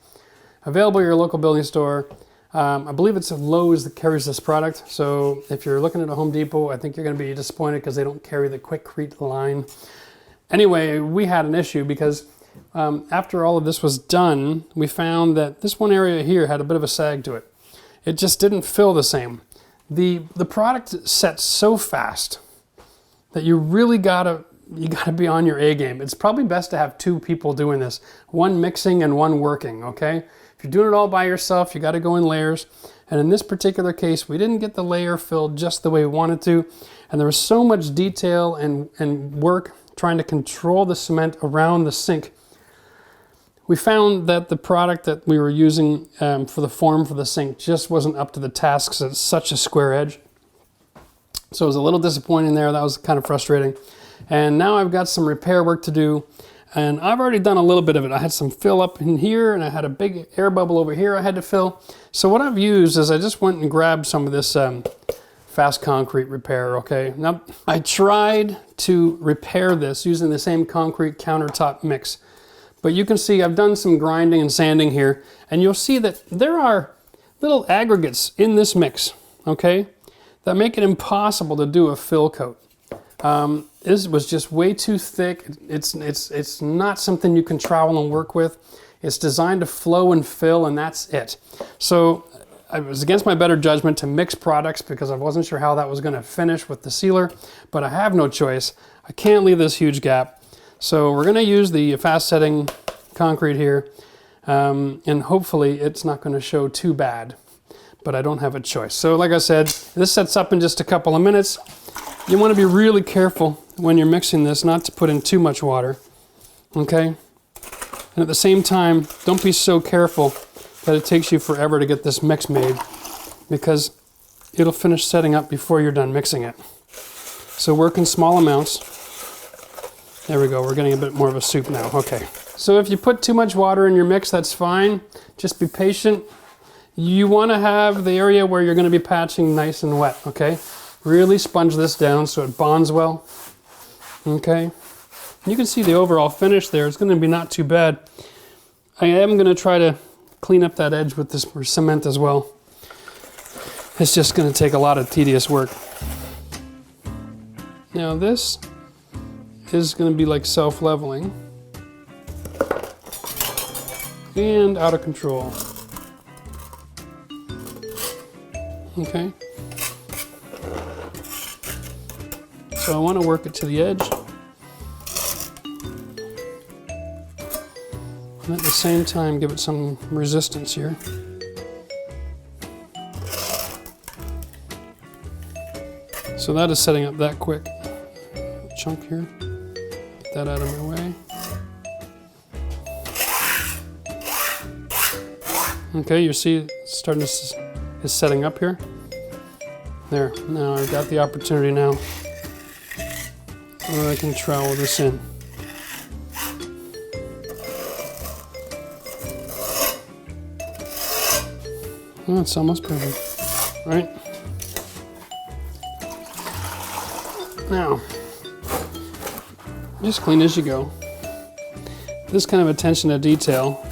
available at your local building store. I believe it's Lowe's that carries this product. So if you're looking at a Home Depot, I think you're gonna be disappointed because they don't carry the Quikrete line. Anyway, we had an issue because after all of this was done, we found that this one area here had a bit of a sag to it. It just didn't fill the same. The product sets so fast that you really gotta be on your A game. It's probably best to have 2 people doing this, one mixing and one working, okay? If you're doing it all by yourself, you gotta go in layers. And in this particular case, we didn't get the layer filled just the way we wanted to. And there was so much detail and work trying to control the cement around the sink. We found that the product that we were using for the form for the sink just wasn't up to the task, because it's such a square edge. So it was a little disappointing there. That was kind of frustrating. And now I've got some repair work to do, and I've already done a little bit of it. I had some fill up in here, and I had a big air bubble over here I had to fill. So what I've used is I just went and grabbed some of this fast concrete repair, okay? Now, I tried to repair this using the same concrete countertop mix. But you can see I've done some grinding and sanding here, and you'll see that there are little aggregates in this mix, okay, that make it impossible to do a fill coat. This was just way too thick. It's not something you can travel and work with. It's designed to flow and fill, and that's it. So I was against my better judgment to mix products because I wasn't sure how that was going to finish with the sealer, but I have no choice. I can't leave this huge gap. So we're going to use the fast setting concrete here, and hopefully it's not going to show too bad, but I don't have a choice. So like I said, this sets up in just a couple of minutes. You want to be really careful when you're mixing this not to put in too much water, okay? And at the same time, don't be so careful that it takes you forever to get this mix made, because it'll finish setting up before you're done mixing it. So work in small amounts. There we go, we're getting a bit more of a soup now, okay. So if you put too much water in your mix, that's fine. Just be patient. You wanna have the area where you're gonna be patching nice and wet, okay? Really sponge this down so it bonds well, okay? You can see the overall finish there. It's gonna be not too bad. I am gonna try to clean up that edge with this cement as well. It's just gonna take a lot of tedious work. Now this is going to be like self-leveling and out of control. Okay. So I want to work it to the edge, and at the same time give it some resistance here. So that is setting up that quick. Chunk here. Get that out of my way. Okay, you see it's starting to is setting up here. There, now I've got the opportunity now where I can trowel this in. Oh, it's almost perfect, right? Now, just clean as you go. This kind of attention to detail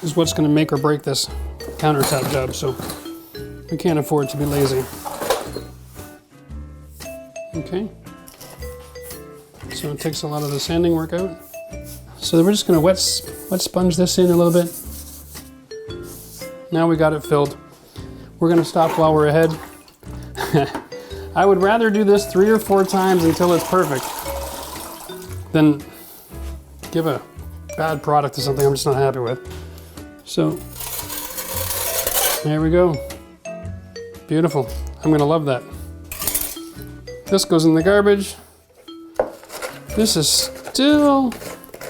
is what's going to make or break this countertop job, so we can't afford to be lazy. Okay. So it takes a lot of the sanding work out. So we're just going to wet sponge this in a little bit. Now we got it filled. We're going to stop while we're ahead. I would rather do this 3 or 4 times until it's perfect than give a bad product to something I'm just not happy with. So there we go. Beautiful. I'm going to love that. This goes in the garbage. This is still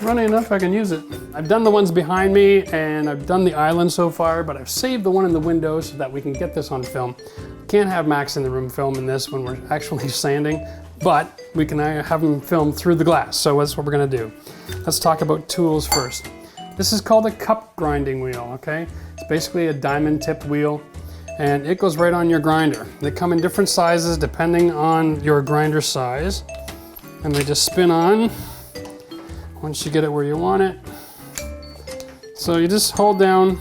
running enough I can use it. I've done the ones behind me and I've done the island so far, but I've saved the one in the window so that we can get this on film. Can't have Max in the room filming this when we're actually sanding, but we can have him film through the glass, so that's what we're gonna do. Let's talk about tools first. This is called a cup grinding wheel, okay? It's basically a diamond tipped wheel and it goes right on your grinder. They come in different sizes depending on your grinder size, and they just spin on once you get it where you want it. So you just hold down,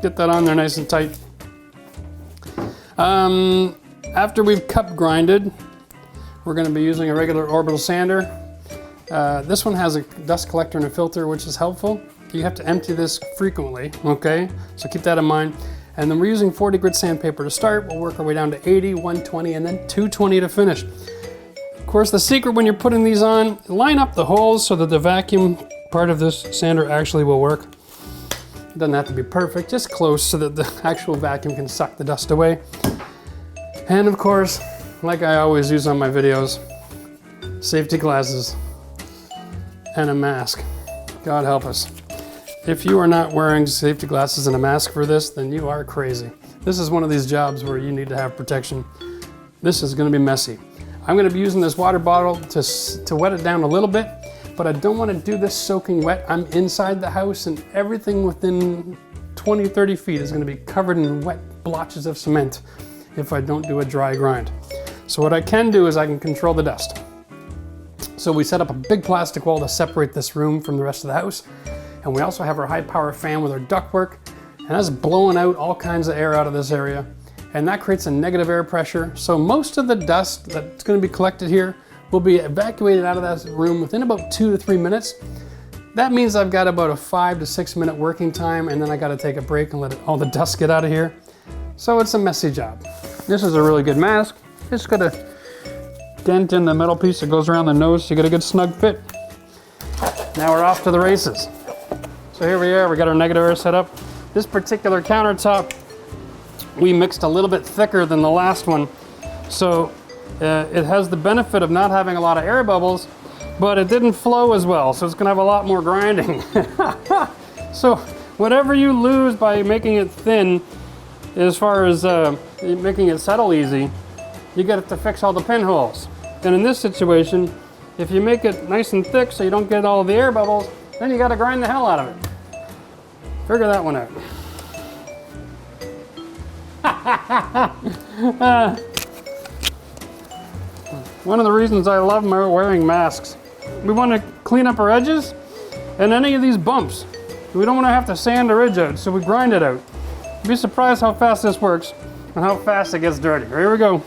get that on there nice and tight. After we've cup grinded, we're going to be using a regular orbital sander. This one has a dust collector and a filter, which is helpful. You have to empty this frequently, okay? So keep that in mind. And then we're using 40 grit sandpaper to start. We'll work our way down to 80, 120, and then 220 to finish. Of course, the secret when you're putting these on, line up the holes so that the vacuum part of this sander actually will work. It doesn't have to be perfect, just close so that the actual vacuum can suck the dust away. And of course, like I always use on my videos, safety glasses and a mask. God help us. If you are not wearing safety glasses and a mask for this, then you are crazy. This is one of these jobs where you need to have protection. This is going to be messy. I'm going to be using this water bottle to wet it down a little bit, but I don't want to do this soaking wet. I'm inside the house and everything within 20, 30 feet is going to be covered in wet blotches of cement if I don't do a dry grind. So what I can do is I can control the dust. So we set up a big plastic wall to separate this room from the rest of the house. And we also have our high power fan with our ductwork, and that's blowing out all kinds of air out of this area. And that creates a negative air pressure. So most of the dust that's going to be collected here will be evacuated out of that room within about 2 to 3 minutes. That means I've got about a 5 to 6 minute working time, and then I got to take a break and let all the dust get out of here. So it's a messy job. This is a really good mask. It's got a dent in the metal piece that goes around the nose, so you get a good snug fit. Now we're off to the races. So here we are, we got our negative air set up. This particular countertop, we mixed a little bit thicker than the last one. So it has the benefit of not having a lot of air bubbles, but it didn't flow as well. So it's gonna have a lot more grinding. So whatever you lose by making it thin, as far as making it settle easy, you get to fix all the pinholes. And in this situation, if you make it nice and thick so you don't get all the air bubbles, then you gotta grind the hell out of it. Figure that one out. One of the reasons I love wearing masks, we want to clean up our edges and any of these bumps. We don't want to have to sand a ridge out, so we grind it out. You'd be surprised how fast this works and how fast it gets dirty. Here we go.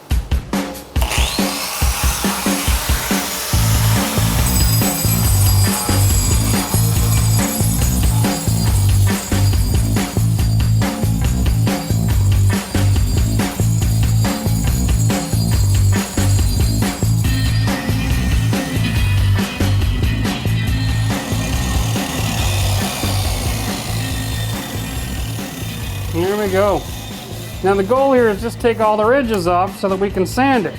There we go. Now the goal here is just take all the ridges off so that we can sand it.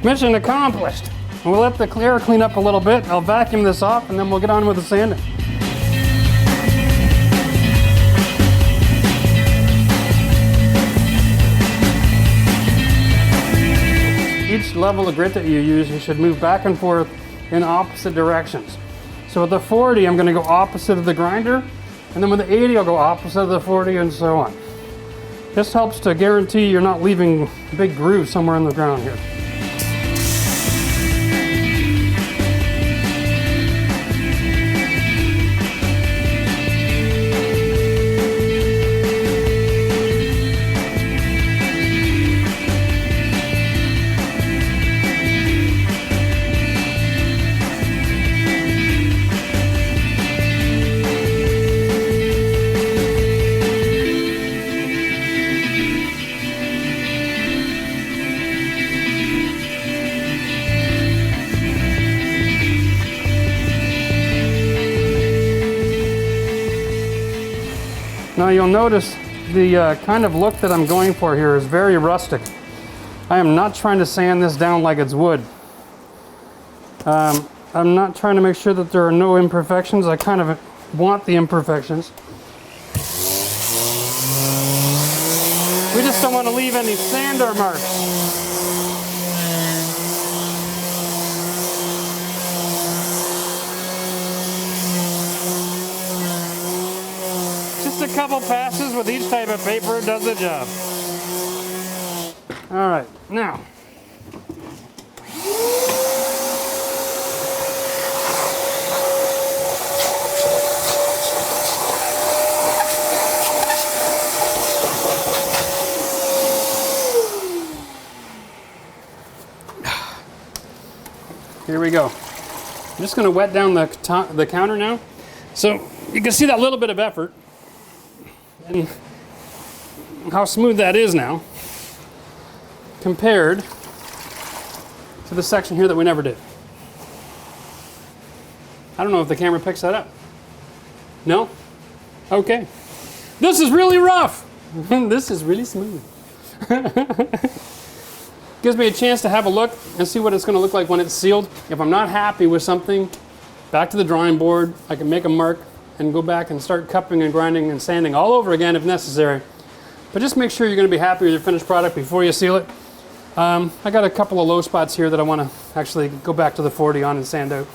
Mission accomplished. We'll let the air clean up a little bit. I'll vacuum this off and then we'll get on with the sanding. level of grit that you use, you should move back and forth in opposite directions. So with the 40, I'm going to go opposite of the grinder, and then with the 80, I'll go opposite of the 40, and so on. This helps to guarantee you're not leaving a big groove somewhere in the ground here. Now you'll notice the kind of look that I'm going for here is very rustic. I am not trying to sand this down like it's wood. I'm not trying to make sure that there are no imperfections. I kind of want the imperfections. We just don't want to leave any sander marks. Just a couple passes with each type of paper does the job. All right, now. Here we go. I'm just going to wet down the counter now. So you can see that little bit of effort and how smooth that is now compared to the section here that we never did. I don't know if the camera picks that up. No? Okay. This is really rough. This is really smooth. Gives me a chance to have a look and see what it's going to look like when it's sealed. If I'm not happy with something, back to the drawing board, I can make a mark and go back and start cupping and grinding and sanding all over again if necessary. But just make sure you're going to be happy with your finished product before you seal it. I got a couple of low spots here that I want to actually go back to the 40 on and sand out.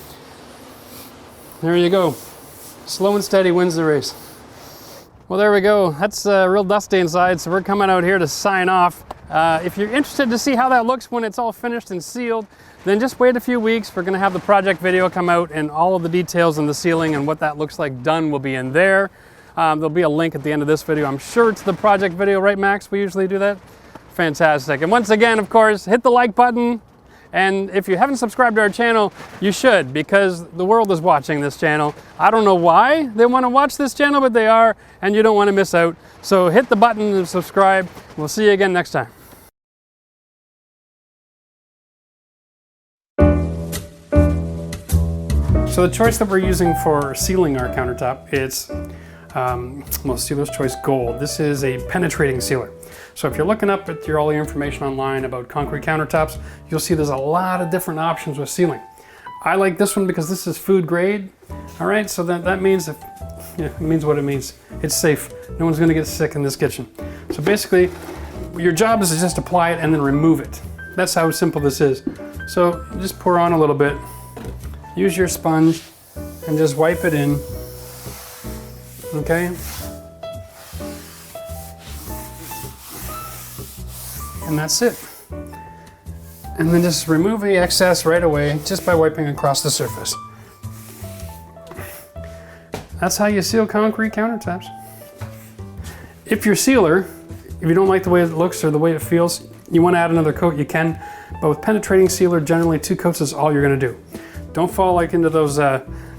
There you go. Slow and steady wins the race. Well, there we go. That's real dusty inside, so we're coming out here to sign off. If you're interested to see how that looks when it's all finished and sealed, then just wait a few weeks. We're going to have the project video come out, and all of the details on the sealing and what that looks like done will be in there. There'll be a link at the end of this video, I'm sure, to the project video, right, Max? We usually do that. Fantastic. And once again, of course, hit the like button. And if you haven't subscribed to our channel, you should, because the world is watching this channel. I don't know why they want to watch this channel, but they are, and you don't want to miss out. So hit the button and subscribe. We'll see you again next time. So the choice that we're using for sealing our countertop, it's Sealer's Choice Gold. This is a penetrating sealer. So if you're looking up at all the information online about concrete countertops, you'll see there's a lot of different options with sealing. I like this one because this is food grade. All right, so that means it means what it means. It's safe. No one's gonna get sick in this kitchen. So basically, your job is to just apply it and then remove it. That's how simple this is. So just pour on a little bit. Use your sponge and just wipe it in, okay? And that's it. And then just remove the excess right away just by wiping across the surface. That's how you seal concrete countertops. If your sealer, if you don't like the way it looks or the way it feels, you want to add another coat, you can. But with penetrating sealer, generally 2 coats is all you're going to do. Don't fall like into those,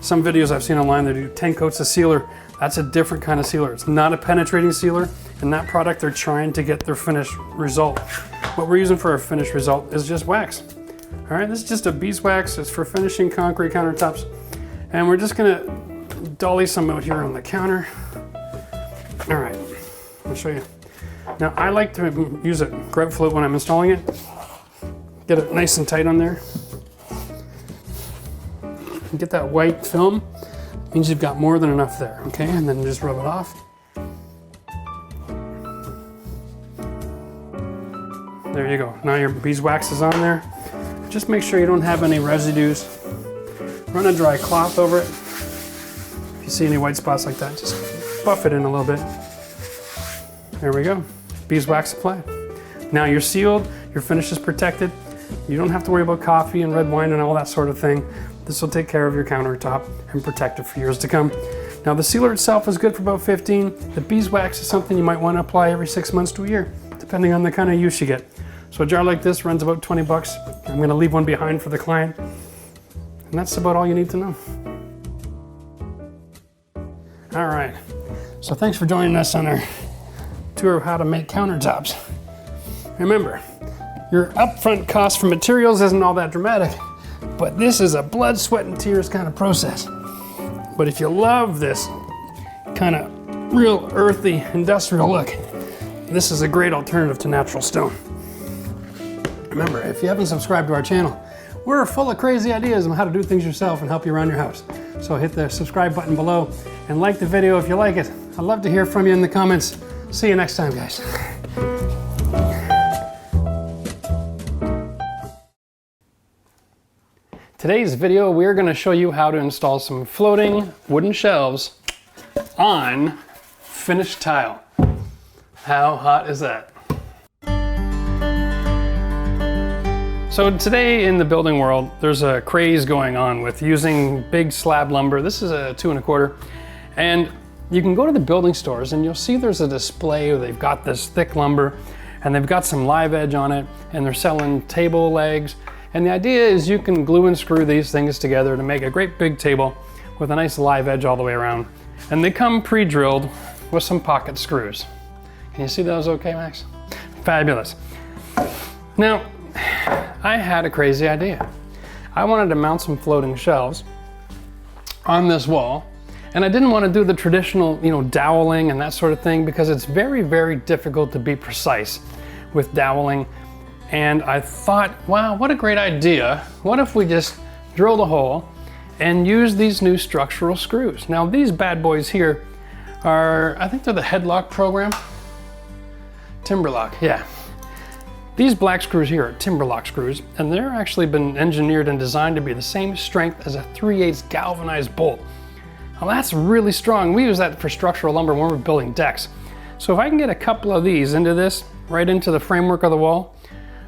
some videos I've seen online that do 10 coats of sealer. That's a different kind of sealer. It's not a penetrating sealer. In that product, they're trying to get their finished result. What we're using for our finished result is just wax. All right, this is just a beeswax. It's for finishing concrete countertops. And we're just gonna dolly some out here on the counter. All right, I'll show you. Now, I like to use a grub float when I'm installing it. Get it nice and tight on there. Get that white film, means you've got more than enough there, okay? And then just rub it off. There you go. Now your beeswax is on there. Just make sure you don't have any residues. Run a dry cloth over it. If you see any white spots like that, just buff it in a little bit. There we go. Beeswax applied. Now you're sealed, your finish is protected. You don't have to worry about coffee and red wine and all that sort of thing. This will take care of your countertop and protect it for years to come. Now the sealer itself is good for about 15. The beeswax is something you might want to apply every 6 months to a year, depending on the kind of use you get. So a jar like this runs about 20 bucks. I'm gonna leave one behind for the client. And that's about all you need to know. All right, so thanks for joining us on our tour of how to make countertops. Remember, your upfront cost for materials isn't all that dramatic, but this is a blood, sweat, and tears kind of process. But if you love this kind of real earthy industrial look, this is a great alternative to natural stone. Remember, if you haven't subscribed to our channel, we're full of crazy ideas on how to do things yourself and help you around your house. So hit the subscribe button below and like the video if you like it. I'd love to hear from you in the comments. See you next time, guys. Today's video, we're going to show you how to install some floating wooden shelves on finished tile. How hot is that? So today in the building world, there's a craze going on with using big slab lumber. This is a 2 1/4. And you can go to the building stores and you'll see there's a display where they've got this thick lumber and they've got some live edge on it and they're selling table legs. And the idea is you can glue and screw these things together to make a great big table with a nice live edge all the way around. And they come pre-drilled with some pocket screws. Can you see those okay, Max? Fabulous. Now, I had a crazy idea. I wanted to mount some floating shelves on this wall, and I didn't want to do the traditional, doweling and that sort of thing because it's very, very difficult to be precise with doweling. And I thought, wow, what a great idea. What if we just drilled a hole and use these new structural screws? Now these bad boys here are, I think they're the headlock program. Timberlock, yeah. These black screws here are Timberlock screws, and they're actually been engineered and designed to be the same strength as a 3/8 galvanized bolt. Well, that's really strong. We use that for structural lumber when we're building decks. So if I can get a couple of these into this, right into the framework of the wall,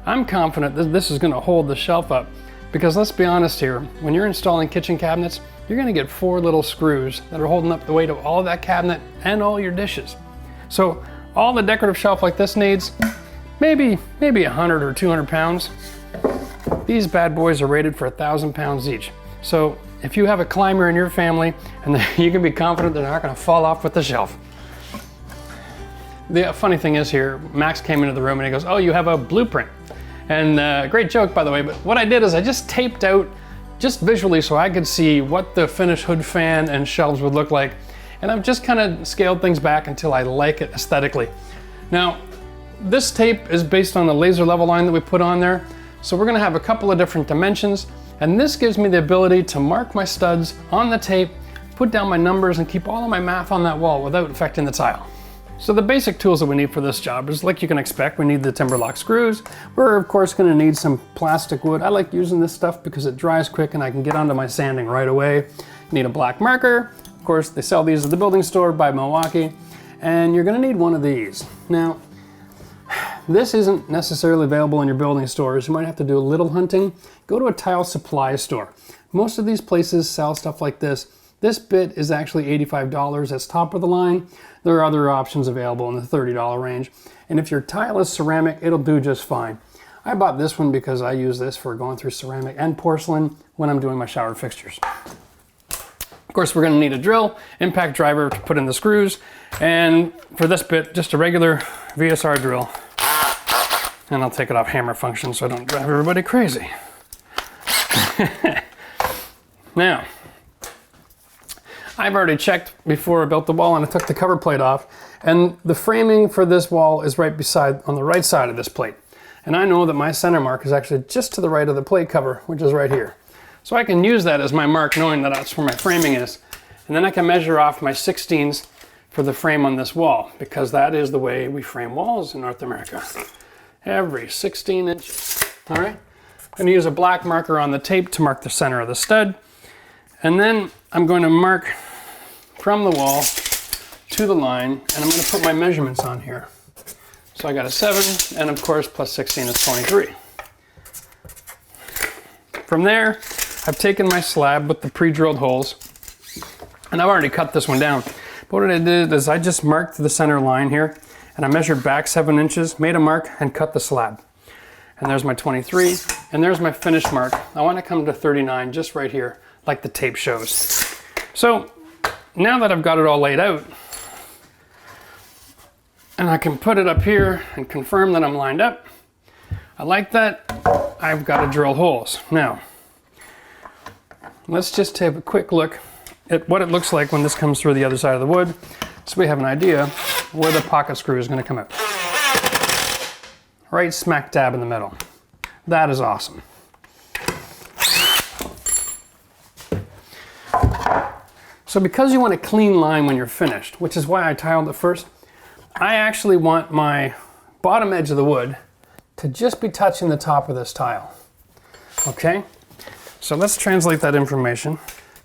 I'm confident that this is going to hold the shelf up, because let's be honest here, when you're installing kitchen cabinets, you're going to get 4 little screws that are holding up the weight of all of that cabinet and all your dishes. So all the decorative shelf like this needs maybe 100 or 200 pounds. These bad boys are rated for 1,000 pounds each. So if you have a climber in your family, and you can be confident they're not going to fall off with the shelf. The funny thing is here, Max came into the room and he goes, "Oh, you have a blueprint." And great joke, by the way, but what I did is I just taped out, just visually, so I could see what the finished hood fan and shelves would look like. And I've just kind of scaled things back until I like it aesthetically. Now, this tape is based on the laser level line that we put on there. So we're gonna have a couple of different dimensions, and this gives me the ability to mark my studs on the tape, put down my numbers, and keep all of my math on that wall without affecting the tile. So the basic tools that we need for this job is, like you can expect, we need the Timberlock screws. We're of course gonna need some plastic wood. I like using this stuff because it dries quick and I can get onto my sanding right away. Need a black marker. Of course, they sell these at the building store by Milwaukee. And you're gonna need one of these. Now, this isn't necessarily available in your building stores. You might have to do a little hunting. Go to a tile supply store. Most of these places sell stuff like this. This bit is actually $85. That's top of the line. There are other options available in the $30 range. And if your tile is ceramic, it'll do just fine. I bought this one because I use this for going through ceramic and porcelain when I'm doing my shower fixtures. Of course, we're gonna need a drill, impact driver to put in the screws, and for this bit, just a regular VSR drill. And I'll take it off hammer function so I don't drive everybody crazy. Now, I've already checked before I built the wall and I took the cover plate off, and the framing for this wall is right beside, on the right side of this plate. And I know that my center mark is actually just to the right of the plate cover, which is right here. So I can use that as my mark, knowing that that's where my framing is. And then I can measure off my 16s for the frame on this wall, because that is the way we frame walls in North America. every 16 inches. All right, I'm going to use a black marker on the tape to mark the center of the stud. And then I'm going to mark from the wall to the line, and I'm going to put my measurements on here. So I got a 7, and of course plus 16 is 23. From there, I've taken my slab with the pre-drilled holes, and I've already cut this one down. But what I did is I just marked the center line here, and I measured back 7 inches, made a mark, and cut the slab. And there's my 23, and there's my finish mark. I want to come to 39 just right here, like the tape shows. So now that I've got it all laid out, and I can put it up here and confirm that I'm lined up, I like that. I've got to drill holes. Now, let's just take a quick look at what it looks like when this comes through the other side of the wood, so we have an idea where the pocket screw is going to come out. Right smack dab in the middle. That is awesome. So because you want a clean line when you're finished, which is why I tiled it first, I actually want my bottom edge of the wood to just be touching the top of this tile. Okay? So let's translate that information.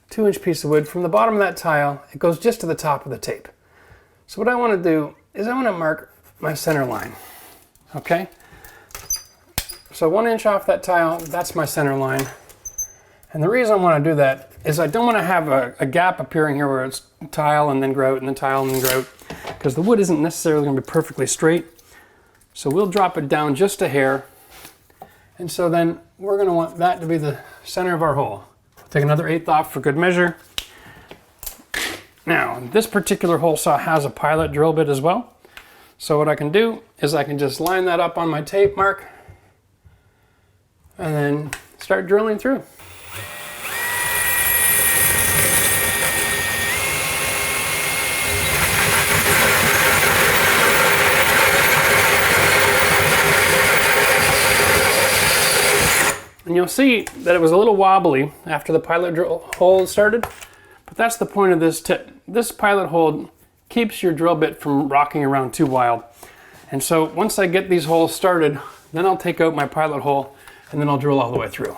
2-inch piece of wood from the bottom of that tile, it goes just to the top of the tape. So what I want to do is I want to mark my center line. Okay? So 1 inch off that tile, that's my center line. And the reason I want to do that is I don't want to have a gap appearing here where it's tile and then grout and then tile and then grout, because the wood isn't necessarily going to be perfectly straight. So we'll drop it down just a hair. And so then we're going to want that to be the center of our hole. Take another 1/8 off for good measure. Now, this particular hole saw has a pilot drill bit as well. So what I can do is I can just line that up on my tape mark and then start drilling through. And you'll see that it was a little wobbly after the pilot drill hole started, but that's the point of this tip. This pilot hole keeps your drill bit from rocking around too wild. And so once I get these holes started, then I'll take out my pilot hole and then I'll drill all the way through.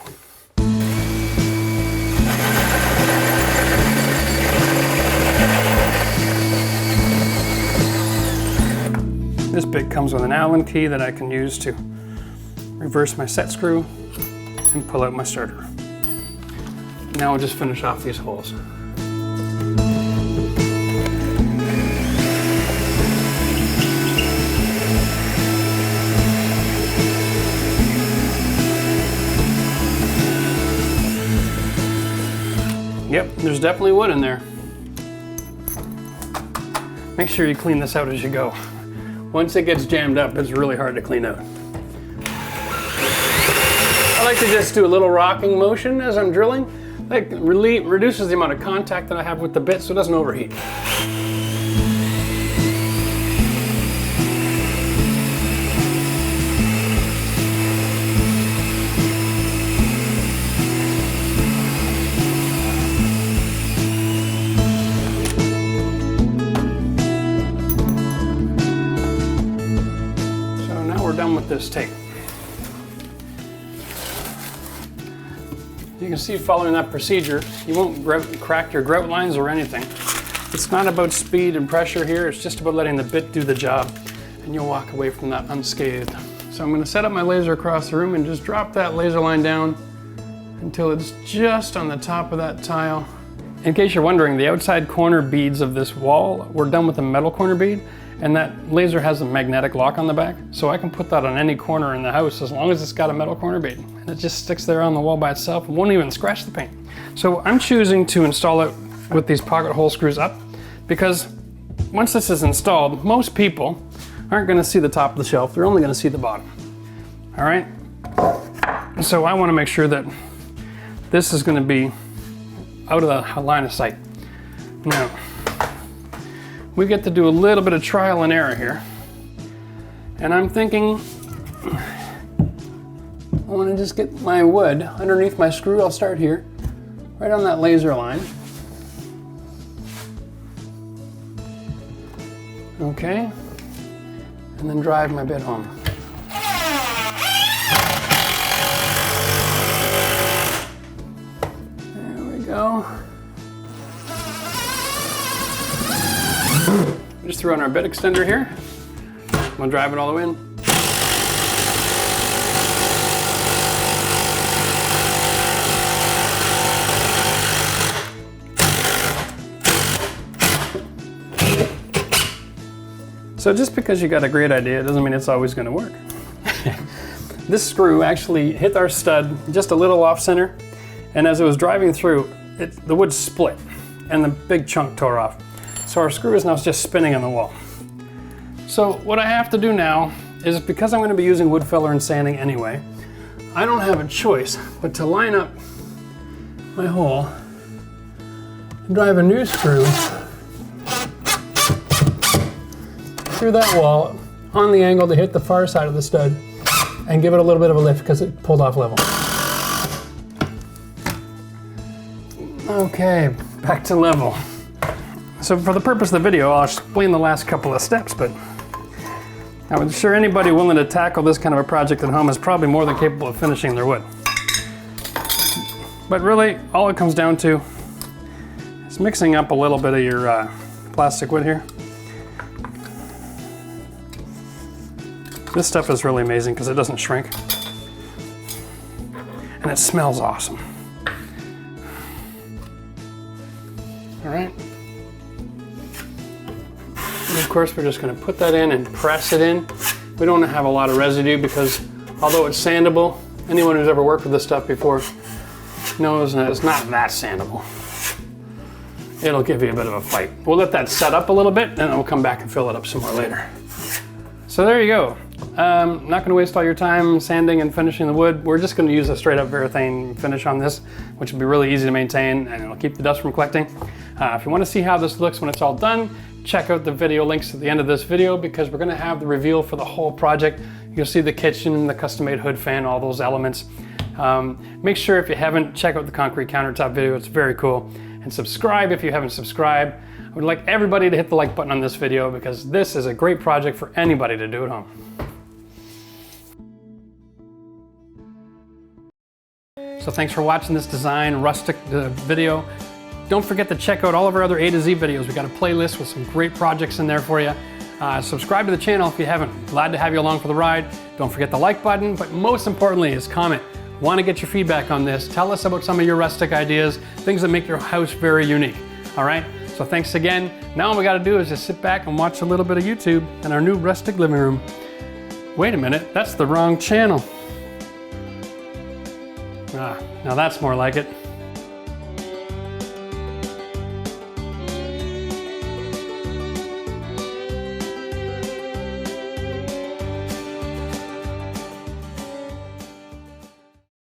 This bit comes with an Allen key that I can use to reverse my set screw and pull out my starter. Now I'll just finish off these holes. Yep, there's definitely wood in there. Make sure you clean this out as you go. Once it gets jammed up, it's really hard to clean out. I like to just do a little rocking motion as I'm drilling. That really reduces the amount of contact that I have with the bit so it doesn't overheat. So now we're done with this tape. You can see following that procedure, you won't crack your grout lines or anything. It's not about speed and pressure here, it's just about letting the bit do the job, and you'll walk away from that unscathed. So I'm going to set up my laser across the room and just drop that laser line down until it's just on the top of that tile. In case you're wondering, the outside corner beads of this wall were done with a metal corner bead, and that laser has a magnetic lock on the back, so I can put that on any corner in the house as long as it's got a metal corner bead. And it just sticks there on the wall by itself and won't even scratch the paint. So I'm choosing to install it with these pocket hole screws up, because once this is installed, most people aren't going to see the top of the shelf, they're only going to see the bottom. All right? So I want to make sure that this is going to be out of the line of sight. Now, we get to do a little bit of trial and error here. And I'm thinking, I want to just get my wood underneath my screw. I'll start here, right on that laser line. Okay, and then drive my bit home. through on our bed extender here. We'll drive it all the way in. So just because you got a great idea doesn't mean it's always going to work. This screw actually hit our stud just a little off center, and as it was driving through, the wood split and the big chunk tore off. So our screw is now just spinning on the wall. So what I have to do now is, because I'm going to be using wood filler and sanding anyway, I don't have a choice but to line up my hole and drive a new screw through that wall on the angle to hit the far side of the stud and give it a little bit of a lift because it pulled off level. Okay, back to level. So for the purpose of the video, I'll explain the last couple of steps, but I'm sure anybody willing to tackle this kind of a project at home is probably more than capable of finishing their wood. But really, all it comes down to is mixing up a little bit of your plastic wood here. This stuff is really amazing because it doesn't shrink. And it smells awesome. All right. And of course, we're just going to put that in and press it in. We don't have a lot of residue because although it's sandable, anyone who's ever worked with this stuff before knows that it's not that sandable. It'll give you a bit of a fight. We'll let that set up a little bit and then we'll come back and fill it up some more later. So there you go. Not going to waste all your time sanding and finishing the wood. We're just going to use a straight up Varathane finish on this, which will be really easy to maintain and it'll keep the dust from collecting. If you want to see how this looks when it's all done, check out the video links at the end of this video because we're going to have the reveal for the whole project. You'll see the kitchen, the custom-made hood fan, all those elements. Make sure if you haven't, check out the concrete countertop video. It's very cool. And subscribe if you haven't subscribed. I would like everybody to hit the like button on this video because this is a great project for anybody to do at home. So thanks for watching this design rustic video. Don't forget to check out all of our other A to Z videos. We got a playlist with some great projects in there for you. Subscribe to the channel if you haven't. Glad to have you along for the ride. Don't forget the like button, but most importantly is comment. Want to get your feedback on this. Tell us about some of your rustic ideas, things that make your house very unique. All right, so thanks again. Now all we got to do is just sit back and watch a little bit of YouTube in our new rustic living room. Wait a minute, that's the wrong channel. Now that's more like it.